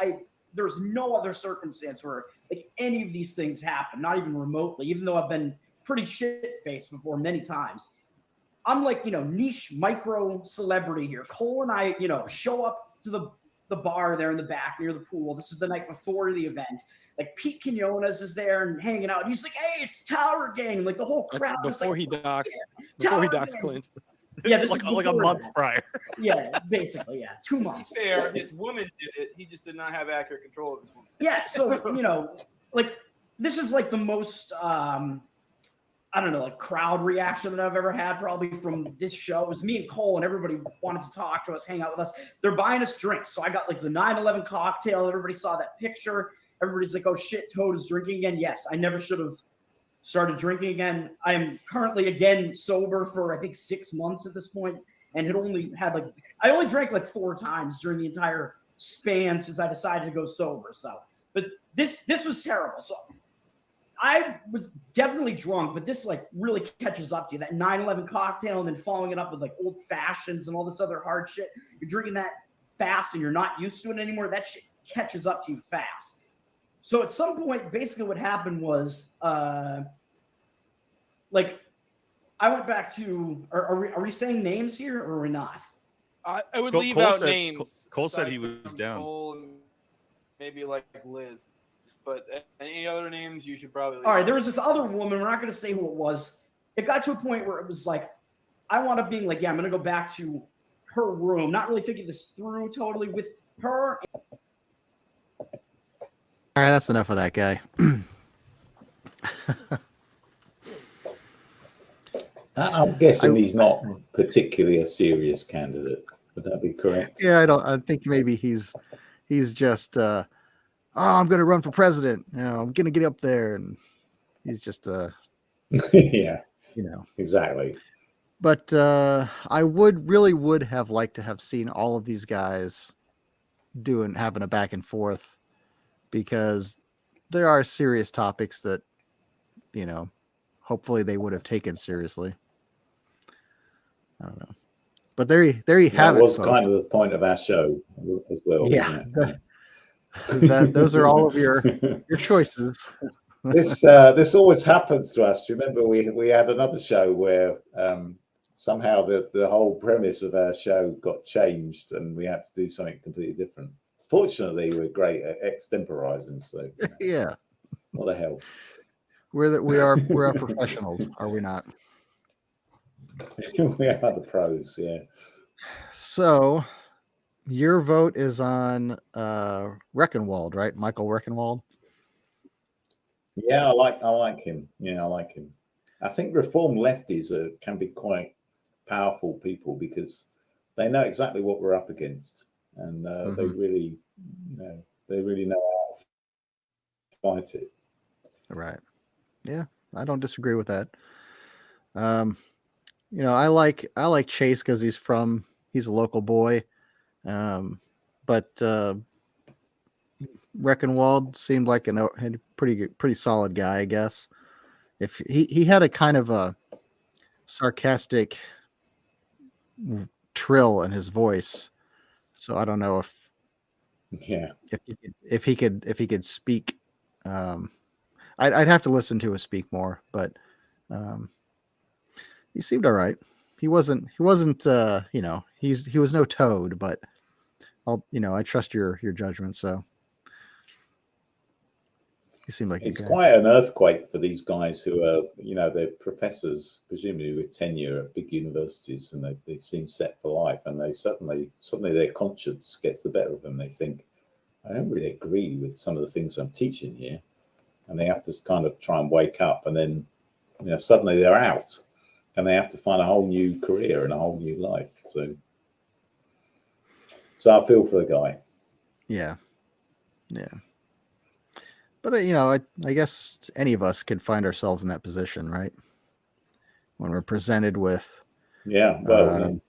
there's no other circumstance where like any of these things happen, not even remotely, even though I've been pretty shit-faced before many times. I'm like, niche micro celebrity here. Cole and I, show up to the bar there in the back near the pool. This is the night before the event. Like Pete Quinones is there and hanging out. He's like, hey, it's Tower Gang. Like the whole crowd. Before he docks Tower Clint. Yeah, this like, is like a before month that. prior. Yeah, basically, yeah, 2 To be months. fair, his woman did it. He just did not have accurate control of his woman. Yeah, so like this is like the most I don't know, like crowd reaction that I've ever had probably from this show. It was me and Cole, and everybody wanted to talk to us, hang out with us. They're buying us drinks. So I got like the 9/11 cocktail. Everybody saw that picture. Everybody's like, oh shit, Toad is drinking again. Yes, I never should have started drinking again. I'm currently again sober for I think 6 months at this point, and I only drank like 4 times during the entire span since I decided to go sober. So, but this was terrible. So I was definitely drunk, but this like really catches up to you. That 9/11 cocktail and then following it up with like old fashions and all this other hard shit. You're drinking that fast and you're not used to it anymore. That shit catches up to you fast. So at some point, basically what happened was like I went back to are we saying names here or are we not? I would Cole- leave Cole out said- names. Cole said aside he was from down. Cole and maybe like Liz, but any other names you should probably. All right, there was this other woman. We're not going to say who it was. It got to a point where it was like, I wound up being like, yeah, I'm going to go back to her room, not really thinking this through totally with her. All right, that's enough of that guy. I'm guessing he's not particularly a serious candidate. Would that be correct? Yeah, I think maybe he's just oh, I'm gonna run for president. I'm gonna get up there, and he's just Yeah, exactly. But I would have liked to have seen all of these guys having a back and forth, because there are serious topics that hopefully they would have taken seriously. I don't know, but there you have it. That was folks. kind of the point of our show as well. Yeah. Wasn't it? Those are all of your choices. This always happens to us. Do you remember we had another show where somehow the whole premise of our show got changed and we had to do something completely different. Fortunately, we're great at extemporizing. So Yeah, what the hell? We're professionals, are we not? We are the pros. Yeah. So your vote is on Reckenwald, right? Michael Reckenwald. Yeah, I like him. Yeah, I like him. I think reform lefties can be quite powerful people because they know exactly what we're up against, and they really know how to fight it. Right. Yeah, I don't disagree with that. I like Chase because he's a local boy, but Reckenwald seemed like a pretty solid guy, I guess. If he had a kind of a sarcastic trill in his voice, so I don't know if he could speak. I'd have to listen to him speak more, but he seemed all right. He wasn't he was no Toad, but I trust your judgment. So he seemed like it's quite an earthquake for these guys who are, they're professors, presumably with tenure at big universities, and they seem set for life, and they suddenly their conscience gets the better of them. They think, I don't really agree with some of the things I'm teaching here, and they have to kind of try and wake up, and then suddenly they're out, and they have to find a whole new career and a whole new life. So I feel for the guy. Yeah. But I guess any of us could find ourselves in that position, right? When we're presented with a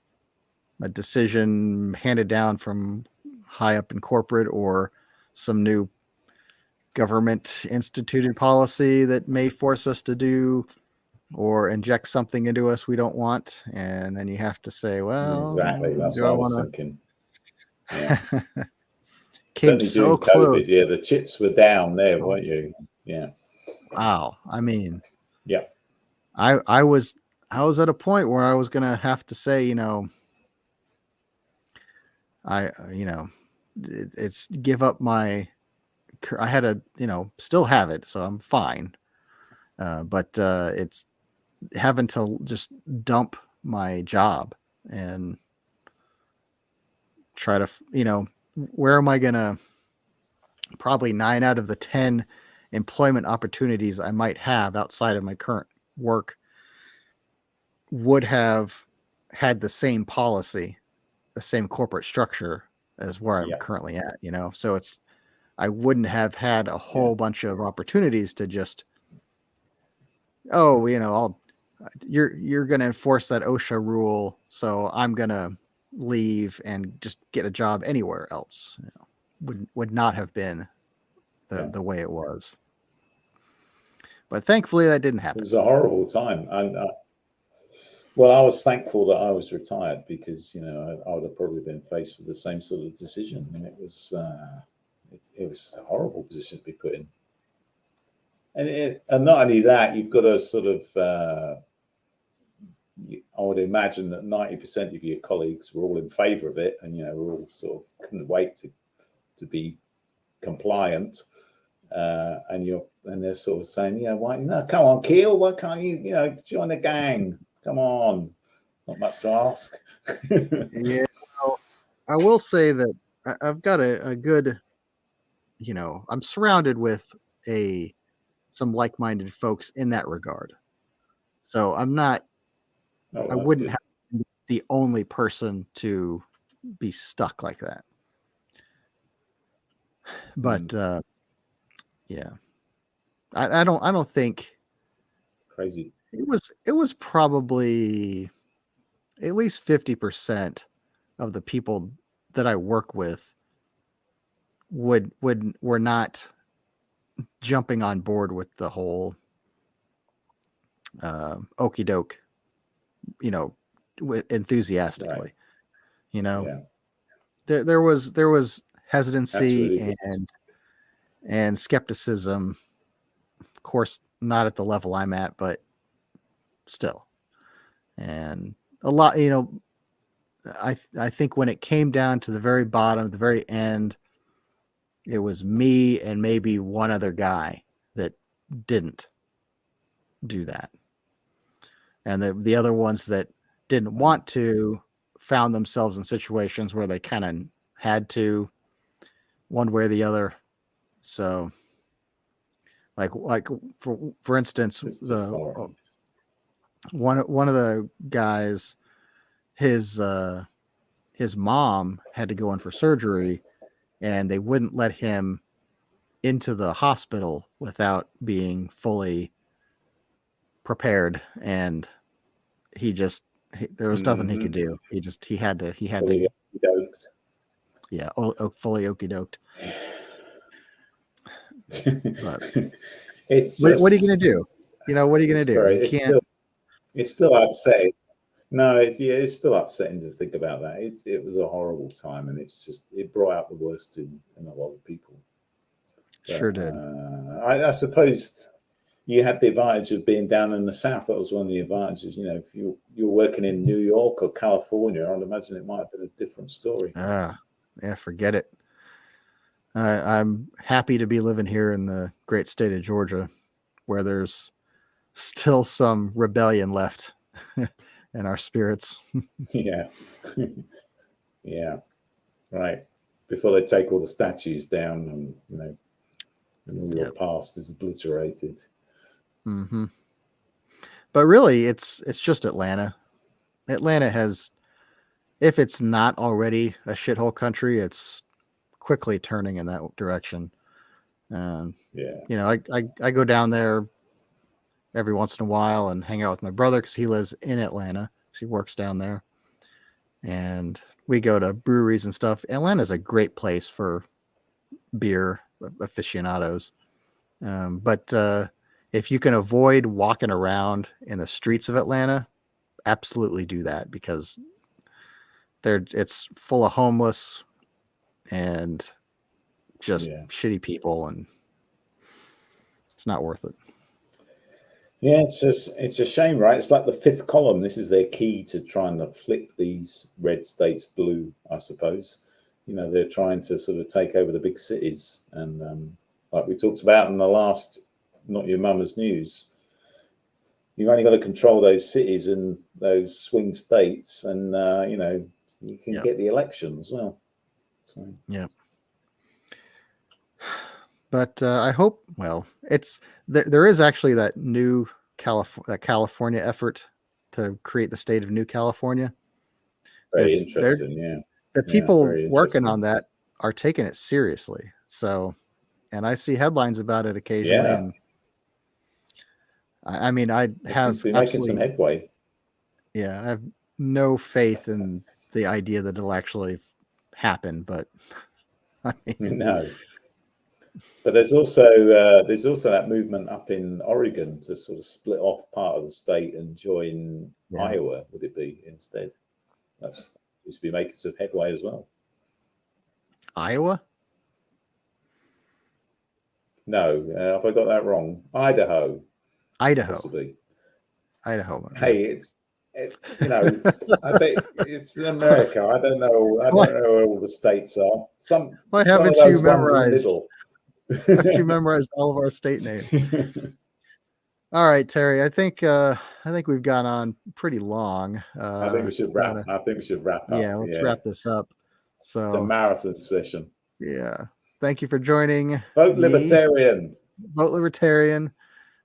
decision handed down from high up in corporate or some new government instituted policy that may force us to do or inject something into us we don't want, and then you have to say, well, exactly, that's what I was thinking. Yeah. Came so during close. COVID, yeah, the chips were down there, weren't you? Yeah. Wow. I mean, yeah. I was at a point where I was gonna have to say, it's give up my. I had a, still have it, so I'm fine. But it's having to just dump my job and try to, where am I going to, probably 9 out of the 10 employment opportunities I might have outside of my current work would have had the same policy, the same corporate structure as where I'm currently at, so I wouldn't have had a whole bunch of opportunities to just, you're going to enforce that OSHA rule, so I'm going to leave and just get a job anywhere else. Would not have been the way it was. But thankfully that didn't happen. It was a horrible time. And well, I was thankful that I was retired, because, I would have probably been faced with the same sort of decision. And it was a horrible position to be put in. And not only that, you've got to sort of, I would imagine that 90% of your colleagues were all in favor of it, and, we're all sort of couldn't wait to be compliant. And they're sort of saying, why, come on, Keel, why can't you, join the gang? Come on, it's not much to ask. Yeah, well, I will say that I've got a good, I'm surrounded with some like-minded folks in that regard. So I'm not, I wouldn't have been the only person to be stuck like that. But yeah, I don't think crazy. It was probably at least 50% of the people that I work with were not jumping on board with the whole okey doke, enthusiastically. Right. There was hesitancy really and skepticism. Of course, not at the level I'm at, but still. And a lot, I think when it came down to the very bottom, the very end, it was me and maybe one other guy that didn't do that. And the other ones that didn't want to found themselves in situations where they kind of had to, one way or the other. So like for instance, one of the guys, his mom had to go in for surgery, and they wouldn't let him into the hospital without being fully prepared, and there was nothing he could do. He had to yeah, fully okey doked. But what are you going to do? What are you going to do? It's still upsetting. No, it's still upsetting to think about that. It was a horrible time, and it brought out the worst in a lot of people. But, sure did. I suppose you had the advantage of being down in the South. That was one of the advantages. If you're working in New York or California, I'd imagine it might have been a different story. Yeah, forget it. I'm happy to be living here in the great state of Georgia, where there's still some rebellion left in our spirits. Yeah. Yeah. Right. Before they take all the statues down and, and all your past is obliterated. Mm-hmm. But really, it's just Atlanta. Atlanta has, if it's not already a shithole country, it's quickly turning in that direction. I go down there every once in a while and hang out with my brother because he lives in Atlanta, because he works down there, and we go to breweries and stuff. Atlanta's a great place for beer aficionados, but if you can avoid walking around in the streets of Atlanta, absolutely do that, because it's full of homeless and just shitty people, and it's not worth it. Yeah, it's a shame, right? It's like the fifth column. This is their key to trying to flip these red states blue, I suppose. They're trying to sort of take over the big cities, and like we talked about in the last Not Your Mama's News, you've only got to control those cities, and those swing states, and you can get the election as well. So yeah. But I hope. Well, there is actually that new California effort to create the state of New California. Very interesting. Yeah. The people working on that are taking it seriously. So, and I see headlines about it occasionally. Yeah. And I mean, I have making some headway. Yeah, I have no faith in the idea that it'll actually happen, but I mean, no. But there's also that movement up in Oregon to sort of split off part of the state and join Iowa. Would it be instead? That's seems to be making some headway as well. Iowa? No, have I got that wrong? Idaho. Possibly. Idaho. Hey, it's I bet it's in America. I don't know. I don't know where all the states are. Why haven't you memorized? Haven't you memorized all of our state names? All right, Terry. I think we've gone on pretty long. I think we should wrap. I think we should wrap up. Yeah, let's wrap this up. So it's a marathon session. Yeah. Thank you for joining. Vote Libertarian. Vote Libertarian.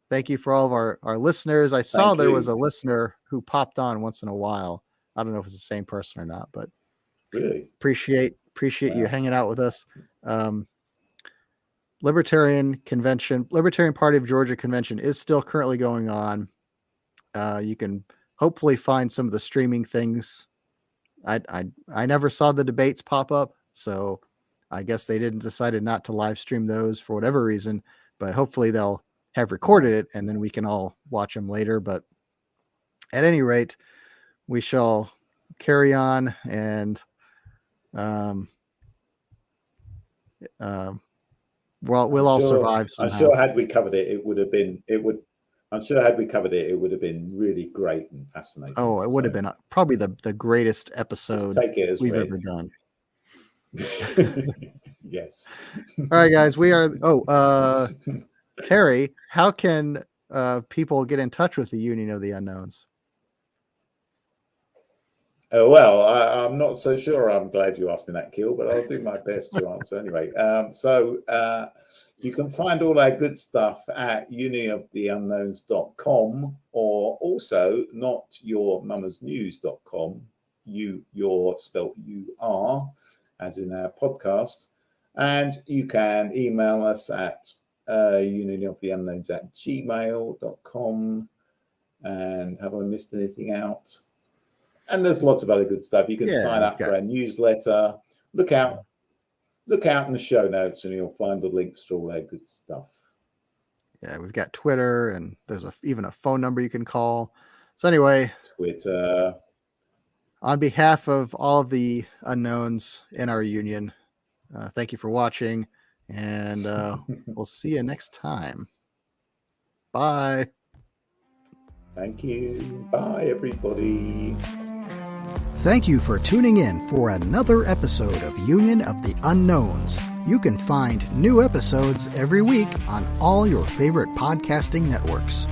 Thank you for all of our listeners. I saw there was a listener who popped on once in a while. I don't know if it's the same person or not, but really appreciate you hanging out with us. Libertarian Party of Georgia convention is still currently going on. You can hopefully find some of the streaming things. I never saw the debates pop up, so I guess they decided not to live stream those for whatever reason, but hopefully they'll have recorded it and then we can all watch them later. But at any rate, we shall carry on and we'll all survive somehow. I'm sure had we covered it, it would have been really great and fascinating. Oh, it would have been probably the greatest episode we've ever done. Yes. All right, guys, we are. Terry, how can people get in touch with the Union of the Unknowns? Well, I'm not so sure. I'm glad you asked me that, Keel, but I'll do my best to answer anyway. So you can find all our good stuff at unionoftheunknowns.com or also notyourmammasnews.com. You're spelled UR, as in our podcast. And you can email us at unionoftheunknowns@gmail.com. And have I missed anything out? And there's lots of other good stuff. You can sign up for our newsletter. Look out in the show notes and you'll find the links to all that good stuff. Yeah, we've got Twitter and there's even a phone number you can call. So anyway, Twitter. On behalf of all of the unknowns in our union, thank you for watching, and we'll see you next time. Bye. Thank you. Bye, everybody. Thank you for tuning in for another episode of Union of the Unknowns. You can find new episodes every week on all your favorite podcasting networks.